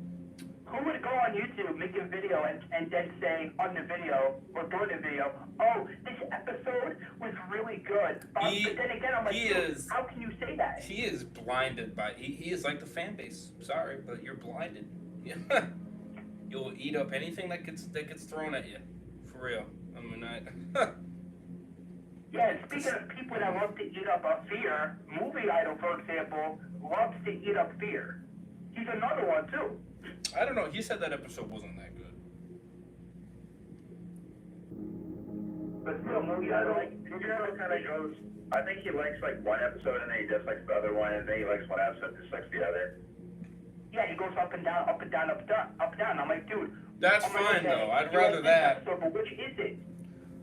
[SPEAKER 3] Who would go on YouTube, make a video, and then say on the video, or during the video, oh, this episode was really good. But then again, I'm like, how can you say that?
[SPEAKER 2] He is blinded by, he is like the fan base. Sorry, but you're blinded. You'll eat up anything that gets thrown at you. For real. I mean,
[SPEAKER 3] Yeah, and speaking of people that love to eat up fear, Movie Idol, for example, loves to eat up fear. He's another one, too.
[SPEAKER 2] I don't know. He said that episode wasn't that good.
[SPEAKER 3] But still, Movie Idol,
[SPEAKER 4] kind of goes. I think he likes like one episode and then he dislikes the other one, and then he likes one episode and dislikes the other.
[SPEAKER 3] yeah, he goes up and down, up and down, up and down, up and down. I'm like, dude.
[SPEAKER 2] That's fine though. I'd rather that.
[SPEAKER 3] Episode, but which is it?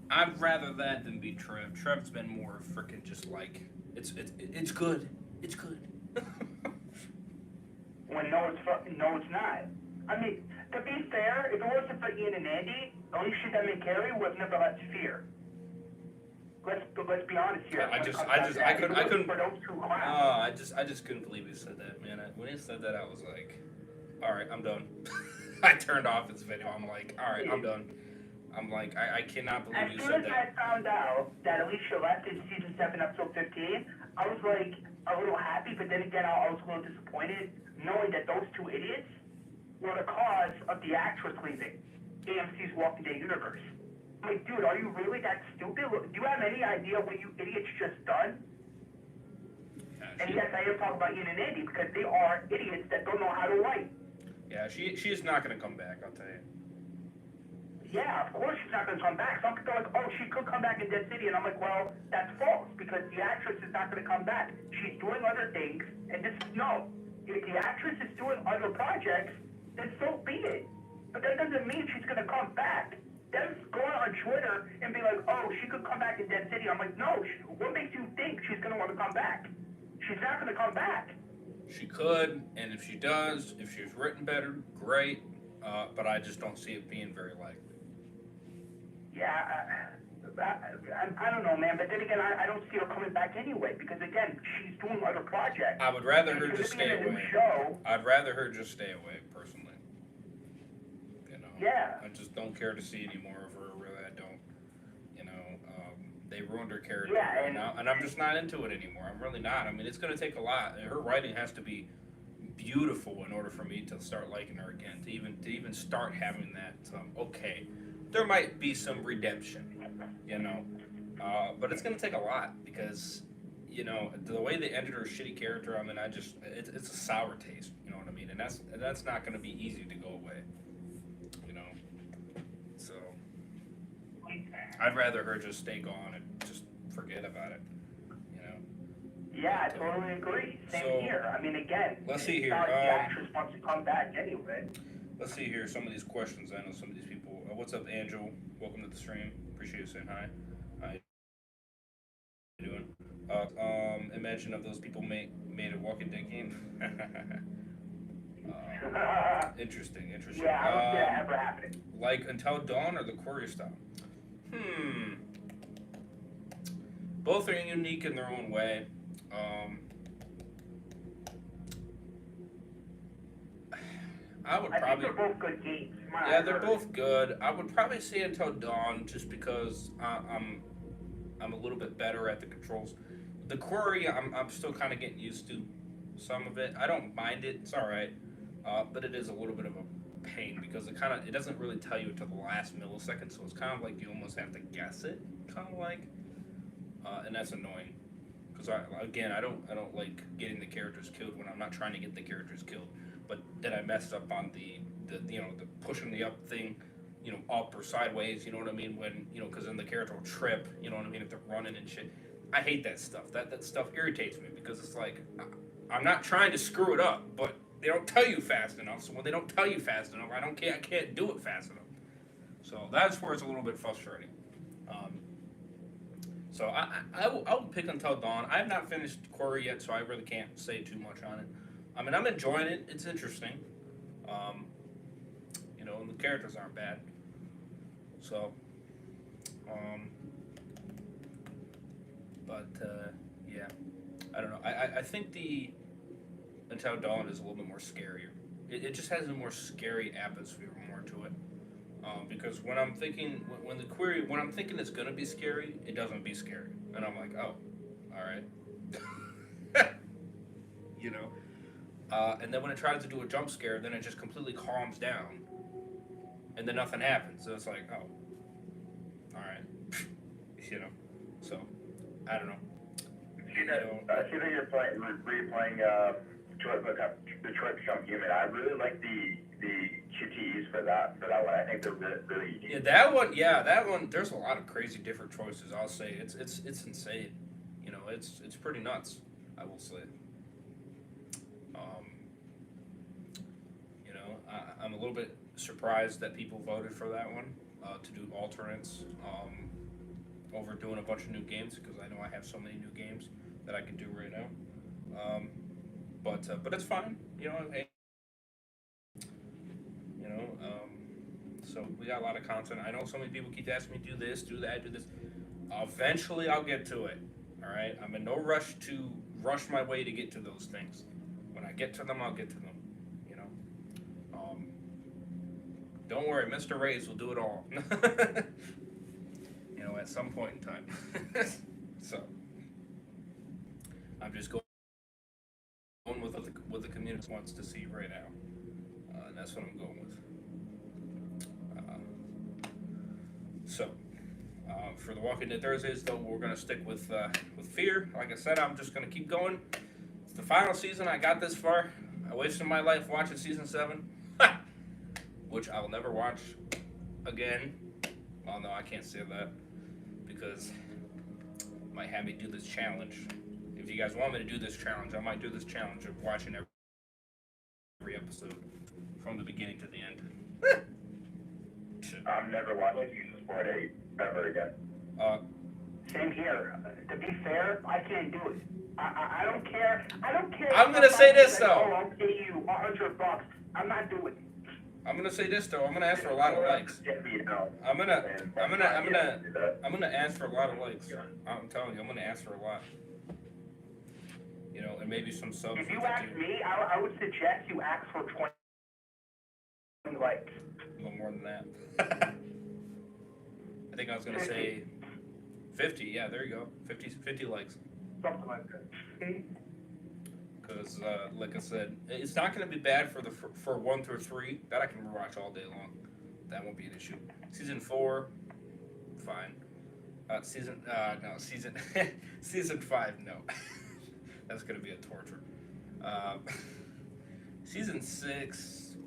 [SPEAKER 2] I'd rather that than be Trev. Trev's been more freaking just like it's good. It's good.
[SPEAKER 3] When no, it's not. I mean, to be fair, if it wasn't for Ian and Andy, Alicia, them, and Carrie would have never let fear. Let's be honest here.
[SPEAKER 2] I couldn't.
[SPEAKER 3] For those two clowns.
[SPEAKER 2] I just couldn't believe he said that, man. When he said that, I was like, all right, I'm done. I turned off his video. I'm like, all right, I'm done. I'm like, I cannot believe you said that.
[SPEAKER 3] As soon as I found out that Alicia left in season 7, episode 15, I was like a little happy, but then again, I was a little disappointed knowing that those two idiots were the cause of the actress leaving AMC's Walking Dead universe. I'm like, dude, are you really that stupid? Do you have any idea what you idiots just done? And yes, I am talking about Ian and Andy because they are idiots that don't know how to write.
[SPEAKER 2] Yeah, she's not gonna come back. I'll tell you.
[SPEAKER 3] Yeah, of course she's not going to come back. Some people are like, oh, she could come back in Dead City. And I'm like, well, that's false because the actress is not going to come back. She's doing other things. And no, if the actress is doing other projects, then so be it. But that doesn't mean she's going to come back. Them going on Twitter and be like, oh, she could come back in Dead City. I'm like, no, what makes you think she's going to want to come back? She's not going to come back.
[SPEAKER 2] She could, and if she does, if she's written better, great. But I just don't see it being very likely.
[SPEAKER 3] Yeah, I don't know, man. But then again, I don't see her coming back anyway because again, she's doing other projects.
[SPEAKER 2] I would rather her just stay away. I'd rather her just stay away, personally. You know.
[SPEAKER 3] Yeah.
[SPEAKER 2] I just don't care to see any more of her. Really, I don't. You know, they ruined her character,
[SPEAKER 3] Yeah,
[SPEAKER 2] and I'm just not into it anymore. I'm really not. I mean, it's going to take a lot. Her writing has to be beautiful in order for me to start liking her again. To even start having that. Okay. There might be some redemption, you know, but it's going to take a lot because, you know, the way they ended her shitty character, I mean, it's a sour taste, you know what I mean? And that's not going to be easy to go away, you know, so I'd rather her just stay gone and just forget about it, you know?
[SPEAKER 3] Yeah, I totally agree. Same here. I mean, again,
[SPEAKER 2] let's see here.
[SPEAKER 3] The actress wants to come back anyway.
[SPEAKER 2] Let's see here. Some of these questions. I know some of these people. What's up, Angel? Welcome to the stream. Appreciate you saying hi. How you doing? Imagine if those people made a Walking Dead game. Interesting.
[SPEAKER 3] Yeah, I don't see that ever happening.
[SPEAKER 2] Like Until Dawn or the Quarry style? Both are unique in their own way. I think
[SPEAKER 3] they're both good games.
[SPEAKER 2] Yeah, they're both good. I would probably say Until Dawn just because I'm a little bit better at the controls. The Quarry, I'm still kind of getting used to some of it. I don't mind it. It's all right, but it is a little bit of a pain because it doesn't really tell you until the last millisecond. So it's kind of like you almost have to guess it, kind of like, and that's annoying. Because I don't like getting the characters killed when I'm not trying to get the characters killed. But then I messed up on the pushing the up thing, you know, up or sideways, you know what I mean? When, you know, because then the character will trip, you know what I mean, if they're running and shit. I hate that stuff. That stuff irritates me because it's like, I'm not trying to screw it up, but they don't tell you fast enough. So when they don't tell you fast enough, I can't do it fast enough. So that's where it's a little bit frustrating. So I will pick Until Dawn. I have not finished Quarry yet, so I really can't say too much on it. I mean, I'm enjoying it. It's interesting. You know, and the characters aren't bad. So, yeah. I don't know. I think the Until Dawn is a little bit more scarier. It just has a more scary atmosphere more to it. Because when I'm thinking, when I'm thinking it's gonna be scary, it doesn't be scary, and I'm like, oh, all right, you know. And then when it tries to do a jump scare, then it just completely calms down, and then nothing happens. So it's like, oh, all right, you know. So I don't know.
[SPEAKER 4] I see that you're replaying Detroit Become Human. I really like the QTEs for that one. I think they're really unique.
[SPEAKER 2] Yeah, that one. There's a lot of crazy different choices. I'll say it's insane. You know, it's pretty nuts. I will say. You know, I'm a little bit surprised that people voted for that one to do alternates over doing a bunch of new games, because I know I have so many new games that I could do right now. But it's fine. You know, hey, you know. So we got a lot of content. I know so many people keep asking me, do this, do that, do this. Eventually, I'll get to it. All right. I'm in no rush to rush my way to get to those things. When I get to them, I'll get to them. You know. Don't worry, Mr. Ray's will do it all. You know, at some point in time. So I'm just going with what the community wants to see right now, and that's what I'm going with. For the Walking Dead Thursdays, though, we're gonna stick with Fear. Like I said, I'm just gonna keep going. It's the final season. I got this far. I wasted my life watching season 7, which I will never watch again. Well, no, I can't say that because it might have me do this challenge. If you guys want me to do this challenge, I might do this challenge of watching every episode from the beginning to the end.
[SPEAKER 4] I'm never watching season 4 to 8 ever again.
[SPEAKER 3] Same here. To be fair, I can't do it. I don't care. I don't care.
[SPEAKER 2] I'm gonna say this though.
[SPEAKER 3] Oh, I'll pay you $100. I'm not doing it.
[SPEAKER 2] I'm gonna say this though. I'm gonna ask for a lot of likes. I'm gonna ask for a lot of likes. I'm telling you, I'm gonna ask for a lot. You know, and maybe some subs.
[SPEAKER 3] If you ask me, I would suggest you ask for 20 likes.
[SPEAKER 2] A little more than that. I think I was gonna say 50. Yeah, there you go. 50 likes.
[SPEAKER 3] Something like that.
[SPEAKER 2] Because, like I said, it's not going to be bad for 1 through 3. That I can watch all day long. That won't be an issue. Season 4, fine. Season 5, no. That's going to be a torture. Season 6,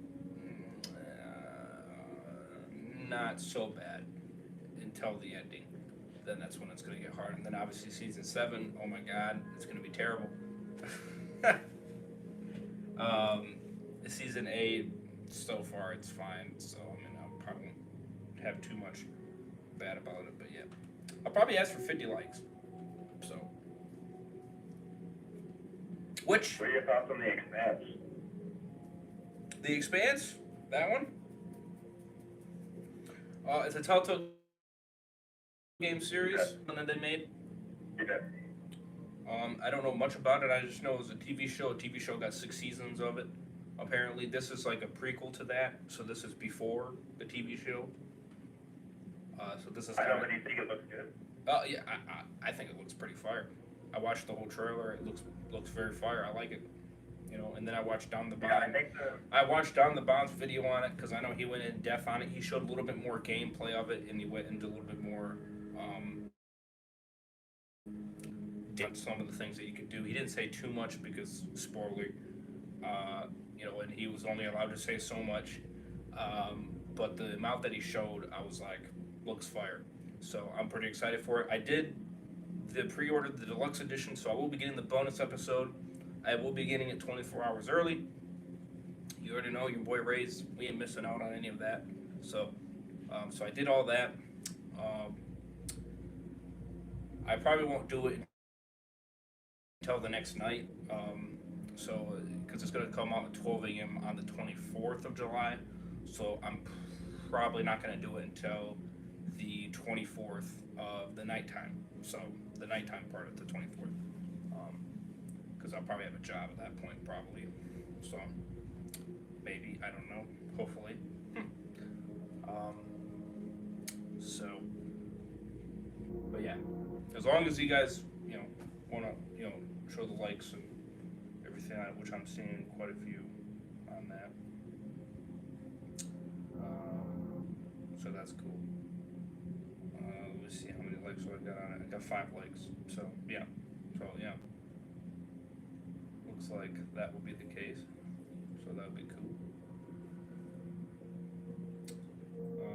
[SPEAKER 2] not so bad until the ending. Then that's when it's going to get hard. And then obviously season 7, oh my god, it's going to be terrible. Season 8, so far it's fine, so I mean, I probably won't have too much bad about it, but yeah. I'll probably ask for 50 likes, so. Which?
[SPEAKER 4] What are your thoughts on The Expanse?
[SPEAKER 2] The Expanse? That one? It's a Telltale game series that they made.
[SPEAKER 4] Yeah.
[SPEAKER 2] I don't know much about it. I just know it was a TV show. A TV show got 6 seasons of it. Apparently, this is like a prequel to that. So this is before the TV show. So this is.
[SPEAKER 4] I don't really think it looks good.
[SPEAKER 2] Yeah, I think it looks pretty fire. I watched the whole trailer. It looks very fire. I like it. You know, and then I watched Don the Bond.
[SPEAKER 4] Yeah, I think so.
[SPEAKER 2] I watched Don the Bond's video on it because I know he went in depth on it. He showed a little bit more gameplay of it, and he went into a little bit more. Some of the things that you could do. He didn't say too much because spoiler, you know, and he was only allowed to say so much. But the amount that he showed, I was like, looks fire. So I'm pretty excited for it. I did pre-order the deluxe edition, so I will be getting the bonus episode. I will be getting it 24 hours early. You already know your boy Ray's. We ain't missing out on any of that. So, so I did all that. I probably won't do it until the next night, because it's going to come out at 12 a.m. on the 24th of July, so I'm probably not going to do it until the 24th of the nighttime, so the nighttime part of the 24th. because I'll probably have a job at that point, probably. So maybe, I don't know. Hopefully. So, but yeah, as long as you guys, want to, show the likes and everything, which I'm seeing quite a few on that. So that's cool. Let's see how many likes I got on it. I got 5 likes. So yeah. Looks like that will be the case. So that would be cool.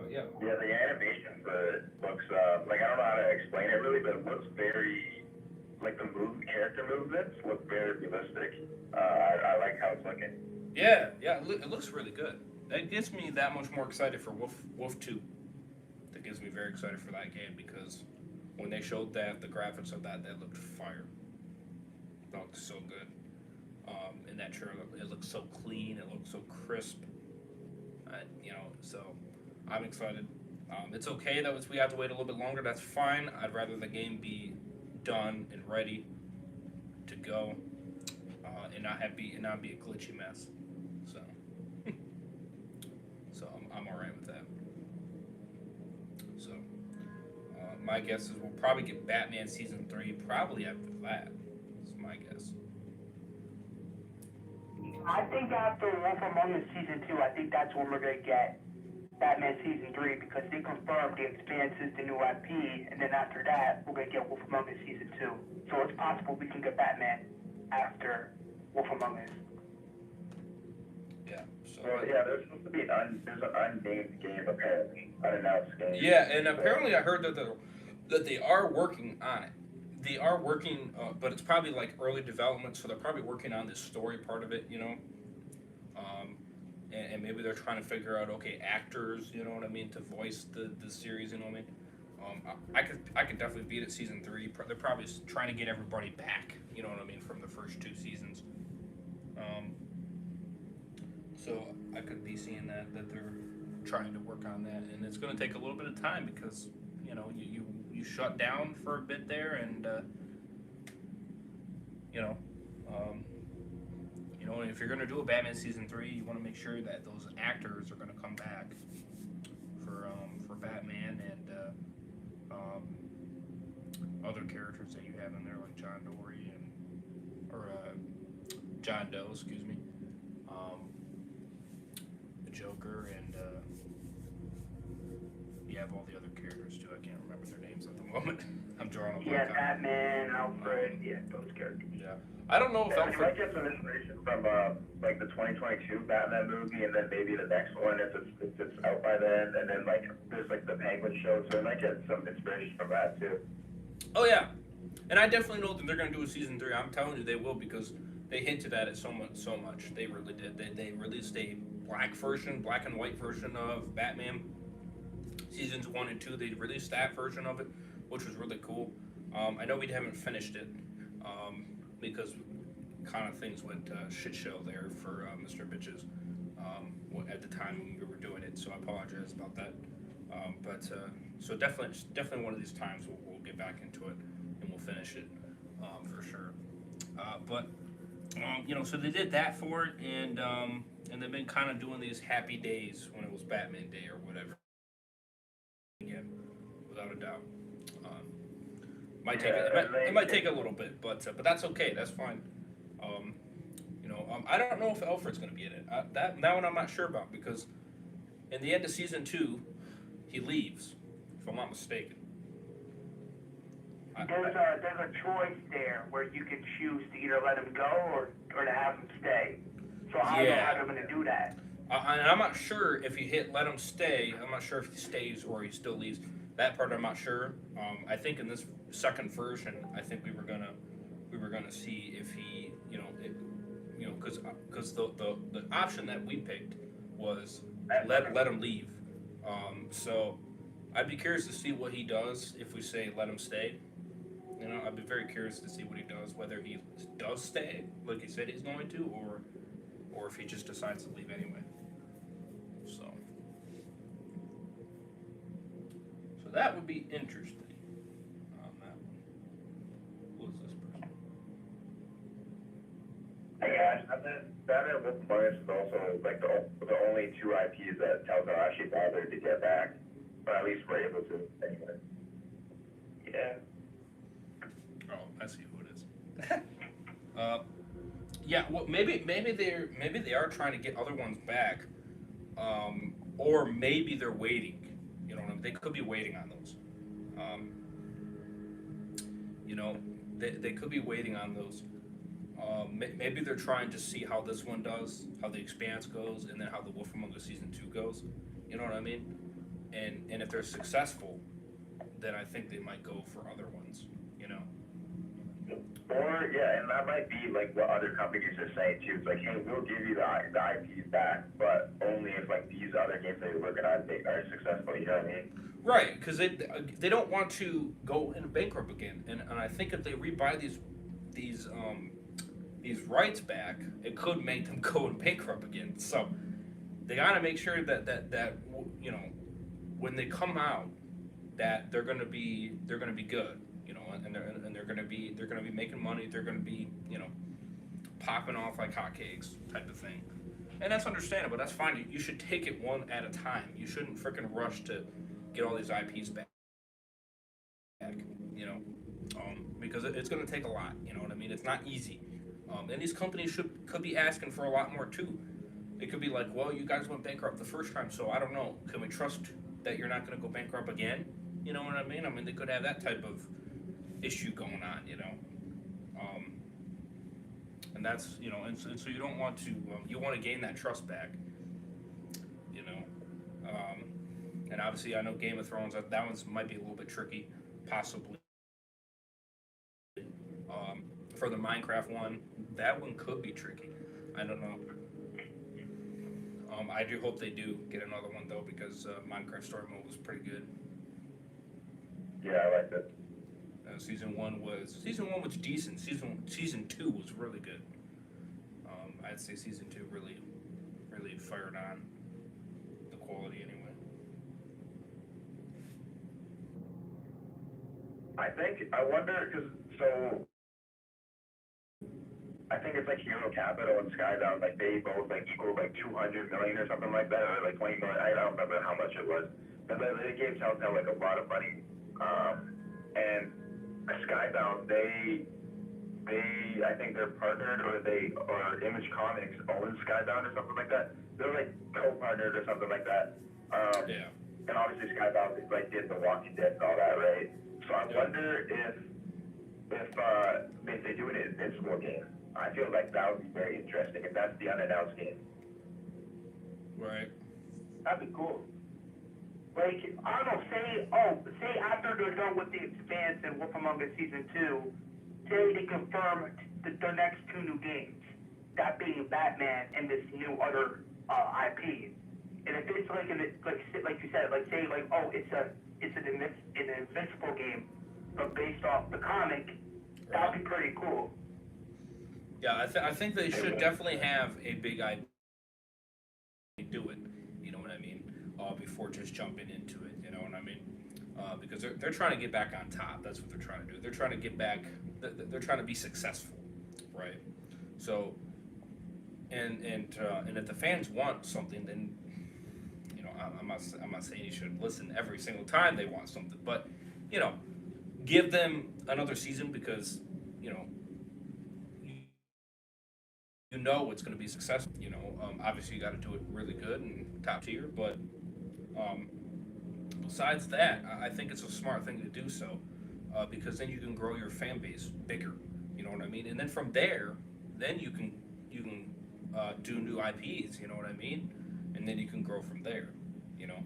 [SPEAKER 2] Yeah.
[SPEAKER 4] Yeah, the animation for it looks, like, I don't know how to explain it really, but it looks very, like, the character movements look very realistic. I like how it's looking.
[SPEAKER 2] Yeah, it looks really good. That gets me that much more excited for Wolf 2. That gets me very excited for that game, because when they showed that, the graphics of that looked fire. That looked so good. In that trailer, it looked so clean, it looked so crisp. So I'm excited. It's okay that we have to wait a little bit longer. That's fine. I'd rather the game be done and ready to go, and not be a glitchy mess. So, I'm all right with that. So, my guess is we'll probably get Batman Season 3 probably after that. That's my guess.
[SPEAKER 3] I think after Wolf Among Us Season 2, I think that's when we're going to get Batman Season 3, because they confirmed the Expanse is the new IP, and then after that, we're going to get Wolf Among Us Season 2. So it's possible we can get Batman after Wolf Among Us.
[SPEAKER 2] Yeah. So.
[SPEAKER 4] Well, yeah, there's supposed to be there's an unnamed game, apparently. Unannounced game.
[SPEAKER 2] Yeah, and apparently I heard that they are working on it. They are working, but it's probably like early development, so they're probably working on this story part of it, and maybe they're trying to figure out, okay, actors, you know what I mean, to voice the series, you know what I mean. I could definitely beat it Season 3. They're probably trying to get everybody back, you know what I mean, from the first 2 seasons. So I could be seeing that they're trying to work on that, and it's going to take a little bit of time because you shut down for a bit there, and if you're going to do a Batman Season 3, you want to make sure that those actors are going to come back for Batman and other characters that you have in there, like John Doe, excuse me, the Joker, and you have all the other characters too. I can't remember their names at the moment. I'm drawing a blank.
[SPEAKER 3] Yeah, Batman, Alfred, those characters.
[SPEAKER 2] Yeah. I don't know if
[SPEAKER 4] You might get some inspiration from like the 2022 Batman movie, and then maybe the next one if it's out by then, and then like there's like the Penguin show, so I might get some inspiration from that too.
[SPEAKER 2] Oh yeah, and I definitely know that they're going to do a Season 3. I'm telling you they will, because they hinted at it so much. They really did. They released a black and white version of Batman Seasons 1 and 2. They released that version of it, which was really cool. I know we haven't finished it because kind of things went shit show there for Mr. Bitches at the time when we were doing it. So I apologize about that. So definitely one of these times we'll get back into it and we'll finish it for sure. So they did that for it, and they've been kind of doing these happy days when it was Batman Day or whatever. Again, without a doubt. It might take a little bit, but that's okay. That's fine. I don't know if Alfred's going to be in it. That one I'm not sure about, because in the end of Season 2, he leaves, if I'm not mistaken.
[SPEAKER 3] There's a choice there where you can choose to either let him go or to have him stay. So I don't know how they're going to do that.
[SPEAKER 2] And I'm not sure if you hit let him stay. I'm not sure if he stays or he still leaves. That part I'm not sure. I think in this second version, I think we were gonna see if he, because the option that we picked was let him leave. So I'd be curious to see what he does if we say let him stay. I'd be very curious to see what he does, whether he does stay like he said he's going to, or if he just decides to leave anyway. So that would be interesting on that one. Who is this person?
[SPEAKER 4] imagine that Batman Wolf Among Us is also like the only two IPs that Telltale actually bothered to get back, or at least were able to anyway.
[SPEAKER 3] Yeah.
[SPEAKER 2] Oh, I see who it is. Yeah, well, maybe they are trying to get other ones back, or maybe they're waiting. You know, they could be waiting on those. You know, they could be waiting on those. Maybe they're trying to see how this one does, how the Expanse goes, and then how the Wolf Among Us Season 2 goes. You know what I mean? And if they're successful, then I think they might go for other ones. You know?
[SPEAKER 4] Or, yeah, and that might be like what other companies are saying too. It's like, hey, we'll give you the IPs back, but only if like these other games that you're working on are successful. You know what I mean?
[SPEAKER 2] Right, because they don't want to go in bankrupt again, and I think if they rebuy these rights back, it could make them go in bankrupt again. So they got to make sure that you know, when they come out, that they're gonna be good, you know, and they're gonna be making money. They're gonna be, you know, popping off like hotcakes type of thing, and that's understandable. That's fine. You should take it one at a time. You shouldn't freaking rush to get all these IPs back. You know, because it's gonna take a lot. You know what I mean? It's not easy. And these companies could be asking for a lot more too. It could be like, well, you guys went bankrupt the first time, so I don't know. Can we trust that you're not going to go bankrupt again? You know what I mean? I mean, they could have that type of issue going on, you know. And that's, you know, and so you don't want to, you want to gain that trust back, you know. And obviously, I know Game of Thrones, that one's might be a little bit tricky, possibly. For the Minecraft one, that one could be tricky. I don't know. I do hope they do get another one though, because Minecraft Story Mode was pretty good.
[SPEAKER 4] Yeah, I like that.
[SPEAKER 2] Season one was decent. Season 2 was really good. I'd say season 2 really fired on the quality anyway.
[SPEAKER 4] I wonder, because so I think it's like Hero Capital and Skybound, like they both like equal like 200 million or something like that, or like 20 million. I don't remember how much it was, but they gave Telltale like a lot of money. And Skybound, they I think they're partnered, or Image Comics owns Skybound or something like that. They're like co-partnered or something like that.
[SPEAKER 2] Yeah.
[SPEAKER 4] And obviously Skybound like did The Walking Dead and all that, right? So I wonder if they do an Invincible game. I feel like that would be very interesting if that's the unannounced game.
[SPEAKER 2] Right.
[SPEAKER 3] That'd be cool. Like, I don't know, say after they're done with the Expanse and Wolf Among Us Season 2, say they confirm the next 2 new games, that being Batman and this new other IP. And if it's like like you said, like say like, oh, it's an Invincible game, but based off the comic, that'd be pretty cool.
[SPEAKER 2] Yeah, I think they should definitely have a big IP do it. You know what I mean? Before just jumping into it. You know what I mean? Because they're trying to get back on top. That's what they're trying to do. They're trying to get back. They're trying to be successful, right? So, and if the fans want something, then you know I'm not saying you should listen every single time they want something, but you know, give them another season, because you know it's going to be successful. You know, obviously you got to do it really good and top tier, but besides that, I think it's a smart thing to do so, because then you can grow your fan base bigger. You know what I mean? And then from there, then you can do new IPs. You know what I mean? And then you can grow from there. You know.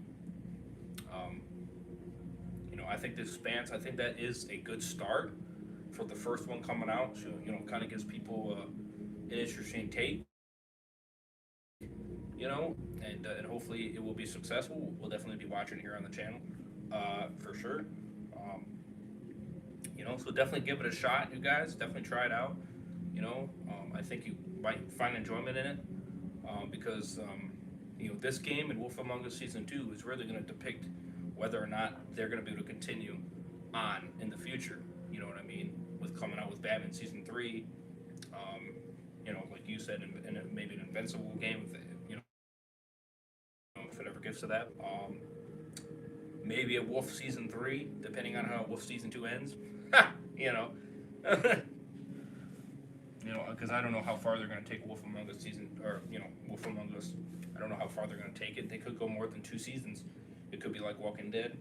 [SPEAKER 2] I think the Expanse, I think that is a good start for the first one coming out. So, you know, kind of gives people an interesting take. You know, and hopefully it will be successful. We'll definitely be watching here on the channel, for sure. You know, so definitely give it a shot, you guys. Definitely try it out. You know, I think you might find enjoyment in it, because you know, this game and Wolf Among Us Season 2 is really going to depict whether or not they're going to be able to continue on in the future. You know what I mean? With coming out with Batman Season 3, you know, like you said, in maybe an Invincible game, if if it ever gets to that. Maybe a Wolf Season 3, depending on how Wolf Season 2 ends. You know. Because I don't know how far they're going to take Wolf Among Us Wolf Among Us. I don't know how far they're going to take it. They could go more than 2 seasons. It could be like Walking Dead.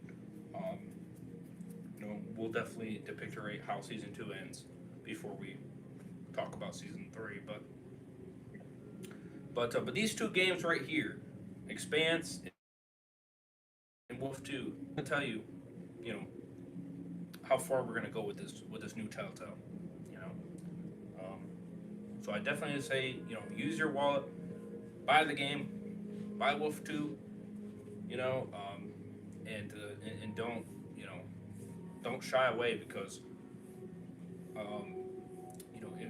[SPEAKER 2] We'll definitely depictorate how Season 2 ends before we talk about Season 3. But these 2 games right here, Expanse and Wolf 2, I'll tell you, how far we're going to go with this new Telltale. So I definitely say, use your wallet, buy the game, buy Wolf 2, and don't shy away, because,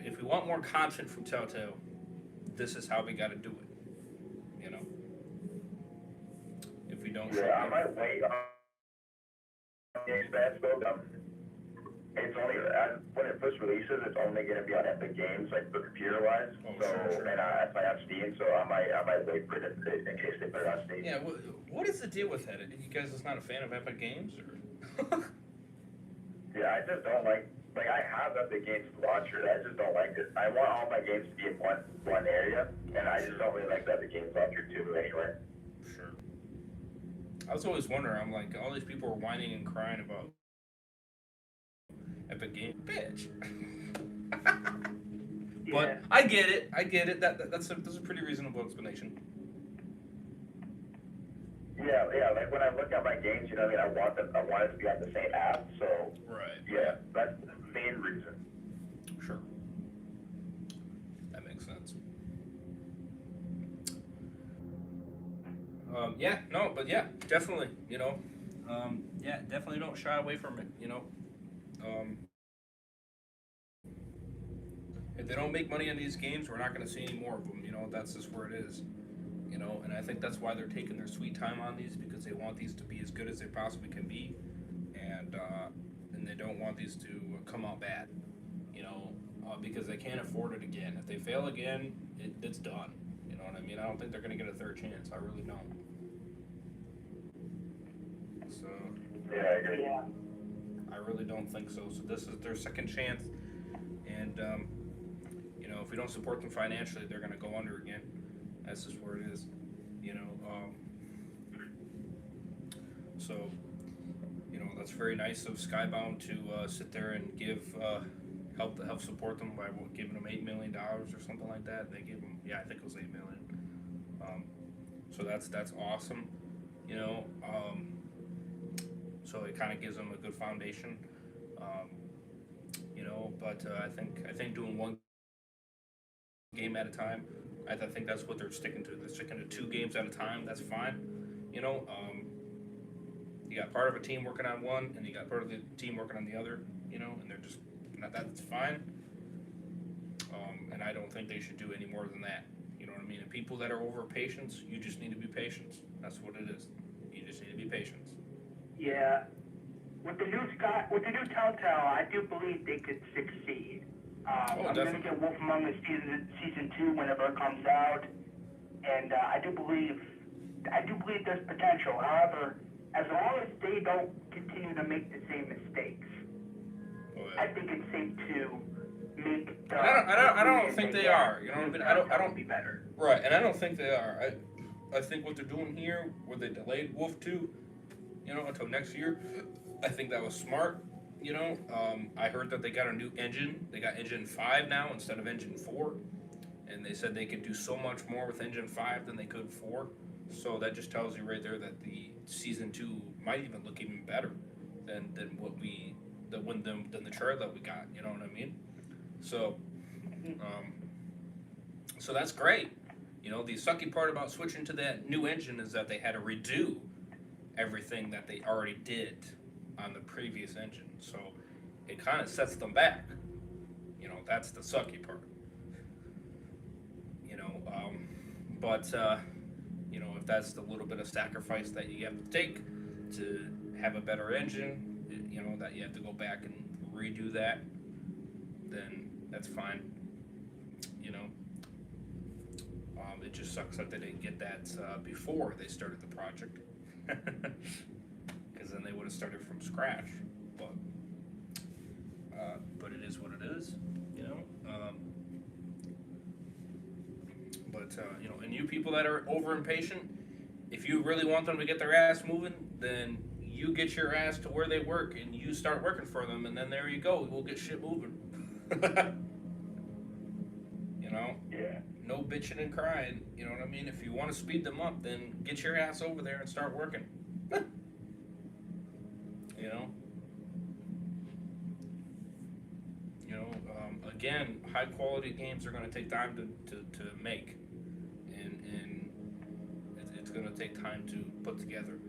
[SPEAKER 2] if we want more content from Telltale, this is how we got to do it. If we don't.
[SPEAKER 4] Yeah, I might wait on the Expanse though. It's only when it first releases, it's only going to be on Epic Games, like the computer-wise.
[SPEAKER 2] Sure.
[SPEAKER 4] And I have Steam, so I might wait for it in case they put it on Steam.
[SPEAKER 2] Yeah, what is the deal with that? You guys just not a fan of Epic Games, or?
[SPEAKER 4] Yeah, I just don't like I have Epic Games Launcher. I just don't like it. I want all my games to be in one area, and I just don't really like the Epic Games Launcher too. Anyway.
[SPEAKER 2] Sure. I was always wondering. I'm like, all these people are whining and crying about Epic Games, bitch. But I get it. That's a pretty reasonable explanation.
[SPEAKER 4] Yeah. Like when I look at my games, I want it to be on the same app. So
[SPEAKER 2] right.
[SPEAKER 4] Yeah, that's the main reason.
[SPEAKER 2] Sure. That makes sense. Definitely. Definitely don't shy away from it. If they don't make money on these games, we're not going to see any more of them. That's just where it is. And I think that's why they're taking their sweet time on these, because they want these to be as good as they possibly can be, and they don't want these to come out bad. Because they can't afford it again. If they fail again, it's done. You know what I mean? I don't think they're going to get a third chance. I really don't. So.
[SPEAKER 4] Yeah, I agree.
[SPEAKER 3] Yeah.
[SPEAKER 2] I really don't think so. So this is their second chance, and if we don't support them financially, they're going to go under again. That's just where it is, So, that's very nice of Skybound to sit there and give help support them by giving them $8 million or something like that. They gave them, I think it was $8 million. So that's awesome, So it kind of gives them a good foundation, But I think doing one game at a time, I think that's what they're sticking to. They're sticking to 2 games at a time. That's fine, You got part of a team working on one, and you got part of the team working on the other, and they're just that's fine. And I don't think they should do any more than that. You know what I mean? And people that are over patience, you just need to be patient. That's what it is. You just need to be patient.
[SPEAKER 3] Yeah. With the new Telltale, I do believe they could succeed. I'm going to get Wolf Among Us season 2 whenever it comes out, and I do believe there's potential. However, as long as they don't continue to make the same mistakes, I think it's safe to make the.
[SPEAKER 2] I don't think they are. I don't
[SPEAKER 3] be better.
[SPEAKER 2] Right, and I don't think they are. I think what they're doing here, where they delayed Wolf 2, until next year, I think that was smart. I heard that they got a new engine. They got Engine 5 now instead of Engine 4, and they said they could do so much more with Engine 5 than they could 4. So that just tells you right there that the Season 2 might even look even better than the trailer that we got. You know what I mean? So, so that's great. The sucky part about switching to that new engine is that they had to redo everything that they already did on the previous engine. So it kind of sets them back. That's the sucky part. But if that's the little bit of sacrifice that you have to take to have a better engine, that you have to go back and redo that, then that's fine. It just sucks that they didn't get that before they started the project, because then they would have started from scratch. But it is what it is, you know. You know, and you people that are over impatient, if you really want them to get their ass moving, then you get your ass to where they work and you start working for them, and then there you go. We'll get shit moving. You know?
[SPEAKER 3] Yeah.
[SPEAKER 2] No bitching and crying. You know what I mean? If you want to speed them up, then get your ass over there and start working. You know? You know, again, high quality games are going to take time to make. And it's going to take time to put together.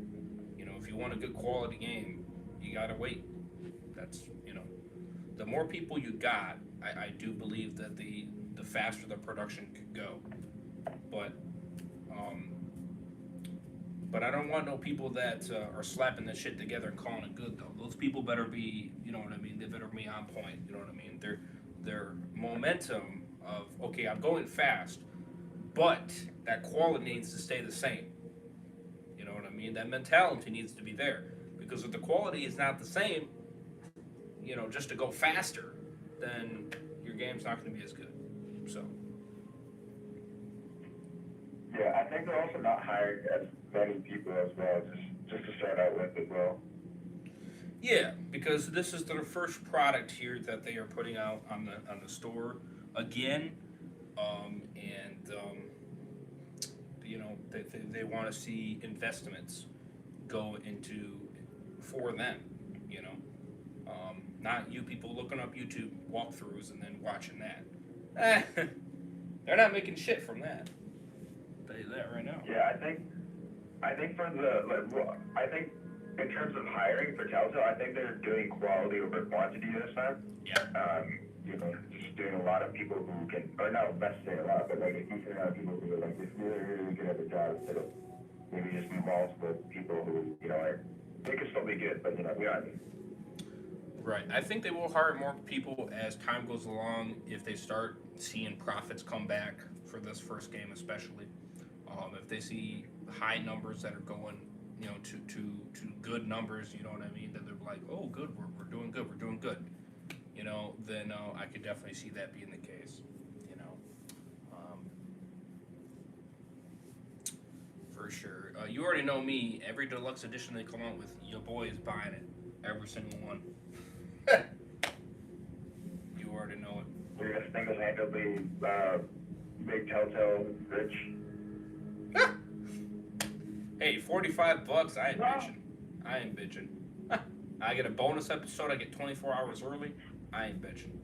[SPEAKER 2] You know, if you want a good quality game, you got to wait. That's, you know, the more people you got, I do believe that the faster the production could go. But I don't want no people that are slapping this shit together and calling it good, though. Those people better be, you know what I mean, they better be on point, you know what I mean? Their momentum of, okay, I'm going fast, but that quality needs to stay the same. You know what I mean? That mentality needs to be there. Because if the quality is not the same, you know, just to go faster, then your game's not going to be as good. So.
[SPEAKER 4] Yeah, I think they're also not hiring as many people as well, just to start out with as well.
[SPEAKER 2] Yeah, because this is their first product here that they are putting out on the store again, you know, they want to see investments go into for them, you know, not you people looking up YouTube walkthroughs and then watching that. They're not making shit from that. I'll tell you that right now.
[SPEAKER 4] Yeah, I think for I think in terms of hiring for Telltale, I think they're doing quality over quantity this time.
[SPEAKER 2] Yeah.
[SPEAKER 4] You know, just doing a lot of people who can, or not necessarily a lot, but like a decent amount of people who are like just really, really good at the job instead of maybe just multiple people who, you know, they could still be good, but you know, we are.
[SPEAKER 2] Right. I think they will hire more people as time goes along if they start seeing profits come back for this first game, especially. If they see high numbers that are going, you know, to good numbers, you know what I mean, then they're like, oh, good, we're doing good, we're doing good. You know, then I could definitely see that being the case, you know. For sure. You already know me. Every deluxe edition they come out with, your boy is buying it. Every single one. You already know it.
[SPEAKER 4] We're gonna single-handedly make Telltale rich.
[SPEAKER 2] Hey, $45, I ain't bitching. I ain't bitching. I get a bonus episode, I get 24 hours early, I ain't bitching.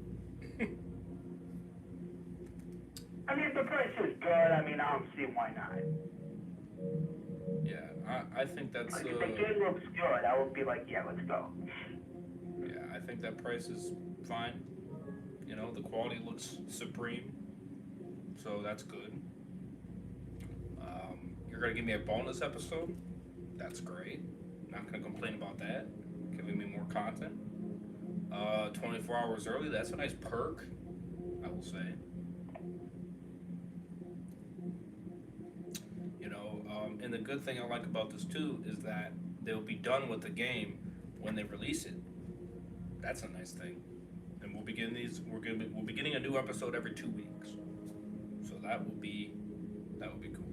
[SPEAKER 3] I mean, if the price is good, I mean, I don't see why not.
[SPEAKER 2] Yeah, I think that's...
[SPEAKER 3] Like, if the game looks good, I would be like, yeah, let's go.
[SPEAKER 2] Yeah, I think that price is fine. You know, the quality looks supreme, so that's good. You're gonna give me a bonus episode? That's great. Not gonna complain about that. Giving me more content. 24 hours early, that's a nice perk, I will say. You know, and the good thing I like about this too is that they'll be done with the game when they release it. That's a nice thing. And we'll be getting we'll be getting a new episode every 2 weeks. So that will be cool.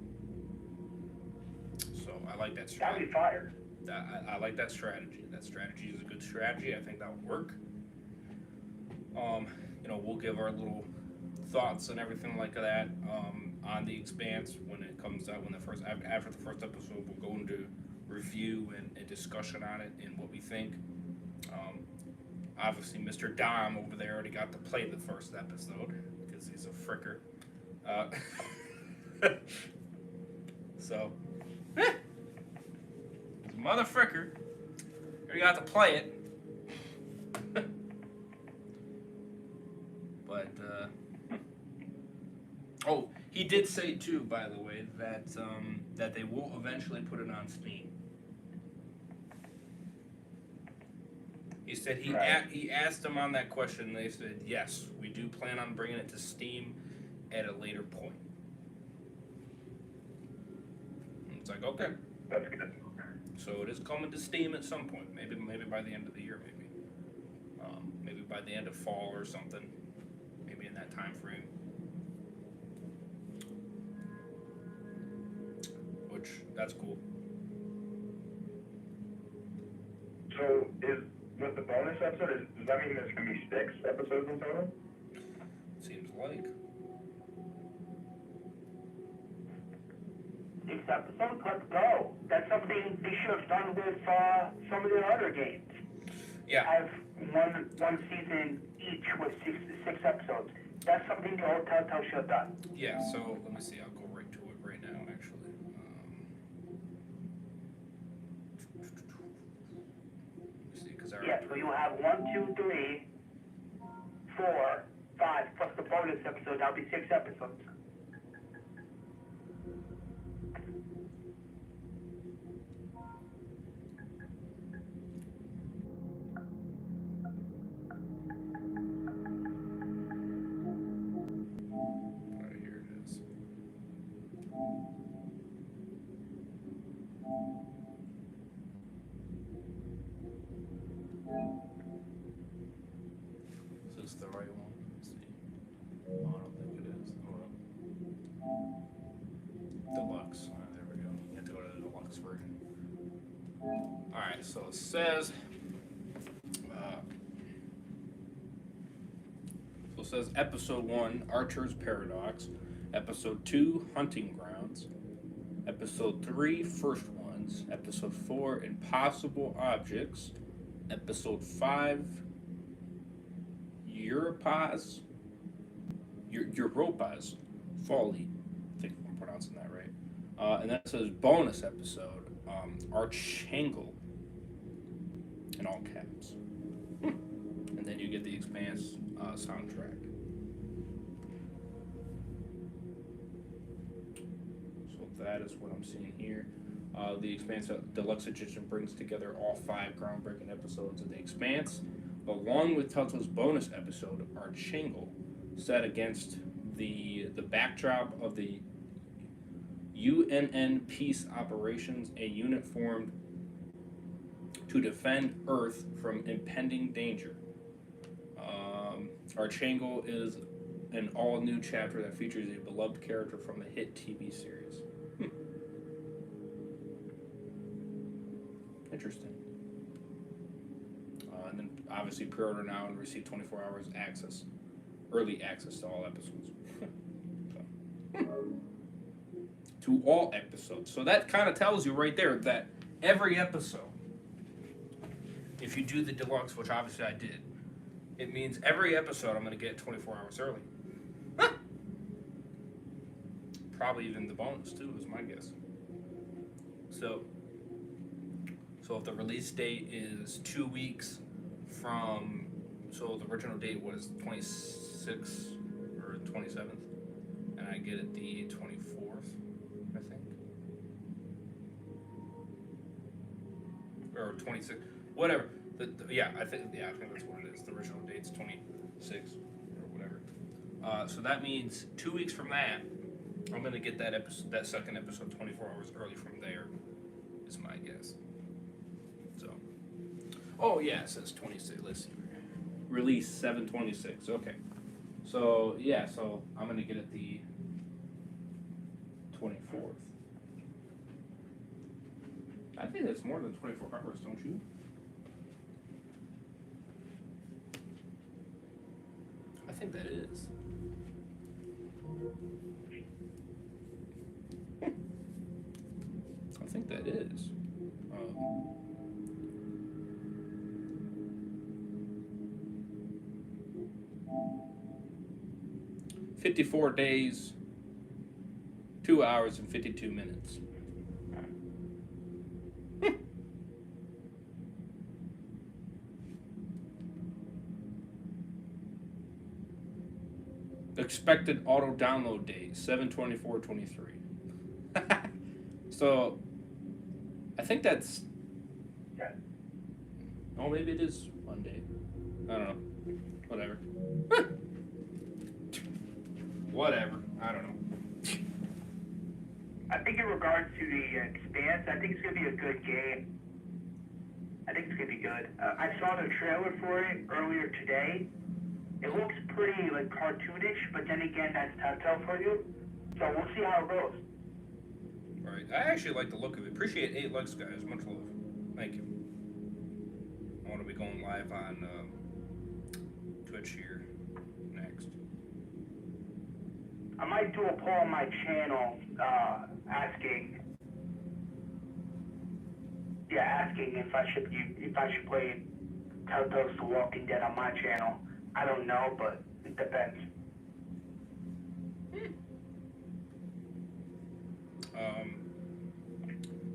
[SPEAKER 2] So I like that strategy.
[SPEAKER 3] That'd be fire.
[SPEAKER 2] I like that strategy. That strategy is a good strategy. I think that would work. You know, we'll give our little thoughts and everything like that on the Expanse when it comes out. After the first episode, we'll go into review and a discussion on it and what we think. Obviously, Mr. Dom over there already got to play the first episode because he's a fricker. So. He's a mother fricker. You got to play it. But, oh, he did say too, by the way, that they will eventually put it on Steam. He said he asked them on that question, and they said, yes, we do plan on bringing it to Steam at a later point. like, okay.
[SPEAKER 4] That's good.
[SPEAKER 2] So it is coming to Steam at some point. Maybe by the end of the year, maybe. Maybe by the end of fall or something. Maybe in that time frame. Which, that's cool.
[SPEAKER 4] So with the bonus episode, does that mean there's going to be 6 episodes in total?
[SPEAKER 2] Seems like.
[SPEAKER 3] 6 episodes, let's go. That's something they should have done with some of their other games.
[SPEAKER 2] Yeah.
[SPEAKER 3] Have one season each with six episodes. That's something the old Telltale should have done.
[SPEAKER 2] Yeah, so let me see. I'll go right to it right now, actually. Let me see, because I
[SPEAKER 3] Yeah, so you have 1, 2, 3, 4, 5, plus the bonus episode. That'll be 6 episodes.
[SPEAKER 2] Right, here it is. Is this the right one? Let's see. Oh, I don't think it is. Hold up. Deluxe. There we go. You have to go to the deluxe version. Alright, so it says. So it says Episode 1, Archer's Paradox. Episode 2, Hunting Grounds. Episode 3, First Ones. Episode 4, Impossible Objects. Episode 5, Europa's Folly. I think I'm pronouncing that right. And then it says bonus episode, Archangle, in all caps. And then you get the Expanse soundtrack. So that is what I'm seeing here. The Expanse Deluxe Edition brings together all 5 groundbreaking episodes of The Expanse, along with Telltale's bonus episode, Archangle, set against the backdrop of the UNN peace operations, a unit formed to defend Earth from impending danger. Archangle is an all-new chapter that features a beloved character from the hit TV series. Interesting. And then obviously pre-order now and receive 24 hours access, early access to all episodes. To all episodes. So that kind of tells you right there that every episode, if you do the deluxe, which obviously I did, it means every episode I'm going to get 24 hours early. Probably even the bonus too, is my guess. So if the release date is 2 weeks from, so the original date was 26th or 27th, and I get it the 24th, I think, or 26th, whatever. I think that's what it is. The original date's 26 or whatever. So that means 2 weeks from that, I'm gonna get that second episode 24 hours early from there. Is my guess. So, oh yeah, it says 26. Let's see. Release 7/26. Okay. So yeah, so I'm gonna get it the 24th. I think that's more than 24 hours, don't you? I think that is. I think that is. 54 days, 2 hours and 52 minutes. Expected auto download date 7/24/23. So I think that's, oh, maybe it is Monday. I don't know. Whatever. Whatever. I don't know.
[SPEAKER 3] I think in regards to the gonna be a good game. I think it's gonna be good. I saw the trailer for it earlier today. It looks pretty like cartoonish, but then again, that's Telltale for you. So we'll see how it goes.
[SPEAKER 2] Right. I actually like the look of it. Appreciate 8 likes, guys. Much love. Thank you. I want to be going live on Twitch here next.
[SPEAKER 3] I might do a poll on my channel asking if I should play Telltale's The Walking Dead on my channel. I don't know, but it depends.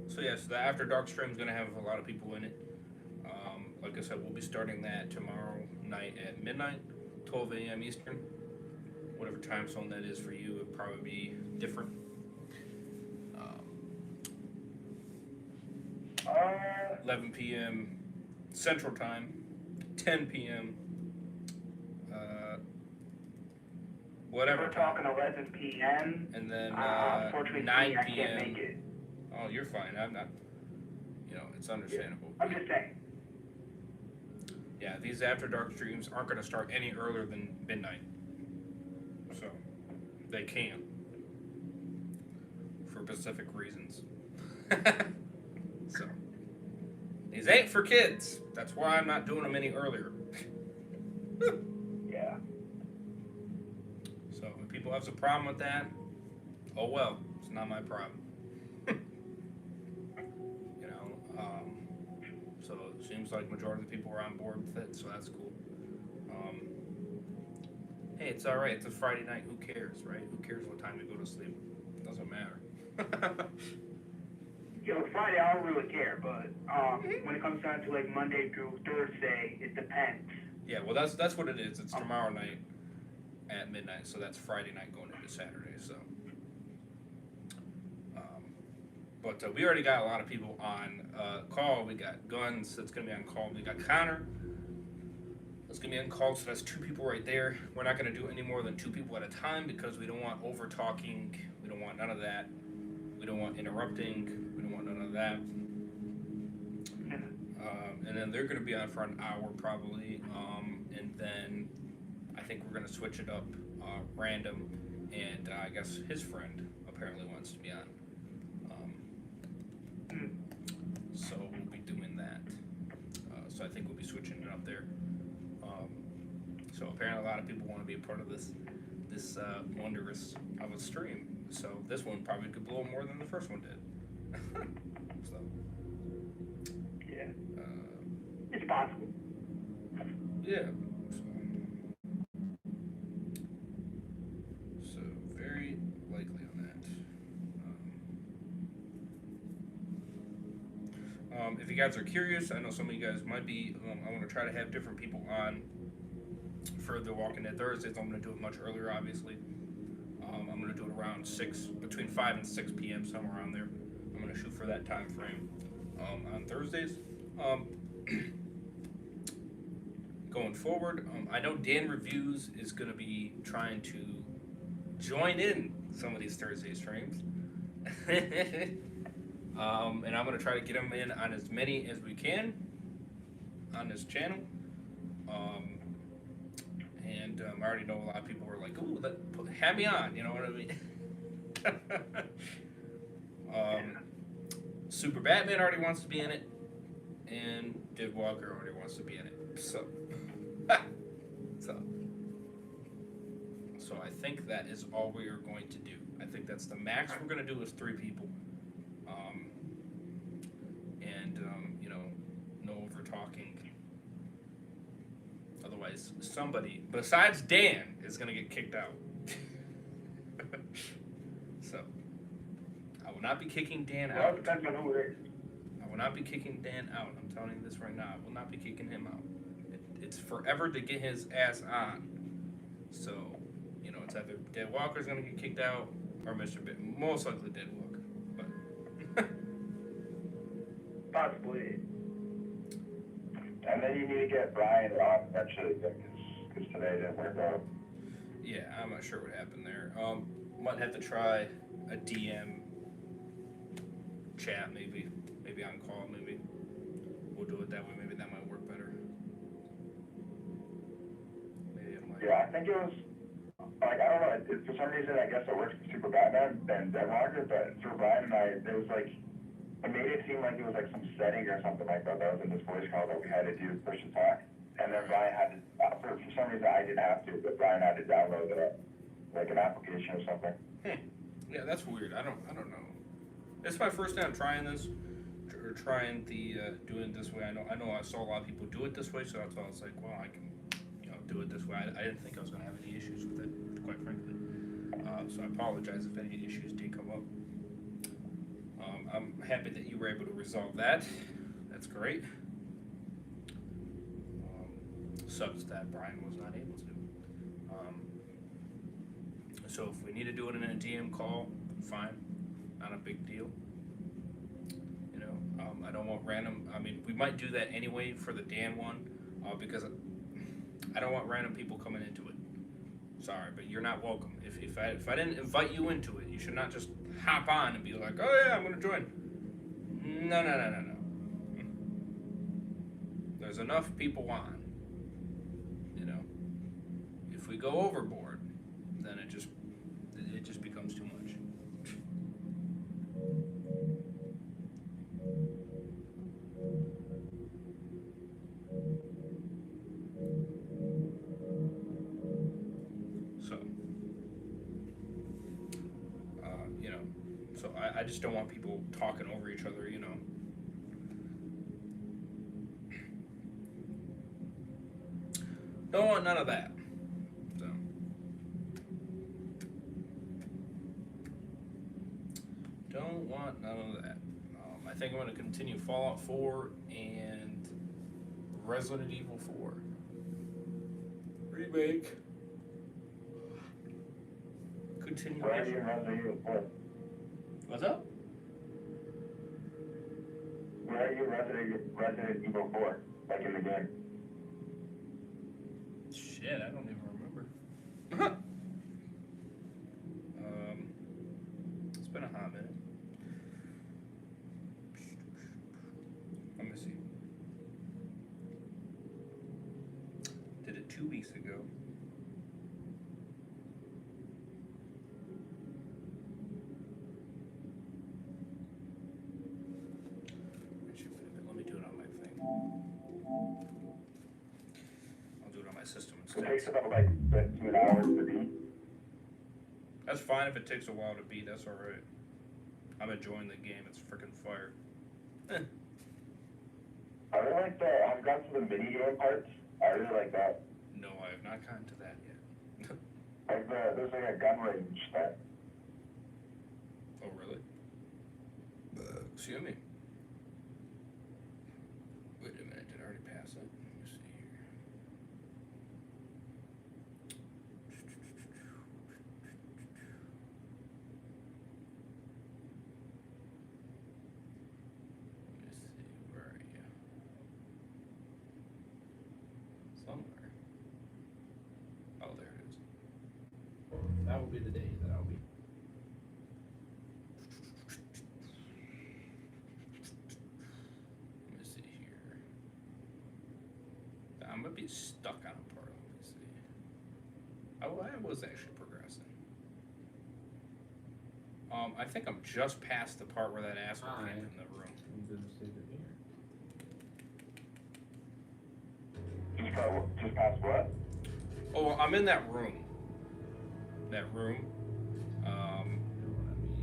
[SPEAKER 2] So yes, the After Dark stream is gonna have a lot of people in it. Like I said, we'll be starting that tomorrow night at midnight, 12 a.m. Eastern. Whatever time zone that is for you, it'll probably be different. 11 p.m. Central Time, 10 p.m. Whatever.
[SPEAKER 3] We're talking 11 p.m.
[SPEAKER 2] And then
[SPEAKER 3] unfortunately,
[SPEAKER 2] 9
[SPEAKER 3] I
[SPEAKER 2] p.m.
[SPEAKER 3] can't make it.
[SPEAKER 2] Oh, you're fine. I'm not. It's understandable.
[SPEAKER 3] I'm just saying.
[SPEAKER 2] Yeah, these After Dark streams aren't going to start any earlier than midnight. So, they can. For specific reasons. So, these ain't for kids. That's why I'm not doing them any earlier.
[SPEAKER 3] Yeah.
[SPEAKER 2] So, if people have a problem with that, oh well. It's not my problem. So it seems like majority of the people are on board with it, so that's cool. Hey, it's all right. It's a Friday night. Who cares, right? Who cares what time you go to sleep? It doesn't matter.
[SPEAKER 3] Friday, I don't really care, but when it comes down to like Monday through Thursday, it depends.
[SPEAKER 2] Yeah, well, that's what it is. It's tomorrow night at midnight, so that's Friday night going into Saturday. So, but we already got a lot of people on call. We got Guns that's gonna be on call. We got Connor that's gonna be on call. So that's 2 people right there. We're not gonna do any more than 2 people at a time because we don't want over talking. We don't want none of that. We don't want interrupting. We don't want none of that. And then they're gonna be on for an hour probably. And then I think we're gonna switch it up random. And I guess his friend apparently wants to be on. So we'll be doing that. So I think we'll be switching it up there. So apparently a lot of people want to be a part of this wondrous of a stream. So this one probably could blow more than the first one did. So
[SPEAKER 3] yeah, it's possible.
[SPEAKER 2] Yeah. So very likely on that. If you guys are curious, I know some of you guys might be. I want to try to have different people on for the Walking Dead Thursdays. I'm going to do it much earlier, obviously. I'm going to do it around between 5 and 6 p.m. somewhere around there. I'm going to shoot for that time frame on Thursdays. Going forward, I know Dan Reviews is going to be trying to join in some of these Thursday streams. And I'm going to try to get him in on as many as we can on this channel. And I already know a lot of people are like, ooh, have me on, you know what I mean? Super Batman already wants to be in it, and Dave Walker already wants to be in it. So I think that is all we are going to do. I think that's the max we're going to do is 3 people. No over talking. Otherwise, somebody besides Dan is going to get kicked out. So, I will not be kicking Dan out.
[SPEAKER 3] Well, it depends on who it is.
[SPEAKER 2] I will not be kicking Dan out. I'm telling you this right now. I will not be kicking him out. It's forever to get his ass on. So, it's either Dead Walker's going to get kicked out or Mr. Bit. Most likely Dead Walker. But
[SPEAKER 3] Possibly.
[SPEAKER 4] And then you need to get Brian on eventually, because today didn't work out.
[SPEAKER 2] yeah, I'm not sure what happened there. Might have to try a DM chat maybe maybe on call, maybe we'll do it that way. Maybe that might work better. Maybe it might.
[SPEAKER 4] Yeah, I think it was, like, I don't know, for some reason, I guess it works for Super Batman and Dead Walker, but for Brian and I, there was like, it made it seem like it was like some setting or something like that was in this voice call that we had to do push to talk. And then Brian had to, for some reason I didn't have to, but Brian had to download like an application or something.
[SPEAKER 2] Yeah, that's weird. I don't know. It's my first time trying this, or trying doing it this way. I know I saw a lot of people do it this way, so that's why I was like, well, I can, do it this way. I didn't think I was gonna have any issues with it, quite frankly. So I apologize if any issues did come up. I'm happy that you were able to resolve that. That's great. Sucks that Brian was not able to. So if we need to do it in a DM call, fine, not a big deal. I don't want random. I mean, we might do that anyway for the Dan one, because I don't want random people coming into it. Sorry, but you're not welcome. If I didn't invite you into it, you should not just hop on and be like, oh yeah, I'm gonna join. No. There's enough people on. If we go overboard, then it just becomes too much. So, I just don't want people talking over each other, Don't want none of that. So, don't want none of that. I think I'm going to continue Fallout 4 and Resident Evil 4 remake. Continue.
[SPEAKER 4] Where are you in Resident Evil 4?
[SPEAKER 2] What's up?
[SPEAKER 4] Where are you in Resident Evil 4? Like in the game?
[SPEAKER 2] Shit, I don't even remember. It's been a hot minute. Let me see. Did it 2 weeks ago. Let me do it on my thing. I'll do it on my system
[SPEAKER 4] It
[SPEAKER 2] instead.
[SPEAKER 4] takes about like 15 hours to beat.
[SPEAKER 2] That's fine if it takes a while to beat, that's alright. I'm enjoying the game, it's freaking fire.
[SPEAKER 4] I really like I've gone to the mini game parts. I really like that.
[SPEAKER 2] No, I have not gotten to that yet.
[SPEAKER 4] Like there's like a gun range that.
[SPEAKER 2] Oh, really? Excuse me. Wait a minute, did I already pass it? Let me see here. Let me see, where are you? Somewhere. Oh, there it is.
[SPEAKER 5] That will be the day that I'll be.
[SPEAKER 2] Let me see here. I'm gonna be stuck on a part. Let me see. Oh, I was actually progressing. I think I'm just past the part where that asshole came in the room.
[SPEAKER 5] I'm gonna save it here.
[SPEAKER 4] Just past what?
[SPEAKER 2] Oh, well, I'm in that room. That room.
[SPEAKER 5] You know what I mean?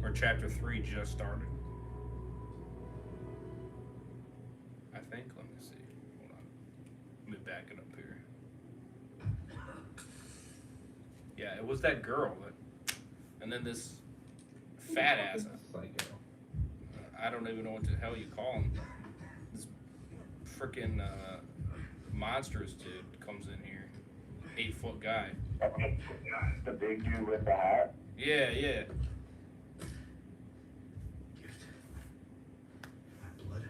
[SPEAKER 2] Where chapter 3 just started. I think. Let me see. Hold on. Let me back it up here. Yeah, it was that girl that, and then this fat ass.
[SPEAKER 5] Psycho.
[SPEAKER 2] I don't even know what the hell you call him. This freaking monstrous dude comes in here. 8-foot guy.
[SPEAKER 4] The big dude with the hat.
[SPEAKER 2] Yeah, yeah.
[SPEAKER 5] Blood.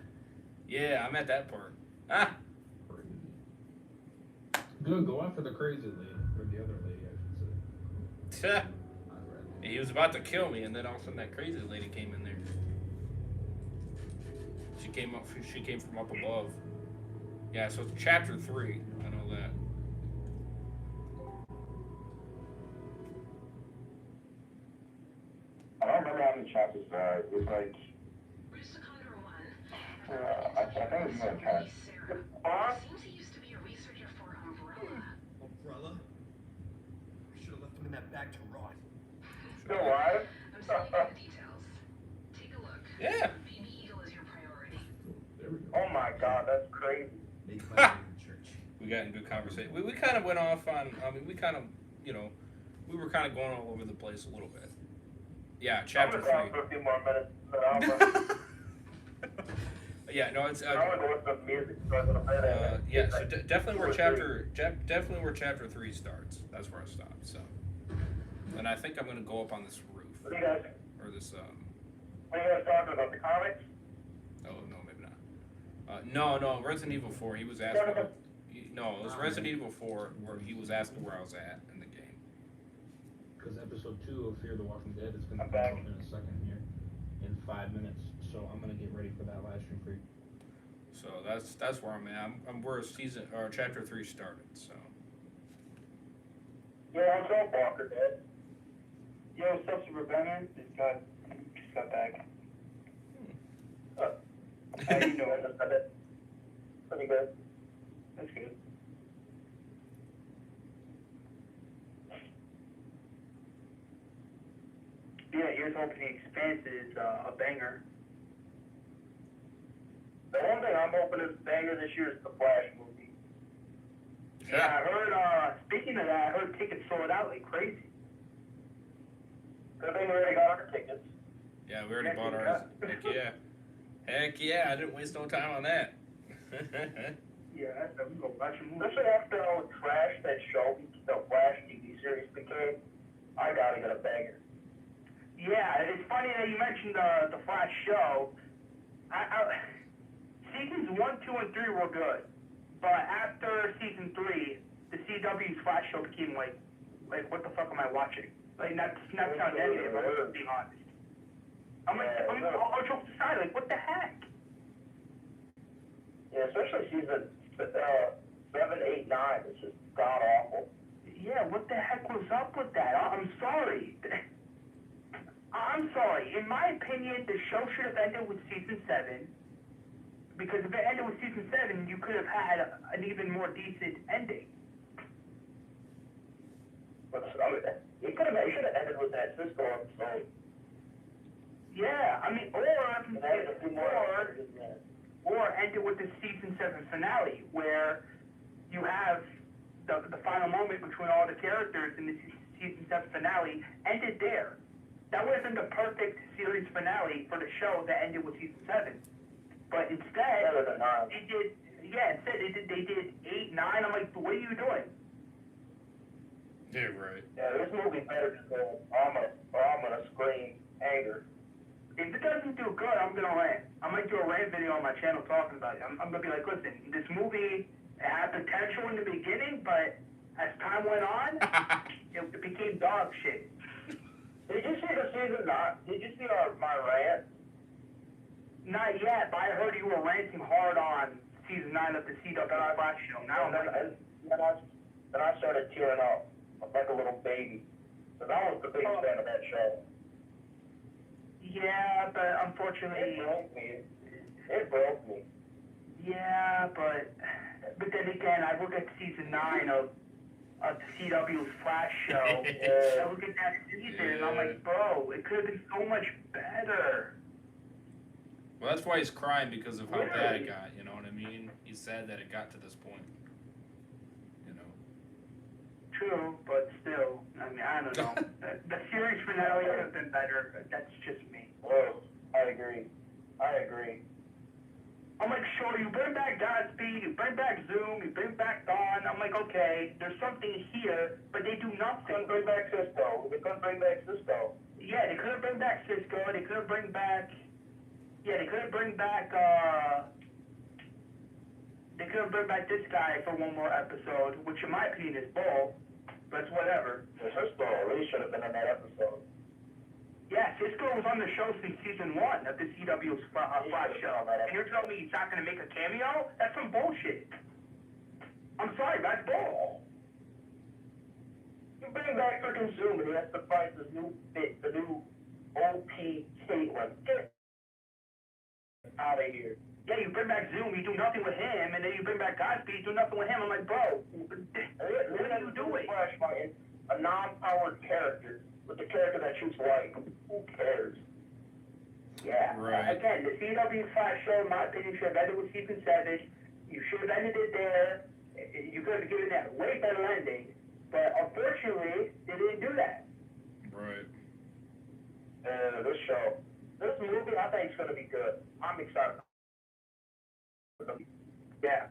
[SPEAKER 2] Yeah, I'm at that part. Ah!
[SPEAKER 5] Good, go after the crazy lady, or the other lady, I should say. I'd rather.
[SPEAKER 2] He was about to kill me, and then all of a sudden that crazy lady came in there. She came up. She came from up above. Yeah, so it's chapter 3. I know that.
[SPEAKER 3] I don't remember how many chapters there are. It was like, I think it was more than 10.
[SPEAKER 6] Seems he used to be a researcher for Umbrella.
[SPEAKER 7] Umbrella? I should have left him in that bag to rot.
[SPEAKER 3] Still alive?
[SPEAKER 6] I'm sending you the details. Take a look.
[SPEAKER 2] Yeah.
[SPEAKER 6] Baby Eagle is your priority.
[SPEAKER 5] There we go.
[SPEAKER 3] Oh my god, that's crazy.
[SPEAKER 7] Make my way to church.
[SPEAKER 2] We got in good conversation. We kind of went off on. I mean, we kind of, you know, we were kind of going all over the place a little bit. Yeah, chapter
[SPEAKER 3] I'm gonna
[SPEAKER 2] 3.
[SPEAKER 3] go for a few more minutes, but
[SPEAKER 2] Yeah, no, it's.
[SPEAKER 3] I'm gonna go with some music. So I'm gonna play that.
[SPEAKER 2] Yeah, so definitely where definitely where chapter 3 starts. That's where I stopped. So, and I think I'm gonna go up on this roof
[SPEAKER 3] What are you guys?
[SPEAKER 2] or this.
[SPEAKER 3] What are you guys talking about? The comics?
[SPEAKER 2] Oh no, maybe not. No, Resident Evil 4. He was asking. No, it was Resident Evil 4 where he was asking where I was at in the game.
[SPEAKER 5] Because episode 2 of Fear the Walking Dead is going to
[SPEAKER 3] I'm
[SPEAKER 5] come
[SPEAKER 3] back.
[SPEAKER 5] out in a second here, in 5 minutes. So I'm going to get ready for that live stream for you.
[SPEAKER 2] So that's where I'm at. I'm where season or chapter 3 started. So.
[SPEAKER 3] Yeah, what's up, Walker Dead? Yo, what's up, Super Banger? Just got back. How you doing? Pretty good. That's good. Yeah, here's hoping the Expanse is a banger. The one thing I'm hoping is a banger this year is the Flash movie. Yeah, I heard, speaking of that, I heard tickets sold out like crazy. Good thing we already got our tickets.
[SPEAKER 2] Yeah, we already bought ours. Heck yeah. Heck yeah, I didn't waste no time on that.
[SPEAKER 3] Yeah, we go watch a movie. Especially after all the trash that show, the Flash TV series became, I gotta get a banger. Yeah, it's funny that you mentioned the Flash show. Seasons 1, 2, and 3 were good, but after season 3, the CW's Flash show became like what the fuck am I watching? Like not sound negative, but I'm being honest. I'm like, all jokes aside, like what the heck? Yeah, especially season 7, 8, 9. It's just god awful. Yeah, what the heck was up with that? I'm sorry. I'm sorry. In my opinion, the show should have ended with season 7. Because if it ended with season 7, you could have had an even more decent ending. But it should have ended with that Cisco episode. Yeah, I mean, or ended with the season 7 finale, where you have the final moment between all the characters in the season 7 finale ended there. That would have been the perfect series finale for the show that ended with season 7. But instead, they did 8, 9. I'm like, what are you doing?
[SPEAKER 2] Yeah, right.
[SPEAKER 3] Yeah, this movie better go. I'm gonna scream anger. If it doesn't do good, I'm gonna rant. I might do a rant video on my channel talking about it. I'm gonna be like, listen, this movie had potential in the beginning, but as time went on, it became dog shit. Did you see the season 9? Did you see my rant? Not yet, but I heard you were ranting hard on season 9 of the CW Flash show. Now then I started tearing up like a little baby. Because I was the biggest fan of that show. Yeah, but unfortunately... It broke me. Yeah, but then again, I look at season 9 of the CW's Flash show. I look at that season and I'm like, bro, it could have been so much better.
[SPEAKER 2] Well, that's why he's crying, because of how bad it got, you know what I mean? He's sad that it got to this point. You know.
[SPEAKER 3] True, but still, I mean, I don't know. The series finale could have been better. That's just me. Oh, I agree. I'm like, sure, you bring back Godspeed, you bring back Zoom, you bring back Dawn. I'm like, okay, there's something here, but they do nothing. They couldn't bring back Cisco. Yeah, they couldn't bring back Cisco. They couldn't bring back this guy for one more episode, which in my opinion is bull, but it's whatever. Cisco really should have been in that episode. Yeah, Cisco was on the show since season 1 of the CW Flash show. And you're telling me he's not going to make a cameo? That's some bullshit. I'm sorry, that's bull.
[SPEAKER 1] You bring back freaking Zoom and he has to fight the new OP Caitlyn. Get out of here.
[SPEAKER 3] Yeah, you bring back Zoom, you do nothing with him, and then you bring back Godspeed, you do nothing with him. I'm like, bro, what are you doing?
[SPEAKER 1] Flash fighting a non-powered character with the character that shoots light. Who cares?
[SPEAKER 3] Yeah.
[SPEAKER 2] Right.
[SPEAKER 3] Again, the CW Flash show, in my opinion, should have ended with Stephen Savage. You should have ended it there. You could have given that way better ending. But unfortunately, they didn't do that.
[SPEAKER 2] Right.
[SPEAKER 1] This movie, I think, is going to be good. I'm excited. Yeah.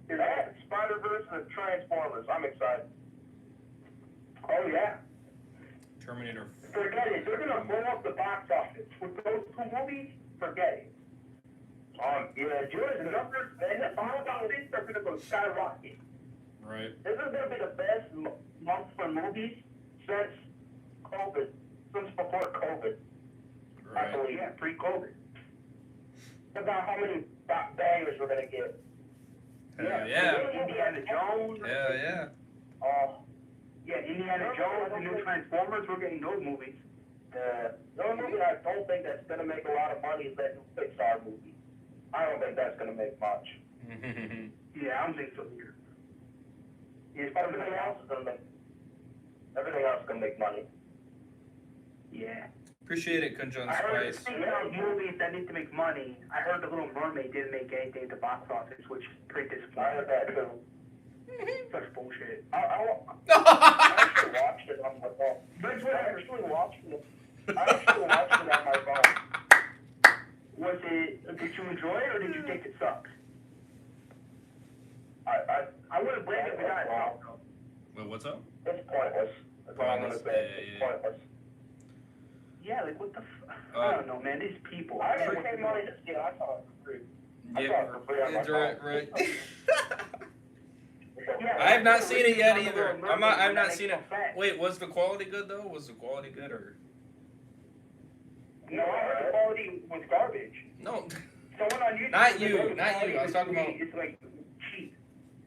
[SPEAKER 1] That, Spider-Verse and Transformers, I'm excited.
[SPEAKER 3] Oh, yeah.
[SPEAKER 2] Terminator.
[SPEAKER 3] Forget it. They're going to blow up the box office. With those two movies, forget it. Yeah, the numbers and the box office are going to go skyrocket.
[SPEAKER 2] Right.
[SPEAKER 3] This is going to be the best month for movies since COVID, since before COVID.
[SPEAKER 2] Right.
[SPEAKER 3] I believe, yeah, pre-COVID. About how many bangers we're going to get.
[SPEAKER 2] Hell yeah.
[SPEAKER 3] Indiana Jones.
[SPEAKER 2] Hell yeah.
[SPEAKER 3] Yeah, Indiana Jones, the new Transformers, we're getting those movies.
[SPEAKER 1] The only movie I don't think that's going to make a lot of money is that new Pixar movie. I don't think that's going to make much.
[SPEAKER 3] Yeah, I don't think so either.
[SPEAKER 1] Everything else is going to make money.
[SPEAKER 3] Yeah.
[SPEAKER 2] Appreciate it, Conjun
[SPEAKER 3] I heard,
[SPEAKER 2] Spice.
[SPEAKER 3] speaking of movies that need to make money, I heard The Little Mermaid didn't make anything at the box office, which is pretty
[SPEAKER 1] I
[SPEAKER 3] disappointing.
[SPEAKER 1] heard that too.
[SPEAKER 3] Such bullshit.
[SPEAKER 1] I actually watched it on my phone. I actually watched it on my phone.
[SPEAKER 3] Did you enjoy it or did you think it sucked?
[SPEAKER 1] I
[SPEAKER 3] wouldn't blame you for that.
[SPEAKER 2] Well, what's up?
[SPEAKER 1] It's pointless. That's all I'm going to say. It's pointless.
[SPEAKER 3] Yeah, like what the I don't know, man. These people.
[SPEAKER 1] I didn't pay money to see it. I saw it for free. I saw it for free on my
[SPEAKER 2] Yeah, right.
[SPEAKER 3] Yeah,
[SPEAKER 2] I have not seen it yet
[SPEAKER 3] Little
[SPEAKER 2] either.
[SPEAKER 3] Mermaid,
[SPEAKER 2] I've not
[SPEAKER 3] that
[SPEAKER 2] seen
[SPEAKER 3] makes
[SPEAKER 2] it.
[SPEAKER 3] no sense.
[SPEAKER 2] Wait, was the quality good though? Was the quality good or?
[SPEAKER 3] No, I heard the quality was garbage.
[SPEAKER 2] No.
[SPEAKER 3] Someone on YouTube.
[SPEAKER 2] Not
[SPEAKER 3] said
[SPEAKER 2] you,
[SPEAKER 3] the
[SPEAKER 2] not you.
[SPEAKER 3] quality
[SPEAKER 2] I was talking about-
[SPEAKER 3] It's like cheap.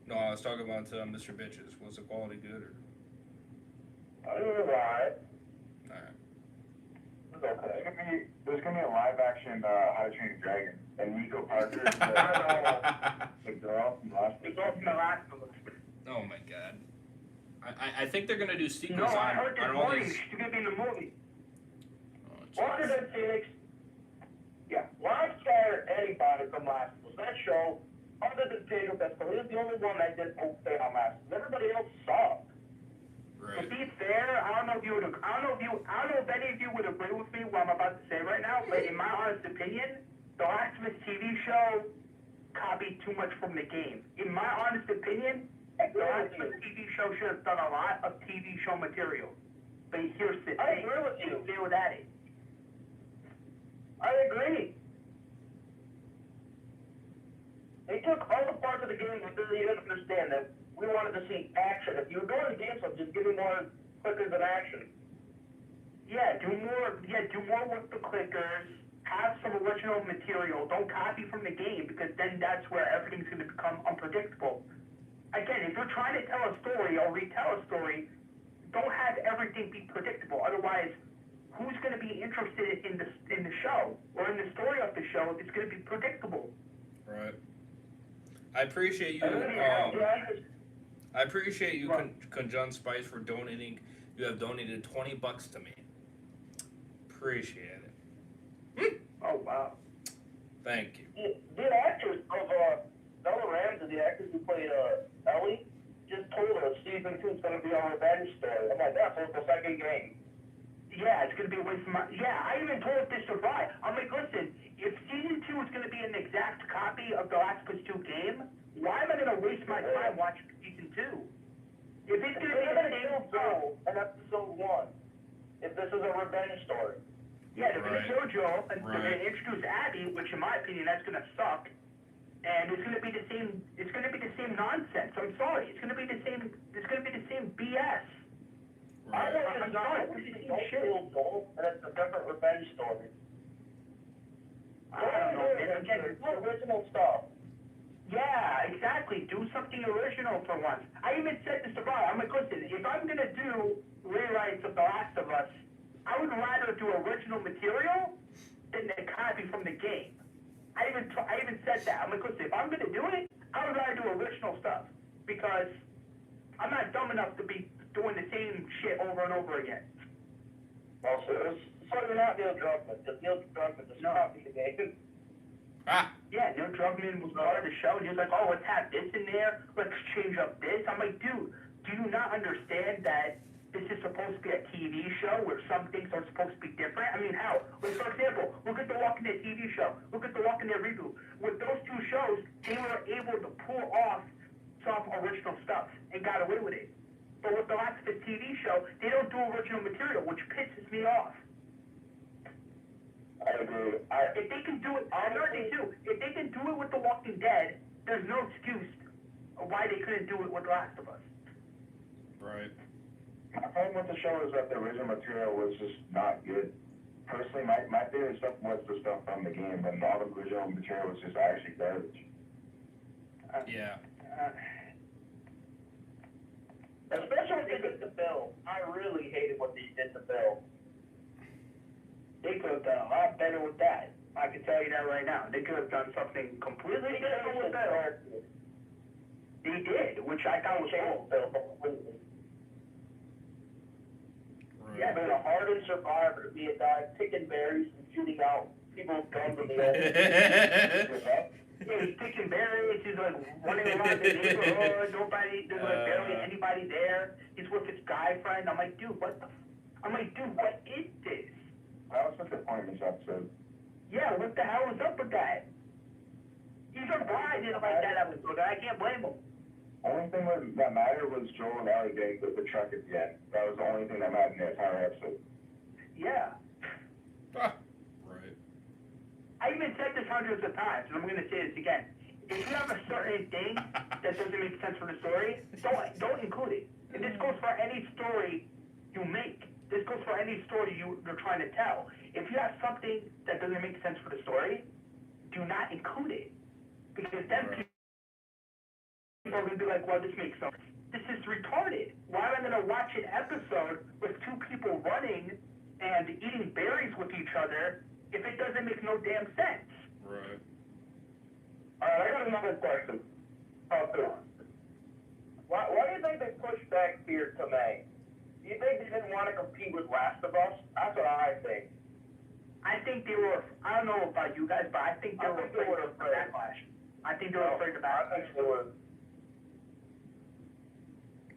[SPEAKER 2] No, I was talking about Mr. Bitches. Was the quality good or?
[SPEAKER 1] Alright.
[SPEAKER 2] Alright.
[SPEAKER 1] It's okay.
[SPEAKER 4] There's gonna be a live action How to Train Your Dragon, and Nico Parker, the girl from last
[SPEAKER 3] It's all from the last one.
[SPEAKER 2] Oh my god. I think they're gonna do sequels
[SPEAKER 3] No, I heard this
[SPEAKER 2] on all
[SPEAKER 3] morning
[SPEAKER 2] these.
[SPEAKER 3] she's gonna be in the movie.
[SPEAKER 2] Oh,
[SPEAKER 1] Other
[SPEAKER 2] jeez.
[SPEAKER 1] than Phoenix, yeah, why scare anybody from Last of Us? That show, other than Pedro Pascal, he was the only one that did okay on Last of Us. Everybody else sucked.
[SPEAKER 3] To
[SPEAKER 2] Right.
[SPEAKER 3] be fair, I don't know if any of you would agree with me what I'm about to say right now, but in my honest opinion, the Last of Us TV show copied too much from the game. In my honest opinion, the Last of Us TV show should have done a lot of TV show material. But here's the
[SPEAKER 1] I
[SPEAKER 3] thing,
[SPEAKER 1] agree with you.
[SPEAKER 3] they failed at it.
[SPEAKER 1] I agree. They took all the parts of the game that you didn't understand that we wanted to see action. If you were going to game club, just give me more clickers and action.
[SPEAKER 3] Yeah, do more with the clickers. Have some original material. Don't copy from the game because then that's where everything's going to become unpredictable. Again, if you're trying to tell a story or retell a story, don't have everything be predictable. Otherwise, who's going to be interested in the show or in the story of the show if it's going to be predictable?
[SPEAKER 2] Right. I appreciate you. I appreciate you, Conjun Spice, for donating. You have donated $20 to me. Appreciate it.
[SPEAKER 3] Oh wow!
[SPEAKER 2] Thank you.
[SPEAKER 1] The actress of Bella Ramsey, the actress who played Ellie, just told us season 2 is going to be a revenge story. I'm like, that's the second game.
[SPEAKER 3] Yeah, it's going to be a waste of my... Yeah, I even told this to Ryan. I'm like, listen, if season 2 is going to be an exact copy of the Last of Us 2 game, why am I going to waste my time watching season 2? If it's going to be the same
[SPEAKER 1] Joel in episode 1, if this is a revenge story.
[SPEAKER 3] Yeah, they're going to kill Joel, and they're going
[SPEAKER 2] Right.
[SPEAKER 3] to introduce Abby, which in my opinion, that's going to suck. And it's going to be the same. It's going to be the same nonsense. I'm sorry. It's going to be the same. It's going to be the same BS.
[SPEAKER 1] I
[SPEAKER 2] Right.
[SPEAKER 1] want you
[SPEAKER 3] I'm sorry, this is shit.
[SPEAKER 1] And it's a different revenge story.
[SPEAKER 3] I don't know, man. Again,
[SPEAKER 1] Original stuff.
[SPEAKER 3] yeah, exactly. Do something original for once. I even said this to Brian. I'm like, listen, if I'm gonna do rewrites of The Last of Us, I would rather do original material than the copy from the game. I even said that. I'm like, listen, if I'm gonna do it, I would rather do original stuff because I'm not dumb enough to be doing the same shit over and over again.
[SPEAKER 1] Well, so you're not Neil Druckmann, because Neil Druckmann does not copy the game.
[SPEAKER 2] Ah,
[SPEAKER 3] Yeah, Neil Druckmann was part of the show, and he was like, oh, let's have this in there, let's change up this. I'm like, dude, do you not understand that this is supposed to be a TV show where some things are supposed to be different? I mean, how? Like, for example, look at the Walking Dead TV show. Look at the Walking Dead reboot. With those two shows, they were able to pull off some original stuff and got away with it. But with the Last of Us TV show, they don't do original material, which pisses me off.
[SPEAKER 1] I agree.
[SPEAKER 3] If they can do it, honestly too, if they can do it with The Walking Dead, there's no excuse why they couldn't do it with The Last of Us.
[SPEAKER 2] right.
[SPEAKER 4] My problem with the show is that the original material was just not good. Personally, my favorite stuff was the stuff from the game, and all the original material was just actually garbage.
[SPEAKER 2] Yeah.
[SPEAKER 1] Especially when they did the Bill. I really hated what they did to Bill.
[SPEAKER 3] They could have done a lot better with that. I can tell you that right now. They could have done something completely different with that. They did, which I thought was cool.
[SPEAKER 1] Bill completely.
[SPEAKER 2] Right.
[SPEAKER 1] Yeah, being a hardened survivor to be a guy picking berries and shooting out people's guns in the open.
[SPEAKER 3] Yeah, he's picking berries, he's like running around the neighborhood, there's like barely anybody there. He's with his guy friend. I'm like, dude, what is this?
[SPEAKER 4] That was such a pointless episode.
[SPEAKER 3] Yeah, what the hell is up with that? He's a guy, didn't like that episode. I can't blame him.
[SPEAKER 4] Only thing that mattered was Joel and Ellie getting the truck at the end. That was the only thing that mattered in the entire episode.
[SPEAKER 3] Yeah.
[SPEAKER 2] Ah, right.
[SPEAKER 3] I even said this hundreds of times, and I'm going to say this again. If you have a certain thing that doesn't make sense for the story, don't include it. And this goes for any story you make. This goes for any story you're trying to tell. If you have something that doesn't make sense for the story, do not include it. Because then
[SPEAKER 2] Right.
[SPEAKER 3] people are going to be like, well, this makes sense. This is retarded. Why am I going to watch an episode with two people running and eating berries with each other if it doesn't make no damn sense?
[SPEAKER 2] Right.
[SPEAKER 1] Alright, I got another question. Why do you think they pushed back Fear to May? Do you think they didn't want to compete with Last of Us? That's what I think.
[SPEAKER 3] I think they were, I don't know about you guys, but I think they were afraid of the backlash. I think they were afraid of
[SPEAKER 1] I
[SPEAKER 3] backlash.
[SPEAKER 1] think they were.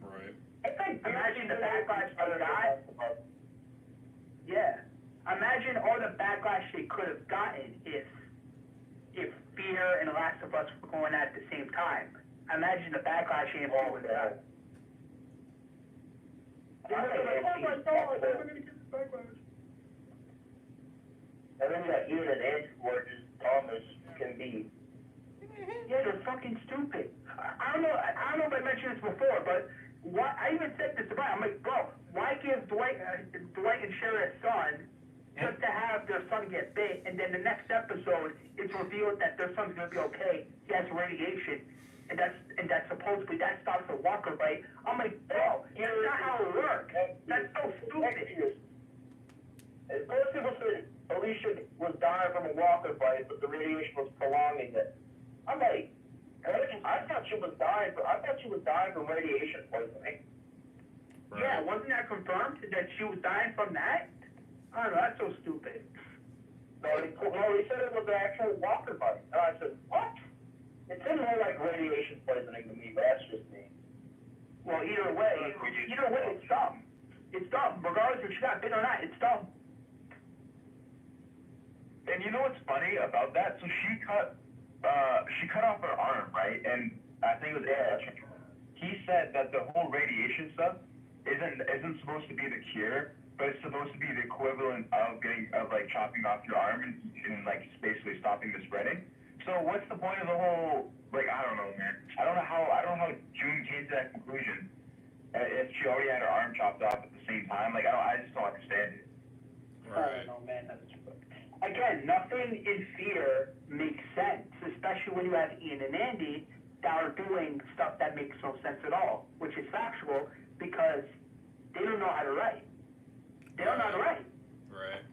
[SPEAKER 2] Right.
[SPEAKER 1] I think
[SPEAKER 3] Imagine the backlash they got. Yeah. Imagine all the backlash they could have gotten if Fear and The Last of Us were going at the same time. Imagine the backlash they would have.
[SPEAKER 1] I think that Ian and Andrew were just dumb as can be.
[SPEAKER 3] Yeah, they're fucking stupid. I don't know if I mentioned this before, but I even said this about. I'm like, bro, why give Dwight and Sheriff's son just to have their son get bit, and then the next episode it's revealed that their son's gonna be okay. He has radiation, and that's supposedly that stops a walker bite. I'm like, bro, that's not how it works. That's so stupid.
[SPEAKER 1] Most people said Alicia was dying from a walker bite, but the radiation was prolonging it. I'm like, I thought she was dying from radiation poisoning.
[SPEAKER 2] Right.
[SPEAKER 3] Yeah, wasn't that confirmed that she was dying from that? I don't know, that's so stupid.
[SPEAKER 1] No, he said it was an actual walker bite. And I said, what? It seemed more like radiation poisoning to me, but that's just me.
[SPEAKER 3] Well, either way, it's dumb. It's dumb. Regardless if she got bit or not, it's dumb.
[SPEAKER 4] And you know what's funny about that? So she cut off her arm, right? And I think it was he said that the whole radiation stuff isn't supposed to be the cure, but it's supposed to be the equivalent of chopping off your arm and like basically stopping the spreading. So what's the point of the whole, like, I don't know, man. I don't know how June came to that conclusion. if she already had her arm chopped off at the same time. Like, I just don't understand it.
[SPEAKER 2] Right.
[SPEAKER 3] I don't know, man. Again, nothing in Fear makes sense, especially when you have Ian and Andy that are doing stuff that makes no sense at all, which is factual because they don't know how to write. They don't know how to write.
[SPEAKER 2] Right.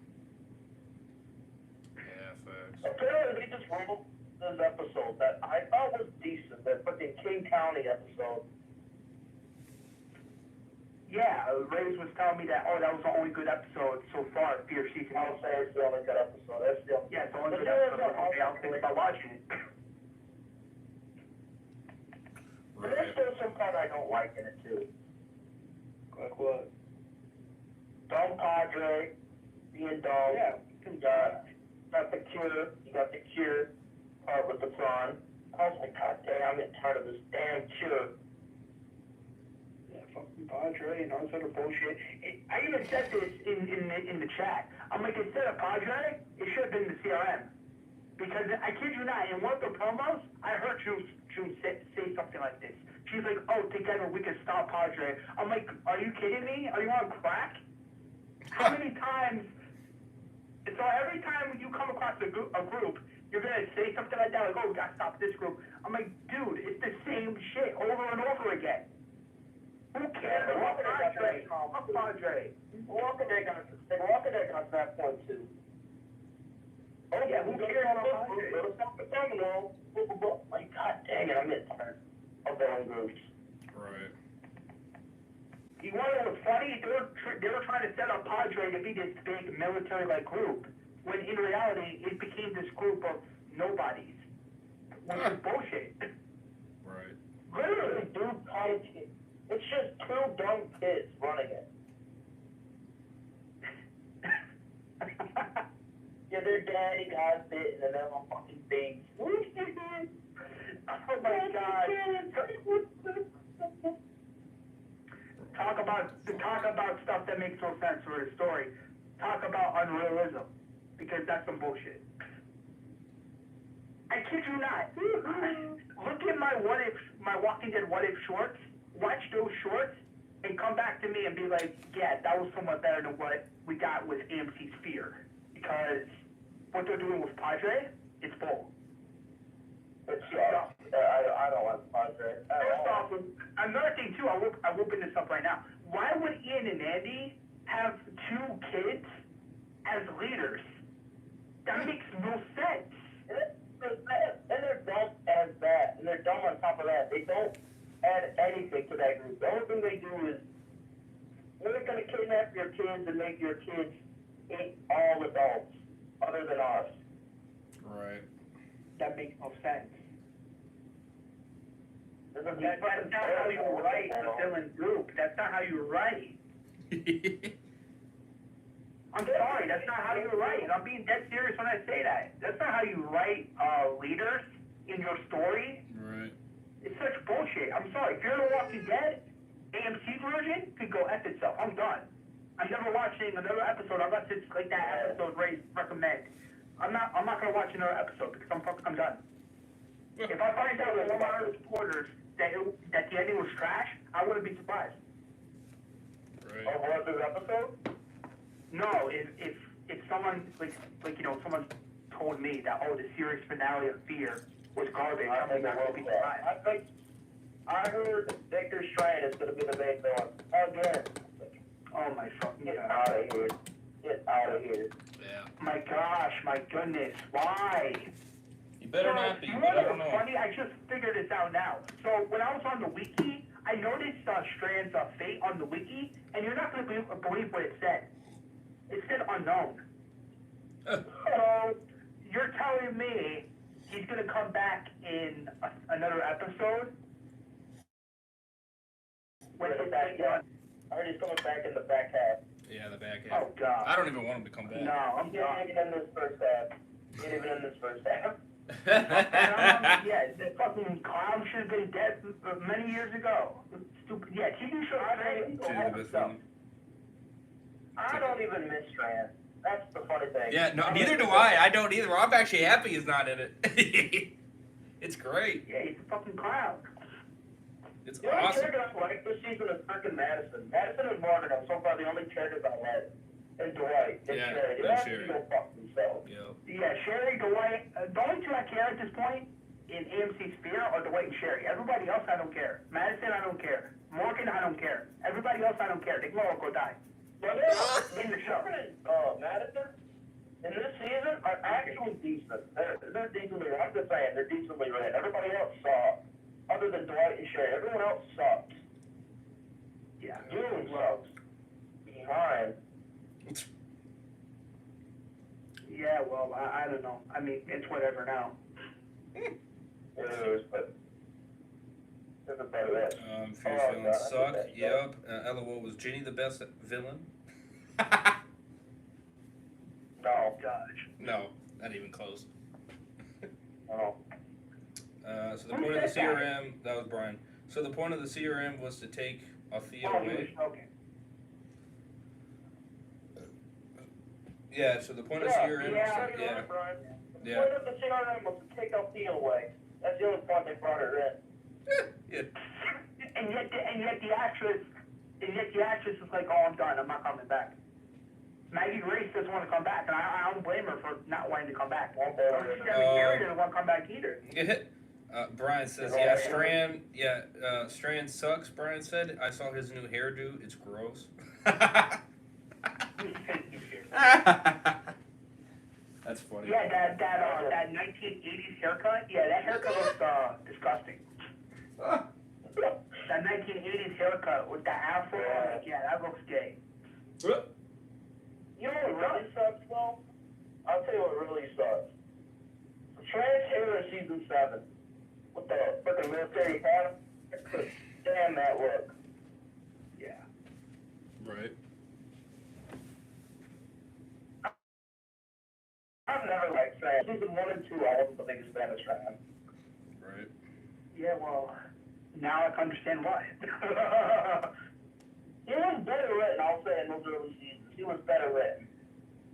[SPEAKER 2] Yeah, facts.
[SPEAKER 3] Apparently, they just wrote this episode that I thought was decent, that fucking King County episode. Yeah, Reyes was telling me that, that was the only good episode so far, Fear Season. I'll say it's the only good episode. That's the only, it's the only good episode. Okay, I'll think about watching it. But there's still some part I don't like in it, too. Like what? Dom Padre, being dumb. Yeah. You got the Cure. You got the Cure part with the prawn. I was like, God damn, I'm getting tired of this damn Cure. Fucking Padre and all this other bullshit. I even said this in the chat. I'm like, instead of Padre, it should have been the CRM. Because I kid you not, in one of the promos, I heard June say something like this. She's like, oh, together we can stop Padre. I'm like, are you kidding me? Are you on crack? How many times? So every time you come across a group, you're going to say something like that, like, oh, we got to stop this group. I'm like, dude, it's the same shit over and over again. Who cares? Fuck Padre. Walking Deck on that point, too. Oh, yeah, who cares about Padre? Like, God dang it, I'm getting tired of their own groups.
[SPEAKER 2] Right.
[SPEAKER 3] You want to know what's funny? They were trying to set up Padre to be this big military-like group, when in reality, it became this group of nobodies. Which is bullshit.
[SPEAKER 2] Right.
[SPEAKER 3] Literally, dude, college kids. It's just two dumb kids running it. Yeah, their daddy got bitten and they're all fucking things. Oh my God. Talk about stuff that makes no sense for a story. Talk about unrealism. Because that's some bullshit. I kid you not. Look at my Walking Dead What If shorts. Watch those shorts and come back to me and be like, yeah, that was somewhat better than what we got with AMC's Fear. Because what they're doing with Padre, it's bull. It's I don't like Padre. First off, another thing too, I'll open this up right now. Why would Ian and Andy have two kids as leaders? That makes no sense. And they're dumb as that. And they're dumb on top of that. They don't add anything to that group. The only thing they do is, we're going to kidnap your kids and make your kids eat all adults, other than us.
[SPEAKER 2] Right.
[SPEAKER 3] That makes no sense. That's not how you write a villain group. That's not how you write. I'm sorry, that's not how you write. I'm being dead serious when I say that. That's not how you write leaders in your story.
[SPEAKER 2] Right.
[SPEAKER 3] It's such bullshit. I'm sorry. Fear the Walking Dead, AMC version, could go F itself. I'm done. I'm never watching another episode unless it's like that episode Ray recommend. I'm not gonna watch another episode because I'm done. If I find out from one of our supporters that the ending was trash, I wouldn't be surprised.
[SPEAKER 2] Right.
[SPEAKER 3] Oh, what this episode? No, if someone someone told me that the series finale of Fear was garbage, I think I would be surprised. I heard Victor Strand is gonna be the main villain again. Oh my fucking Get out of here! Get out of here!
[SPEAKER 2] Yeah.
[SPEAKER 3] My gosh, my goodness, why?
[SPEAKER 2] You better not be,
[SPEAKER 3] You
[SPEAKER 2] but I
[SPEAKER 3] know
[SPEAKER 2] don't
[SPEAKER 3] what's
[SPEAKER 2] know.
[SPEAKER 3] funny? I just figured this out now. So when I was on the wiki, I noticed Strand's fate on the wiki, and you're not gonna believe what it said. It said unknown. So you're telling me he's gonna come back in another episode? When the back half. I heard he's coming back in the back half.
[SPEAKER 2] Yeah, the back half.
[SPEAKER 3] Oh God.
[SPEAKER 2] I don't even want him to come back.
[SPEAKER 3] No, I'm not even in this first half. He ain't even in this first half. Yeah, the fucking clown should have been dead many years ago. Stupid. Yeah, TV show. I don't even miss Strand. That's the funny thing.
[SPEAKER 2] Yeah, no, neither do I. I don't either. I'm actually happy he's not in it. It's great.
[SPEAKER 3] Yeah, he's a fucking clown.
[SPEAKER 2] It's
[SPEAKER 3] The only
[SPEAKER 2] awesome.
[SPEAKER 3] character I like this season is freaking Madison. Madison and Morgan are so far the only characters I like. And Dwight. And
[SPEAKER 2] Yeah,
[SPEAKER 3] Sherry. They
[SPEAKER 2] and
[SPEAKER 3] have to
[SPEAKER 2] Sherry.
[SPEAKER 3] go fuck themselves.
[SPEAKER 2] Yep.
[SPEAKER 3] Yeah, Sherry, Dwight. The only two I care at this point in AMC Sphere are Dwight and Sherry. Everybody else I don't care. Madison I don't care. Morgan I don't care. Everybody else I don't care. They can all go die. But in the show. Madison in this season are actually decent. They're decently. I'm just saying they're decently written. Everybody else sucks. Other than Dwight and Sherry, everyone else sucks. Yeah, Julie sucks. Fine. Yeah, well, I don't know. I mean, it's whatever now. It is, but it's about it.
[SPEAKER 2] Fear's villains suck. Yep. LOL, was Ginny the best villain?
[SPEAKER 3] No, Dodge.
[SPEAKER 2] No, not even close.
[SPEAKER 3] No.
[SPEAKER 2] So the point of the CRM, that was Brian. So the point of the CRM was to take Althea away.
[SPEAKER 3] Okay.
[SPEAKER 2] Yeah, so the point of CRM was to,
[SPEAKER 3] Yeah.
[SPEAKER 2] yeah.
[SPEAKER 3] The point of the CRM was to take Althea away. That's the only point they brought her in.
[SPEAKER 2] Yeah.
[SPEAKER 3] And yet the actress is like, oh, I'm done. I'm not coming back. Maggie Grace doesn't want to come back, and I don't blame her for not wanting to come back. Gary didn't want to come back either.
[SPEAKER 2] Brian says, Strand sucks, Brian said. I saw his new hairdo. It's gross. That's funny.
[SPEAKER 3] Yeah, that 1980s haircut. Yeah, that haircut looks disgusting. That 1980s haircut with the afro. Yeah, that looks gay. You know what really sucks, though? I'll tell you what really sucks. Strand's hair in season 7 with the freaking military hat. Damn that look. Yeah.
[SPEAKER 2] Right.
[SPEAKER 3] I've never liked Strand. Season 1 and 2, I wasn't the biggest fan of Strand.
[SPEAKER 2] Right.
[SPEAKER 3] Yeah, well, now I can understand why. He was better written, I'll say, in those early seasons. He was better written.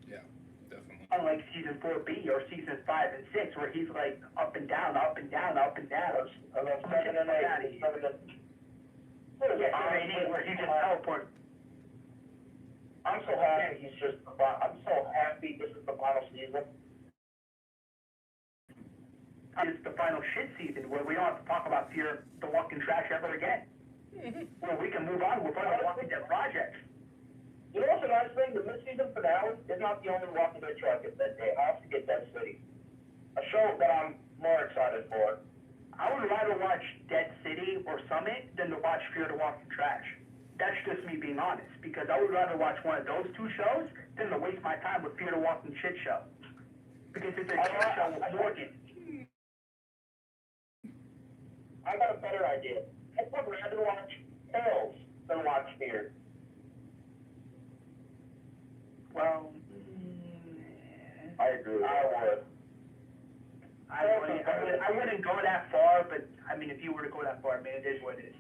[SPEAKER 2] Yeah, definitely.
[SPEAKER 3] Unlike season 4B or season 5 and 6, where he's like up and down, up and down, up and down. And then 7 and 8, 7 and 8, where he just teleports. I'm so happy I'm so happy this is the final season. It's the final shit season where we don't have to talk about Fear the Walking Trash ever again. Where we can move on with other Walking Dead projects. You know what's a nice thing? The mid-season finale is not the only Walking Dead show I get that day. I also get Dead City. A show that I'm more excited for. I would rather watch Dead City or Summit than to watch Fear the Walking Trash. That's just me being honest, because I would rather watch one of those two shows than to waste my time with Fear the Walking Shit Show. Because it's a shit show with Morgan. I got a better idea. I would rather watch Tales than watch Fear. Well, I agree. I wouldn't go that far, but I mean, if you were to go that far, I mean, it is what it is.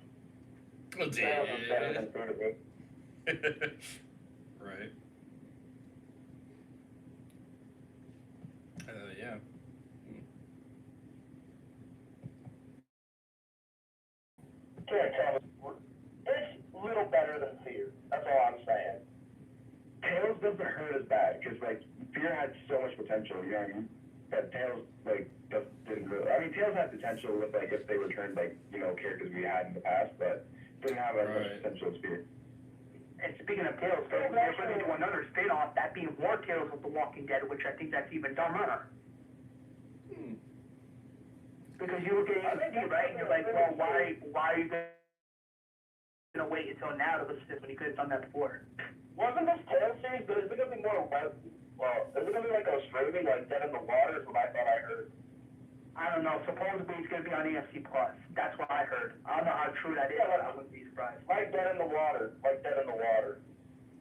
[SPEAKER 2] Oh,
[SPEAKER 3] Tales is better than Fear to me.
[SPEAKER 2] Right. Yeah.
[SPEAKER 3] It's a little better than Fear. That's all I'm saying.
[SPEAKER 4] Tales doesn't hurt as bad because like Fear had so much potential, you know what I mean? That Tales like just didn't really. I mean, Tales had potential with like if they returned like characters we had in the past, but didn't have as much potential as Fear.
[SPEAKER 3] And speaking of Tales, they're going to do another spin-off, that being more Tales of the Walking Dead, which I think that's even dumber. Because you look at AMC, right, and you're like, well, why are you going to wait until now to listen to this when you could have done that before? Wasn't this Tales series, but is it going to be more web? Well, is it going to be like a streaming, like Dead in the Water, is what I thought I heard. I don't know. Supposedly it's going to be on AFC Plus. That's what I heard. I don't know how true that is, but I wouldn't be surprised. Like Dead in the Water. Like Dead in the Water.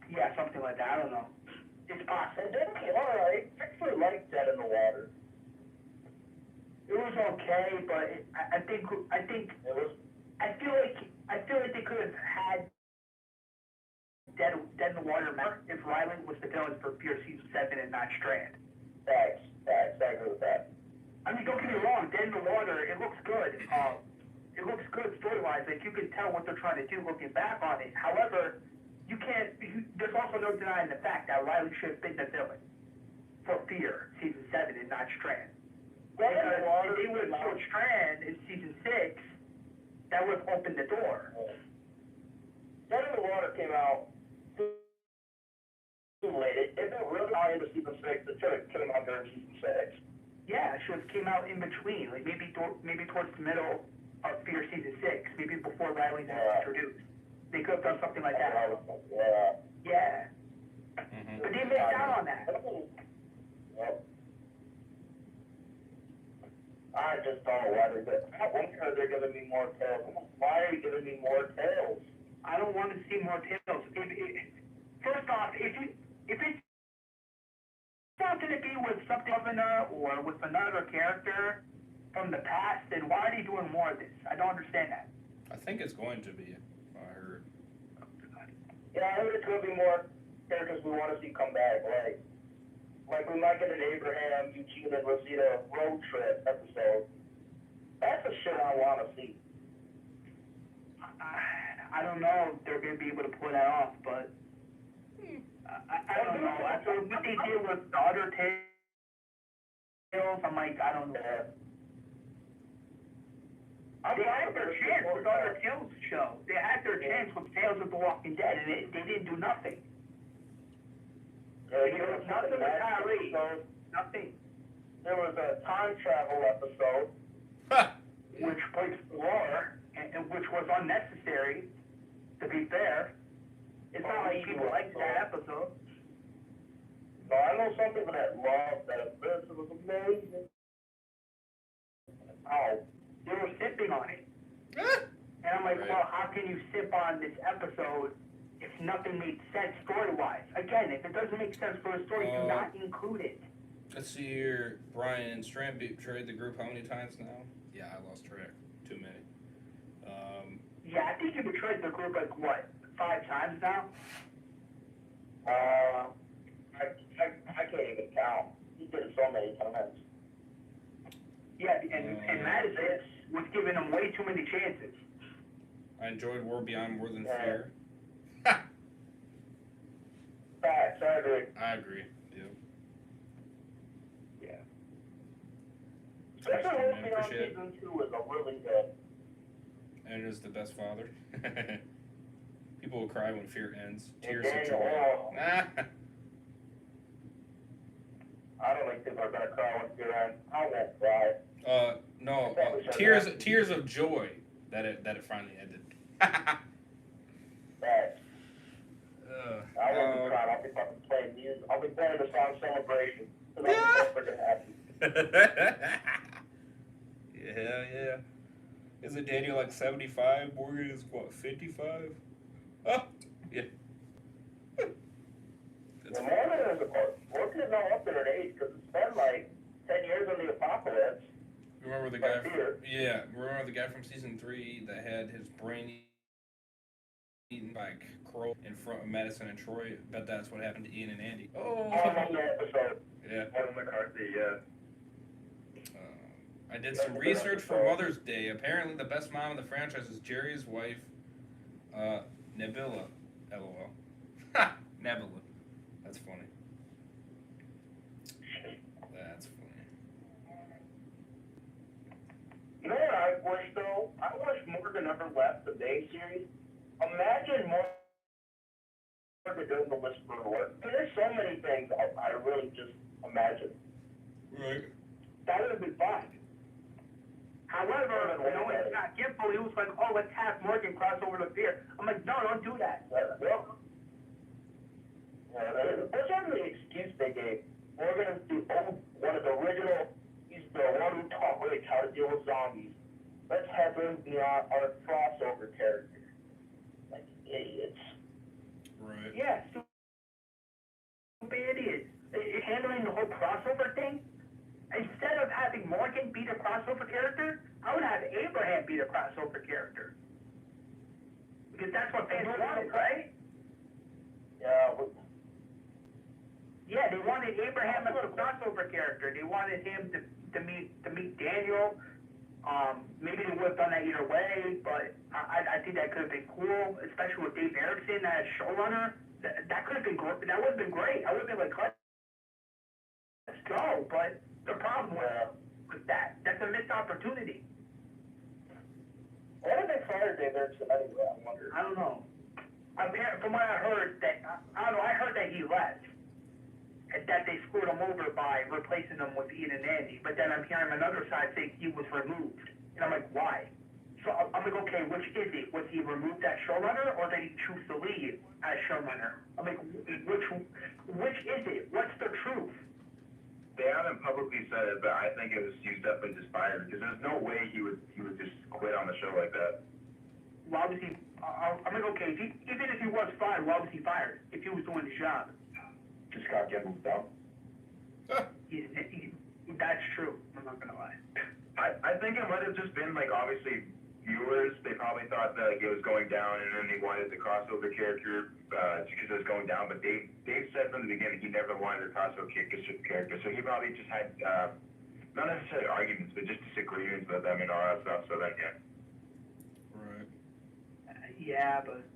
[SPEAKER 3] Yeah, something like that. I don't know. It's possible. It did be alright. I actually like Dead in the Water. It was okay, but I think it was. I feel like they could have had Dead in the Water if Riley was the villain for Fear season 7 and not Strand. Thanks. I agree with that. I mean, don't get me wrong, Dead in the Water, it looks good. It it looks good story-wise. Like, you can tell what they're trying to do looking back on it. However, you can't, there's also no denying the fact that Riley should have been the villain for Fear, season 7, and not Strand. Because if they would have killed Strand in season 6, that would have opened the door.
[SPEAKER 1] Dead in the Water came out too late. It went really high into season 6. It should have came out during season 6.
[SPEAKER 3] Yeah, it should have came out in between, like maybe towards the middle of Fear season 6, maybe before Riley's introduced. They could have done something like that. Yeah.
[SPEAKER 2] Mm-hmm.
[SPEAKER 3] But they missed out on that.
[SPEAKER 1] Yep. I just don't know why they're good. I wonder they're giving me more Tales. Why are you giving me more Tales?
[SPEAKER 3] I don't want to see more Tales. First off, if it's not going to be with some governor or with another character from the past, then why are they doing more of this? I don't understand that.
[SPEAKER 2] I think it's going to be. I heard.
[SPEAKER 1] Yeah, I heard it's going to be more characters we want to see come back. Like we might get an Abraham, Eugene, and Rosita road trip episode. That's the shit I want to see.
[SPEAKER 3] I don't know if they're going to be able to pull that off, but I don't know. After what they did with the other Tales, I'm like, I don't know. They had their chance with the other Tales show. They had their chance with Tales of the Walking Dead, and they didn't do nothing.
[SPEAKER 1] There was nothing with Kyrie.
[SPEAKER 3] Nothing.
[SPEAKER 1] There was a time travel episode,
[SPEAKER 3] Which breaks the lore, and which was unnecessary, to be fair. It's not like people liked that episode.
[SPEAKER 1] No, I know some people that loved that. This was amazing.
[SPEAKER 3] Oh, they were sipping on it. And I'm like,
[SPEAKER 2] Right.
[SPEAKER 3] well, how can you sip on this episode if nothing made sense story-wise? Again, if it doesn't make sense for a story, do not include it.
[SPEAKER 2] Let's see here. Brian and Strand betrayed the group how many times now? Yeah, I lost track. Too many.
[SPEAKER 3] Yeah, I think you betrayed the group like, what, 5 times now?
[SPEAKER 1] I can't even count. He did it so many times.
[SPEAKER 3] Yeah, and Madison was giving them way too many chances.
[SPEAKER 2] I enjoyed War Beyond more than Fear.
[SPEAKER 1] Facts, I agree.
[SPEAKER 2] I agree.
[SPEAKER 3] Yeah.
[SPEAKER 1] Especially
[SPEAKER 2] Man,
[SPEAKER 1] War Beyond
[SPEAKER 2] appreciate it.
[SPEAKER 1] season 2 was a really good.
[SPEAKER 2] And is the best father. People will cry when Fear ends. Tears
[SPEAKER 1] And
[SPEAKER 2] of
[SPEAKER 1] Daniel,
[SPEAKER 2] joy.
[SPEAKER 1] I don't think people are gonna cry when Fear ends. I won't cry.
[SPEAKER 2] No. Tears of joy that it finally ended.
[SPEAKER 1] Facts. I won't be crying. I'll be fucking playing music. I'll be playing the song Celebration. So I'll be freaking happy.
[SPEAKER 2] Yeah. Isn't Daniel like 75? Morgan is what, 55? Oh, yeah.
[SPEAKER 1] The Morgan is not up there in age because it's been like 10 years on the apocalypse.
[SPEAKER 2] Remember the guy? Remember the guy from season 3 that had his brain eaten by a crow in front of Madison and Troy? Bet that's what happened to Ian and Andy. Oh.
[SPEAKER 1] On the episode.
[SPEAKER 2] Yeah.
[SPEAKER 4] Kevin McCarthy, yeah.
[SPEAKER 2] I did some research for Mother's Day. Apparently, the best mom in the franchise is Jerry's wife, Nebula. LOL. Ha! Nebula. That's funny. That's funny.
[SPEAKER 1] You know what I wish though? I wish Morgan never left the Bay series. Imagine Morgan doing the Whisperer work. I mean, there's so many things I really just imagine.
[SPEAKER 2] Right.
[SPEAKER 3] That would have been fun. However, it's not Gimple, he was like, oh, let's have Morgan cross over to Fear. I'm like, no, don't do that.
[SPEAKER 1] That's the excuse they gave. Morgan is one of the original, he's the one who taught Rich how to deal with zombies. Let's have him be our crossover character. Like idiots.
[SPEAKER 2] Right.
[SPEAKER 3] Yeah, stupid idiots. Handling the whole crossover thing, instead of having Morgan be the crossover character, I would have Abraham be the crossover character. Because that's what fans wanted, right? Yeah, they wanted Abraham as the crossover character. They wanted him to meet Daniel, Maybe they would have done that either way, but I think that could have been cool, especially with Dave Erickson as showrunner. That could have been great. That would have been great. I would have been like, let's go. But the problem with that's a missed opportunity.
[SPEAKER 1] Why did they fire Dave Erickson anyway? I wonder.
[SPEAKER 3] I don't know. From what I heard, I don't know. I heard that he left. That they screwed him over by replacing him with Ian and Andy. But then I'm hearing another side say he was removed. And I'm like, why? So I'm like, okay, which is it? Was he removed as showrunner, or did he choose to leave as showrunner? I'm like, which is it? What's the truth?
[SPEAKER 4] They haven't publicly said it, but I think he was definitely just fired, because there's no way he would just quit on the show like that.
[SPEAKER 3] Why was he? I'm like, okay, even if he was fired, why was he fired? If he was doing his job.
[SPEAKER 1] Just got getting moved out.
[SPEAKER 3] That's true. I'm not gonna lie.
[SPEAKER 4] I think it might have just been, like, obviously viewers, they probably thought that, like, it was going down, and then they wanted the crossover character because it was going down. But Dave said from the beginning he never wanted a crossover character, so he probably just had not necessarily arguments, but just disagreements with them and all that stuff. So then, yeah.
[SPEAKER 2] Right.
[SPEAKER 3] Yeah, but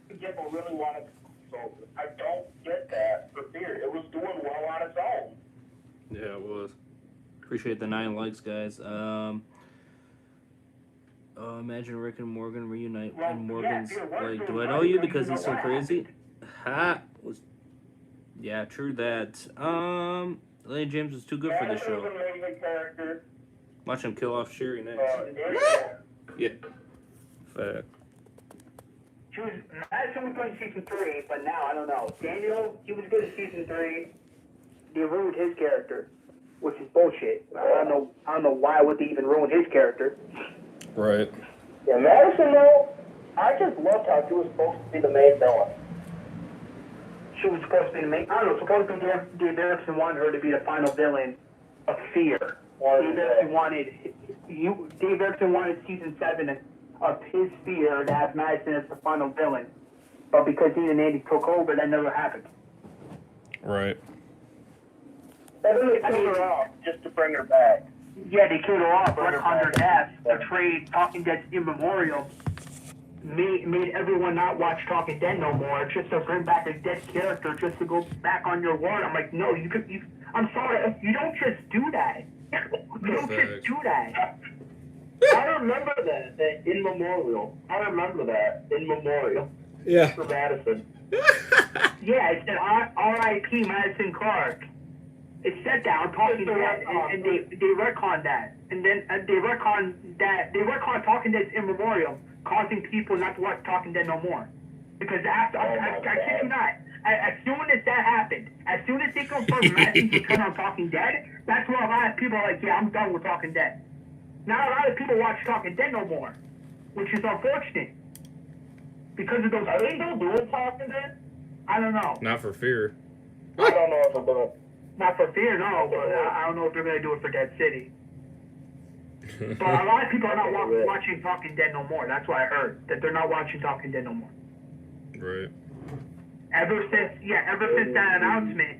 [SPEAKER 1] People really wanted. So I don't get that for Fear. It was doing well on its own.
[SPEAKER 8] Yeah, it was. Appreciate the 9 likes, guys. Imagine Rick and Morgan reunite, and Morgan's like, "Do I know you because he's so crazy?" Yeah, true that. Lane James was too good for the show.
[SPEAKER 1] Amazing character.
[SPEAKER 8] Watch him kill off Sherry next. Yeah. Fact.
[SPEAKER 3] Madison was good in season 3, but now I don't know. Daniel, he was good in season 3. They ruined his character, which is bullshit. I don't know why would they even ruin his character.
[SPEAKER 2] Right.
[SPEAKER 1] Yeah, Madison though, I just loved how she was supposed to be the main villain.
[SPEAKER 3] She was supposed to be the main. I don't know. Supposedly Dave Erickson wanted her to be the final villain of Fear. Dave Erickson wanted season 7 of his Fear to have Madison as the final villain, but because Ian and Andy took over, that never happened.
[SPEAKER 2] Right.
[SPEAKER 1] They really killed her off just to bring her back.
[SPEAKER 3] Yeah, they killed her off right under F. The trade Talking Dead's In Memoriam made everyone not watch Talking Dead no more, just to bring back a dead character, just to go back on your word. I'm like, no, I'm sorry, you don't just do that. You don't just do that.
[SPEAKER 1] I remember that In Memorial. I remember that In Memorial.
[SPEAKER 2] Yeah.
[SPEAKER 1] For Madison.
[SPEAKER 3] Yeah, it said R.I.P. Madison Clark. It said that on Talking Dead, and they retconned that. And then they retconned Talking Dead's In Memoriam, causing people not to watch Talking Dead no more. Because after, I kid you not, as soon as that happened, as soon as they confirmed Madison to turn on Talking Dead, that's when a lot of people are like, yeah, I'm done with Talking Dead. Not a lot of people watch Talking Dead no more, which is unfortunate. Because of those.
[SPEAKER 1] Are they still doing Talking Dead?
[SPEAKER 3] I don't know.
[SPEAKER 2] Not for Fear.
[SPEAKER 1] I don't know if they're doing.
[SPEAKER 3] Not for Fear, no, but I don't know if they're going to do it for Dead City. But a lot of people are not watching Talking Dead no more. That's what I heard, that they're not watching Talking Dead no more.
[SPEAKER 2] Right.
[SPEAKER 3] Ever since that announcement,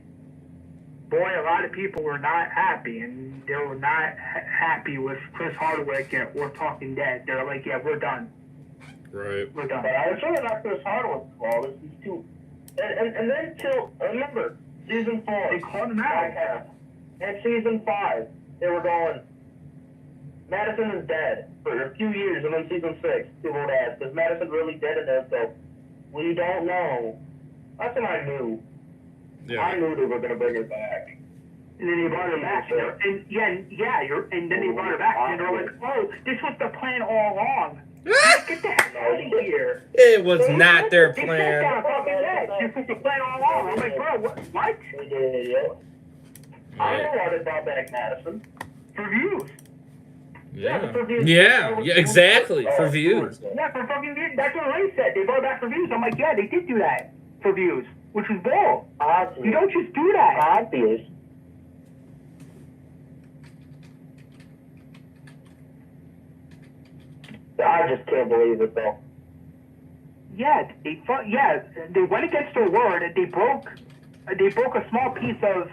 [SPEAKER 3] boy, a lot of people were not happy, and they were not happy with Chris Hardwick or Talking Dead. They're like, yeah, we're done.
[SPEAKER 2] Right.
[SPEAKER 3] We're done.
[SPEAKER 1] But I was sure not Chris Hardwick's fault. It's these two. And then till, remember, season 4.
[SPEAKER 3] They called him out.
[SPEAKER 1] And season 5, they were going, Madison is dead for a few years, and then season 6, people would ask, is Madison really dead in there? So, we don't know. That's when I knew.
[SPEAKER 2] Yeah.
[SPEAKER 1] I knew they were going to bring her back.
[SPEAKER 3] And then they brought her back, and then they brought her back, and they're like, oh, this was the plan all along. Get the heck out of here.
[SPEAKER 2] It was not their
[SPEAKER 3] They said
[SPEAKER 2] plan.
[SPEAKER 3] that fucking dead. This was the plan all along. I'm like, bro, what?
[SPEAKER 1] I know why they brought back Madison.
[SPEAKER 3] For views.
[SPEAKER 2] Yeah.
[SPEAKER 3] For views.
[SPEAKER 2] Yeah, exactly. For views.
[SPEAKER 3] Yeah, for fucking views. That's what Ray said. They brought back for views. I'm like, yeah, they did do that for views, which is bull. You don't just do that.
[SPEAKER 1] Obvious. I just can't believe it though.
[SPEAKER 3] Yeah, they went against their word. They broke a small piece of.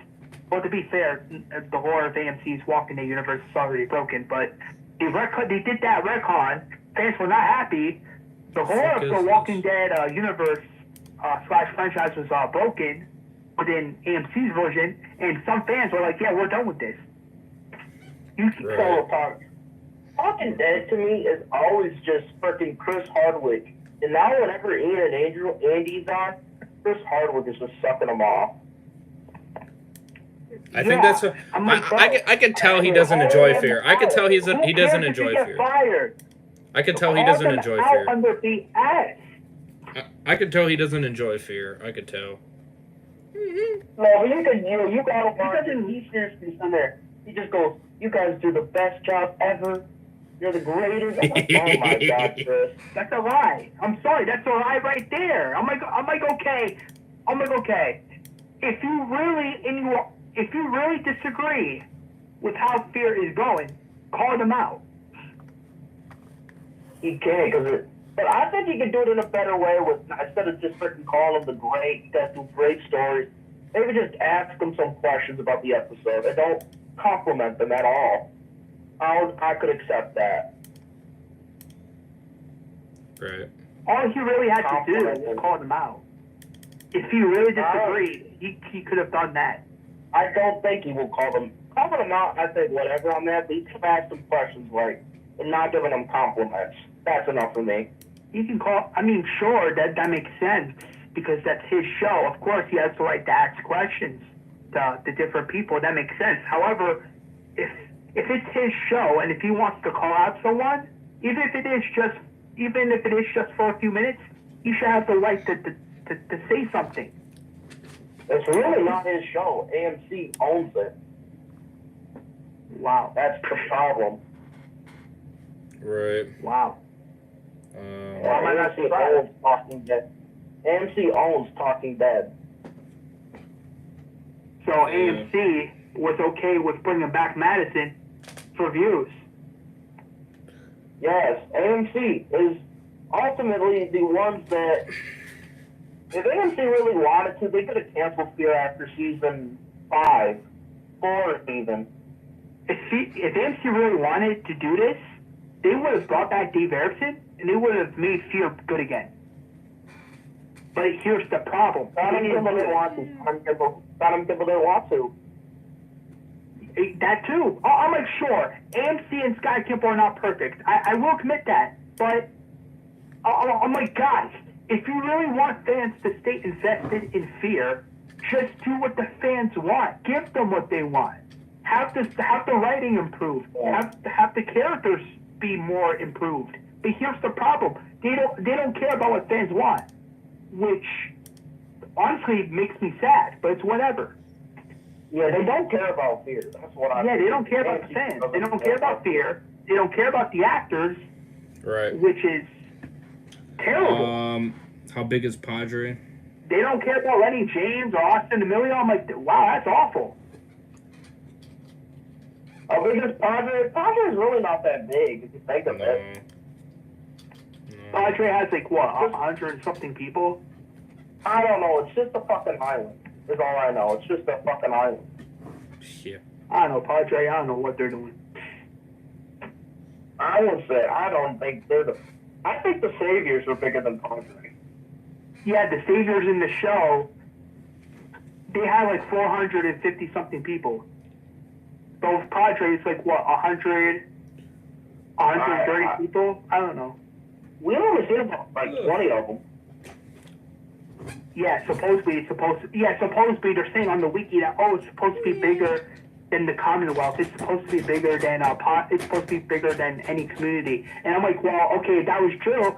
[SPEAKER 3] Well, to be fair, the horror of AMC's Walking Dead universe is already broken, but They did that retcon. Fans were not happy. The whole of the Walking Dead universe / franchise was broken within AMC's version, and some fans were like, "Yeah, we're done with this." You can fall apart.
[SPEAKER 9] Walking Dead to me is always just freaking Chris Hardwick. And now whenever Ian and Andy's on, Chris Hardwick is just sucking them off.
[SPEAKER 2] I think that's a. I can tell he doesn't enjoy Fear. I can tell he doesn't enjoy Fear. I can tell he doesn't enjoy Fear. I can tell he doesn't enjoy Fear. I could tell.
[SPEAKER 9] No, you got he seriously in there. He just goes, "You guys do the best job ever. You're the greatest." I'm like, oh my God, Chris.
[SPEAKER 3] That's a lie. I'm sorry, that's a lie right there. I'm like, okay. If you really disagree with how Fear is going, call them out.
[SPEAKER 9] He can't, but I think he can do it in a better way with, instead of just freaking calling them you guys do great stories. Maybe just ask them some questions about the episode and don't compliment them at all. I could accept that.
[SPEAKER 2] Right.
[SPEAKER 3] All he really had to do was call them out. If he really disagreed, he could have done that.
[SPEAKER 9] I don't think he will call them out. I think whatever on that, but he could ask some questions and not giving them compliments. That's enough for me.
[SPEAKER 3] He can call. I mean, sure, that makes sense because that's his show. Of course, he has the right to ask questions to different people. That makes sense. However, if it's his show and if he wants to call out someone, even if it is just for a few minutes, he should have the right to say something.
[SPEAKER 9] It's really not his show. AMC owns it.
[SPEAKER 3] Wow,
[SPEAKER 9] that's the problem.
[SPEAKER 2] Right.
[SPEAKER 3] Wow.
[SPEAKER 9] AMC owns Talking Dead. AMC owns Talking Dead.
[SPEAKER 3] So AMC was okay with bringing back Madison for views.
[SPEAKER 9] Yes, AMC is ultimately the ones that, if AMC really wanted to, they could have canceled Fear after season 5, 4 even.
[SPEAKER 3] If AMC really wanted to do this, they would have brought back Dave Erickson and they would have made Fear good again. But here's the problem.
[SPEAKER 9] Adam Kimball didn't want to.
[SPEAKER 3] That too. I'm like, sure, AMC and Sky Kimball are not perfect. I will admit that. But I'm like, guys, if you really want fans to stay invested in Fear, just do what the fans want. Give them what they want. Have the writing improved. Have the characters be more improved. But here's the problem. They don't care about what fans want, which honestly makes me sad, but it's whatever.
[SPEAKER 9] Yeah, they don't care about Fear. That's what I.
[SPEAKER 3] Yeah, they don't care about the fans. They don't care about Fear. They don't care about the actors.
[SPEAKER 2] Right.
[SPEAKER 3] Which is terrible.
[SPEAKER 2] How big is Padre?
[SPEAKER 3] They don't care about Lenny James or Austin Emilio. I'm like, wow, that's awful.
[SPEAKER 9] How big is Padre? Padre is really not that big if you think of it.
[SPEAKER 3] Padre has like what, 100 and something people?
[SPEAKER 9] I don't know. It's just a fucking island. Is all I know. It's just a fucking island.
[SPEAKER 2] Yeah.
[SPEAKER 3] I don't know, Padre. I don't know what they're doing.
[SPEAKER 9] I would say I don't think they're the. I think the Saviors are bigger than Padre.
[SPEAKER 3] Yeah, the Saviors in the show, they had like 450 something people. So if Padre is like what, 100, 130 people? I don't know.
[SPEAKER 9] We only see about like 20 of them.
[SPEAKER 3] Yeah, supposedly they're saying on the wiki that it's supposed to be bigger than the Commonwealth. It's supposed to be bigger than it's supposed to be bigger than any community. And I'm like, well, okay, if that was true,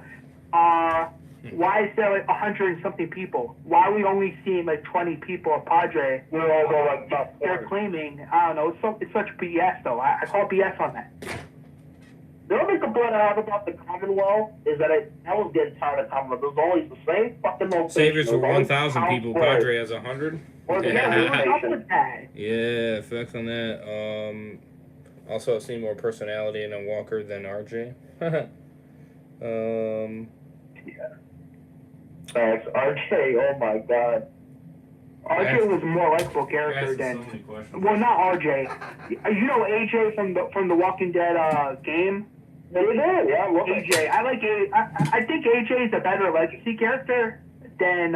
[SPEAKER 3] why is there like 100 and something people? Why are we only seeing like 20 people at Padre? They're claiming, I don't know, it's such BS though. I call BS on that.
[SPEAKER 9] The only complaint I have about the Commonwealth is that I was getting tired of Commonwealth. It was always the same fucking location.
[SPEAKER 2] Saviors were 1,000 people. Padre has 100. Yeah, facts on that. Also, I've seen more personality in a Walker than RJ.
[SPEAKER 9] Yeah. Thanks, RJ. Oh my God.
[SPEAKER 3] RJ was a more likable character
[SPEAKER 2] so
[SPEAKER 3] than.
[SPEAKER 2] many questions.
[SPEAKER 3] Well, not RJ. You know AJ from the Walking Dead game.
[SPEAKER 9] Yeah, I love
[SPEAKER 3] AJ. I like I think AJ is a better legacy character than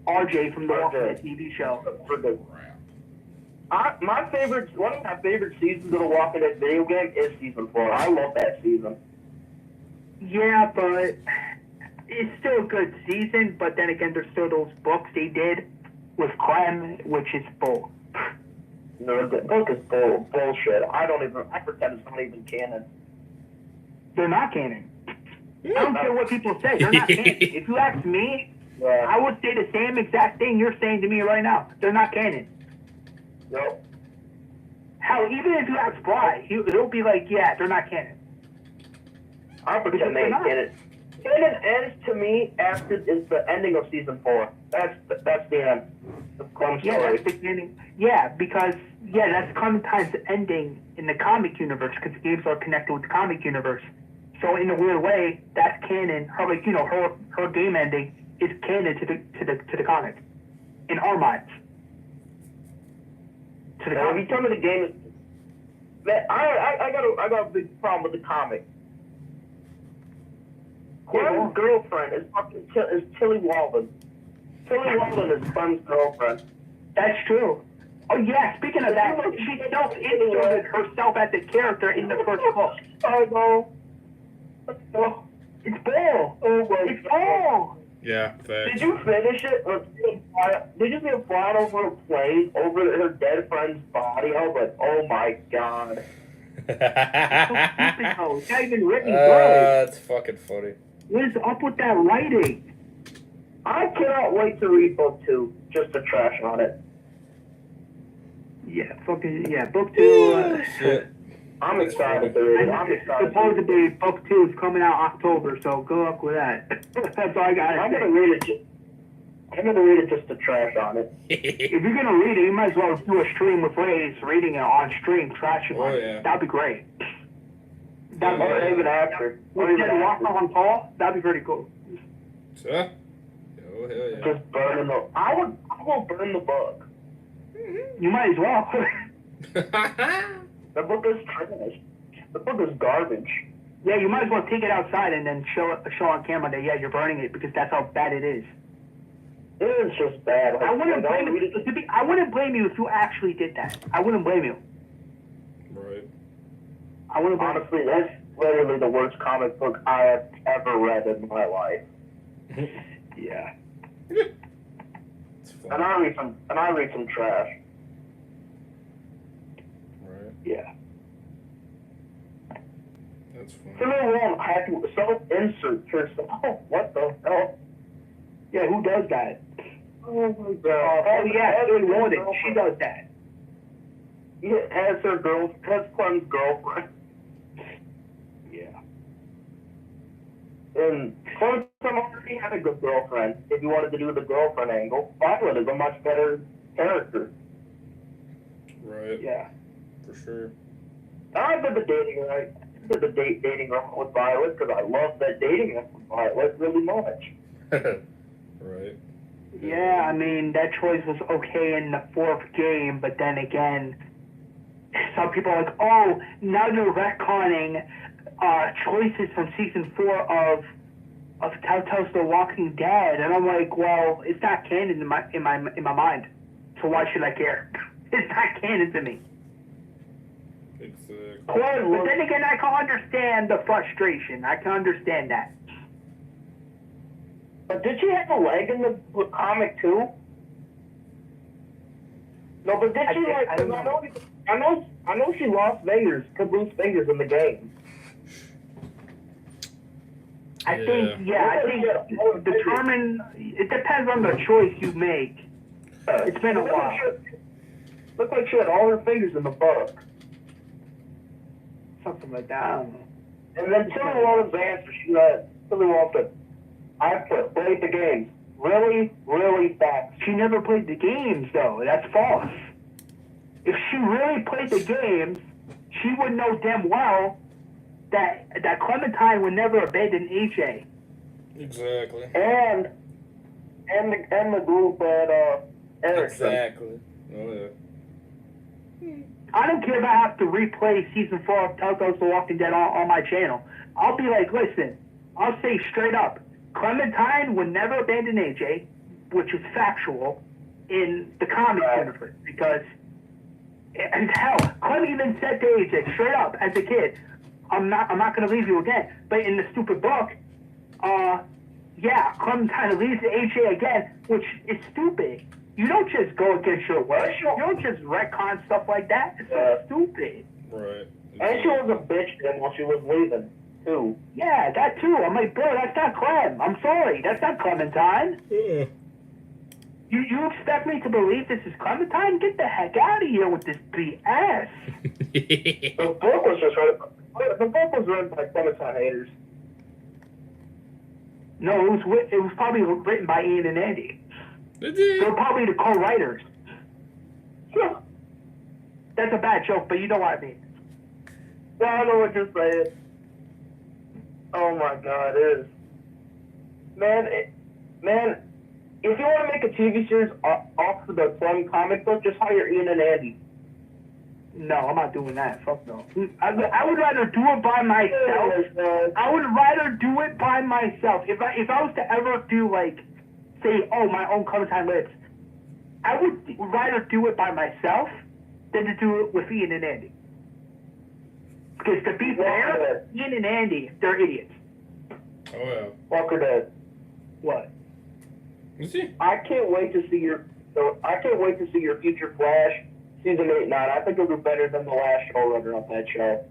[SPEAKER 3] RJ from the Walking Dead TV show.
[SPEAKER 9] My favorite, one of my favorite seasons of the Walking Dead video game is season 4. I love that season.
[SPEAKER 3] Yeah, but it's still a good season. But then again, there's still those books they did with Clem, which is bull.
[SPEAKER 9] No, the book is bullshit. I pretend it's not even canon.
[SPEAKER 3] They're not canon. I don't care what people say. They're not canon. If you ask me, I would say the same exact thing you're saying to me right now. They're not canon.
[SPEAKER 9] Nope.
[SPEAKER 3] Hell, even if you ask Bry, he'll be like, yeah, they're not canon.
[SPEAKER 9] I pretend they ain't canon. Canon ends to me after is the ending of season 4. That's the end. The Clem story.
[SPEAKER 3] Yeah, that's the beginning. Yeah, because that's Clementine's ending in the comic universe because the games are connected with the comic universe. So in a weird way, that's canon. Her game ending is canon to the comic in our minds. To the comic.
[SPEAKER 9] If you tell me the game is, man, I got a big problem with the comic. Clem's girlfriend is Tilly Walden. Tilly Walden is Clem's girlfriend.
[SPEAKER 3] That's true. Oh yeah, speaking of that, she self-inserted herself as a character in the first book.
[SPEAKER 9] I know.
[SPEAKER 3] It's bull. It's bull.
[SPEAKER 2] Yeah, facts.
[SPEAKER 9] Did you finish it? Did you see him flying over a plane over her dead friend's body? I was like, oh my god.
[SPEAKER 3] It's not even written good.
[SPEAKER 2] That's fucking funny.
[SPEAKER 3] What is up with that writing?
[SPEAKER 9] I cannot wait to read book 2 just to trash on it.
[SPEAKER 3] Yeah, book 2.
[SPEAKER 2] Shit.
[SPEAKER 9] I'm excited to read it. I'm excited.
[SPEAKER 3] Supposedly, book 2 is coming out October, so good luck with that. That's all I got.
[SPEAKER 9] I'm gonna read it just to trash on it.
[SPEAKER 3] If you're gonna read it, you might as well do a stream with Ray's reading it on stream, trashing on it. That'd be great.
[SPEAKER 9] Or even after.
[SPEAKER 3] Or even walk on Paul. That'd be pretty cool.
[SPEAKER 2] Hell yeah.
[SPEAKER 9] Just burn the. I will burn the book.
[SPEAKER 3] You might as well.
[SPEAKER 9] The book is trash. The book is garbage.
[SPEAKER 3] Yeah, you might as well take it outside and then show on camera that you're burning it because that's how bad it is.
[SPEAKER 9] It is just bad.
[SPEAKER 3] I wouldn't blame you. I wouldn't blame you if you actually did that. I wouldn't blame you.
[SPEAKER 2] Right.
[SPEAKER 3] I wouldn't blame
[SPEAKER 9] Honestly, that's literally the worst comic book I have ever read in my life.
[SPEAKER 3] Yeah.
[SPEAKER 9] And I read some trash.
[SPEAKER 2] Right.
[SPEAKER 3] Yeah.
[SPEAKER 2] That's funny.
[SPEAKER 9] Someone won't have to self-insert herself. Oh, what the hell?
[SPEAKER 3] Yeah, who does that?
[SPEAKER 9] Oh my god.
[SPEAKER 3] Oh yeah, Tilly Walden. She does that.
[SPEAKER 9] Yeah, as Clem's girlfriend.
[SPEAKER 3] Yeah.
[SPEAKER 9] And Clem already had a good girlfriend. If you wanted to do the girlfriend angle, Violet is a much better character.
[SPEAKER 2] Right.
[SPEAKER 3] Yeah.
[SPEAKER 2] For sure.
[SPEAKER 9] I did the dating right. I did the dating with Violet because I love that dating with Violet really much.
[SPEAKER 2] Right.
[SPEAKER 3] Yeah, I mean, that choice was okay in the 4th game, but then again, some people are like, oh, now you're retconning choices from season 4 of Telltale's The Walking Dead, and I'm like, well, it's not canon in my mind, so why should I care? It's not canon to me.
[SPEAKER 2] Exactly.
[SPEAKER 3] But then again, I can understand the frustration. I can understand that.
[SPEAKER 9] But did she have a leg in the comic too? No, but did she like? I know she lost fingers, could lose fingers in the game.
[SPEAKER 3] I think it depends on the choice you make. It's been a while.
[SPEAKER 9] Looked like she had all her fingers in the book.
[SPEAKER 3] Something like that. I don't know.
[SPEAKER 9] And then Tilly Walden's answer, Tilly Walden said, I've played the games really, really fast.
[SPEAKER 3] She never played the games, though. That's false. If she really played the games, she would know damn well that Clementine would never abandon AJ.
[SPEAKER 2] Exactly.
[SPEAKER 9] And the group at Erickson.
[SPEAKER 2] Exactly. Oh yeah.
[SPEAKER 3] I don't care if I have to replay season 4 of Telltale's The Walking Dead on my channel. I'll be like, listen, I'll say straight up, Clementine would never abandon AJ, which is factual, in the comic universe, because, and hell, Clem even said to AJ straight up as a kid, I'm not going to leave you again. But in the stupid book, yeah, Clementine leaves AJ again, which is stupid. You don't just go against your wish. You don't just retcon stuff like that. It's so stupid.
[SPEAKER 2] Right.
[SPEAKER 9] And she was a bitch to him while she was leaving, too.
[SPEAKER 3] Yeah, that too. I'm like, bro, that's not Clem. I'm sorry. That's not Clementine.
[SPEAKER 2] Yeah.
[SPEAKER 3] You expect me to believe this is Clementine? Get the heck out of here with this BS.
[SPEAKER 9] The book was just written. The book was written by Clementine haters.
[SPEAKER 3] No, it was probably written by Ian and Andy. They're probably the co-writers. That's a bad joke, but you know what I mean.
[SPEAKER 9] Yeah, I know what you're saying. Oh my God, it is. Man, if you want to make a TV series off of the Clem comic book, just hire Ian and Andy.
[SPEAKER 3] No, I'm not doing that. Fuck no. I would rather do it by myself. I would rather do it by myself. If I was to ever do, like, say, oh, my own Clementine Lives, I would rather do it by myself than to do it with Ian and Andy. Because to be fair, Ian and Andy, they're idiots.
[SPEAKER 2] Oh yeah.
[SPEAKER 9] Walker Dead.
[SPEAKER 3] What?
[SPEAKER 2] You see?
[SPEAKER 9] I can't wait to see your future Flash season 8 9. I think it'll be better than the last showrunner on that show.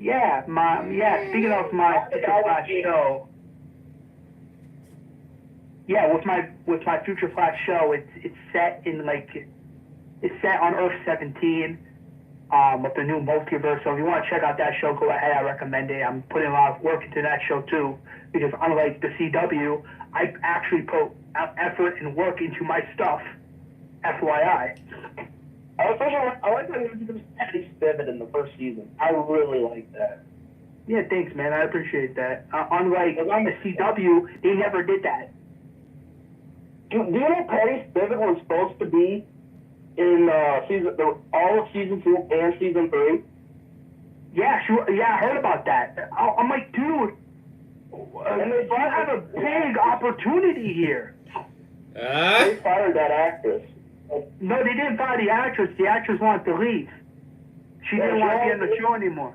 [SPEAKER 3] Yeah, speaking of my future Flash show. Yeah, with my future Flash show, it's set on Earth 17, with the new multiverse. So if you want to check out that show, go ahead. I recommend it. I'm putting a lot of work into that show too, because unlike the CW, I actually put effort and work into my stuff. FYI.
[SPEAKER 9] I like how you introduced Patty Spivot in the first season. I really like that.
[SPEAKER 3] Yeah, thanks, man. I appreciate that. Unlike on the CW, they never did that.
[SPEAKER 9] Do you know Patty Spivot was supposed to be in all of season 2 and season 3?
[SPEAKER 3] Yeah, I heard about that. I'm like, dude, and they have a big opportunity here.
[SPEAKER 9] They fired that actress.
[SPEAKER 3] No, they didn't fire the actress. The actress wanted to leave. She didn't want to be on the show anymore.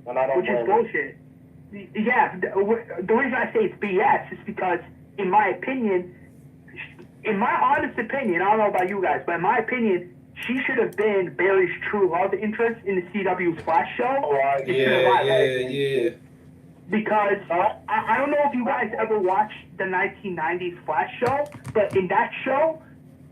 [SPEAKER 3] Which is bullshit. Yeah, the reason I say it's BS is because, in my opinion, in my honest opinion, I don't know about you guys, but in my opinion, she should have been Barry's true love interest in the CW's Flash show.
[SPEAKER 2] Yeah.
[SPEAKER 3] Because I don't know if you guys ever watched the 1990s Flash show, but in that show,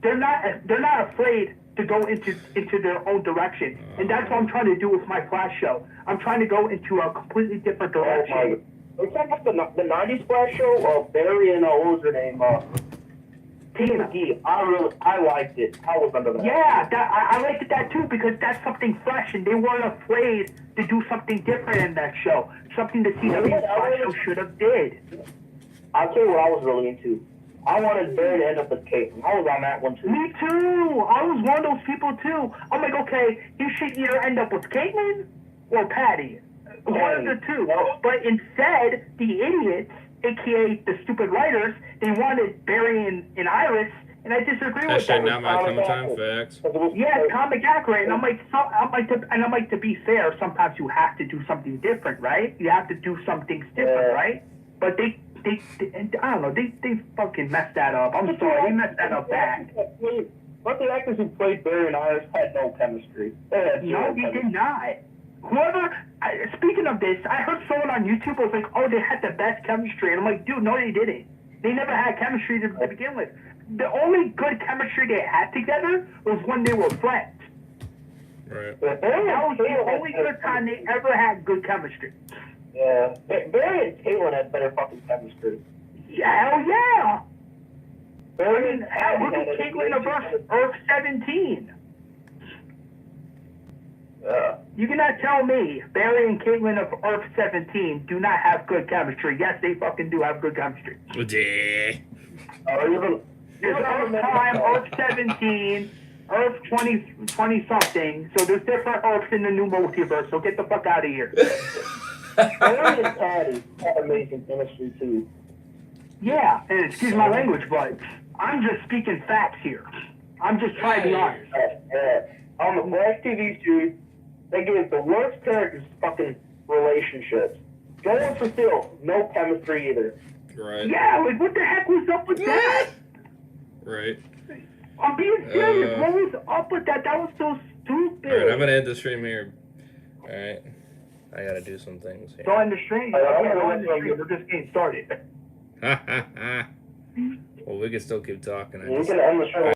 [SPEAKER 3] they're not afraid to go into their own direction, and that's what I'm trying to do with my Flash show. I'm trying to go into a completely different direction.
[SPEAKER 9] It's like the 90s Flash show. Barry and what was her name? Tina McGee. I liked it. I was under that.
[SPEAKER 3] Yeah, I liked that too, because that's something fresh, and they weren't afraid to do something different in that show. Something the CW Flash show should have did.
[SPEAKER 9] I'll tell you what I was really into. I wanted Barry to end up with Caitlin. I was on that one too.
[SPEAKER 3] Me too. I was one of those people too. I'm like, okay, he should either end up with Caitlin or Patty. One of the two. But instead, the idiots, aka the stupid writers, they wanted Barry and Iris, and I disagree with that.
[SPEAKER 2] Not my Clementine facts.
[SPEAKER 3] Yeah, it's comic accurate, and I'm like, to be fair, sometimes you have to do something different, right? You have to do some things different, right? But they I don't know, they fucking messed that up. I'm sorry, they messed that up bad.
[SPEAKER 9] But the actors who played Barry and Iris had no chemistry.
[SPEAKER 3] No, they did not. Speaking of this, I heard someone on YouTube was like, oh, they had the best chemistry. And I'm like, dude, no, they didn't. They never had chemistry to begin with. The only good chemistry they had together was when they were friends.
[SPEAKER 2] Right.
[SPEAKER 3] That was the only good time they ever had good chemistry.
[SPEAKER 9] Yeah. Barry and Caitlin had better fucking chemistry.
[SPEAKER 3] Yeah, hell yeah. Look at Caitlin of Earth 17. You cannot tell me Barry and Caitlin of Earth 17 do not have good chemistry. Yes, they fucking do have good chemistry.
[SPEAKER 9] Or
[SPEAKER 3] There's Earth Prime, Earth 17, Earth 20 something. So there's different Earths in the new multiverse. So get the fuck out of here.
[SPEAKER 9] Barry and Patty have amazing chemistry too.
[SPEAKER 3] Yeah, and excuse my language, but I'm just speaking facts here. I'm just trying to be honest.
[SPEAKER 9] On the Flash TV series, they give the worst characters fucking relationships. Going for Phil, no chemistry either.
[SPEAKER 2] Right.
[SPEAKER 3] Yeah, like what the heck was up with that?
[SPEAKER 2] Right.
[SPEAKER 3] I'm being serious. What was up with that? That was so stupid.
[SPEAKER 2] Alright, I'm gonna end the stream here. Alright. I gotta do some things here.
[SPEAKER 3] Don't end the stream. Okay, don't end the stream. We're just getting started.
[SPEAKER 2] Well, we can still keep talking.
[SPEAKER 9] You can end the show.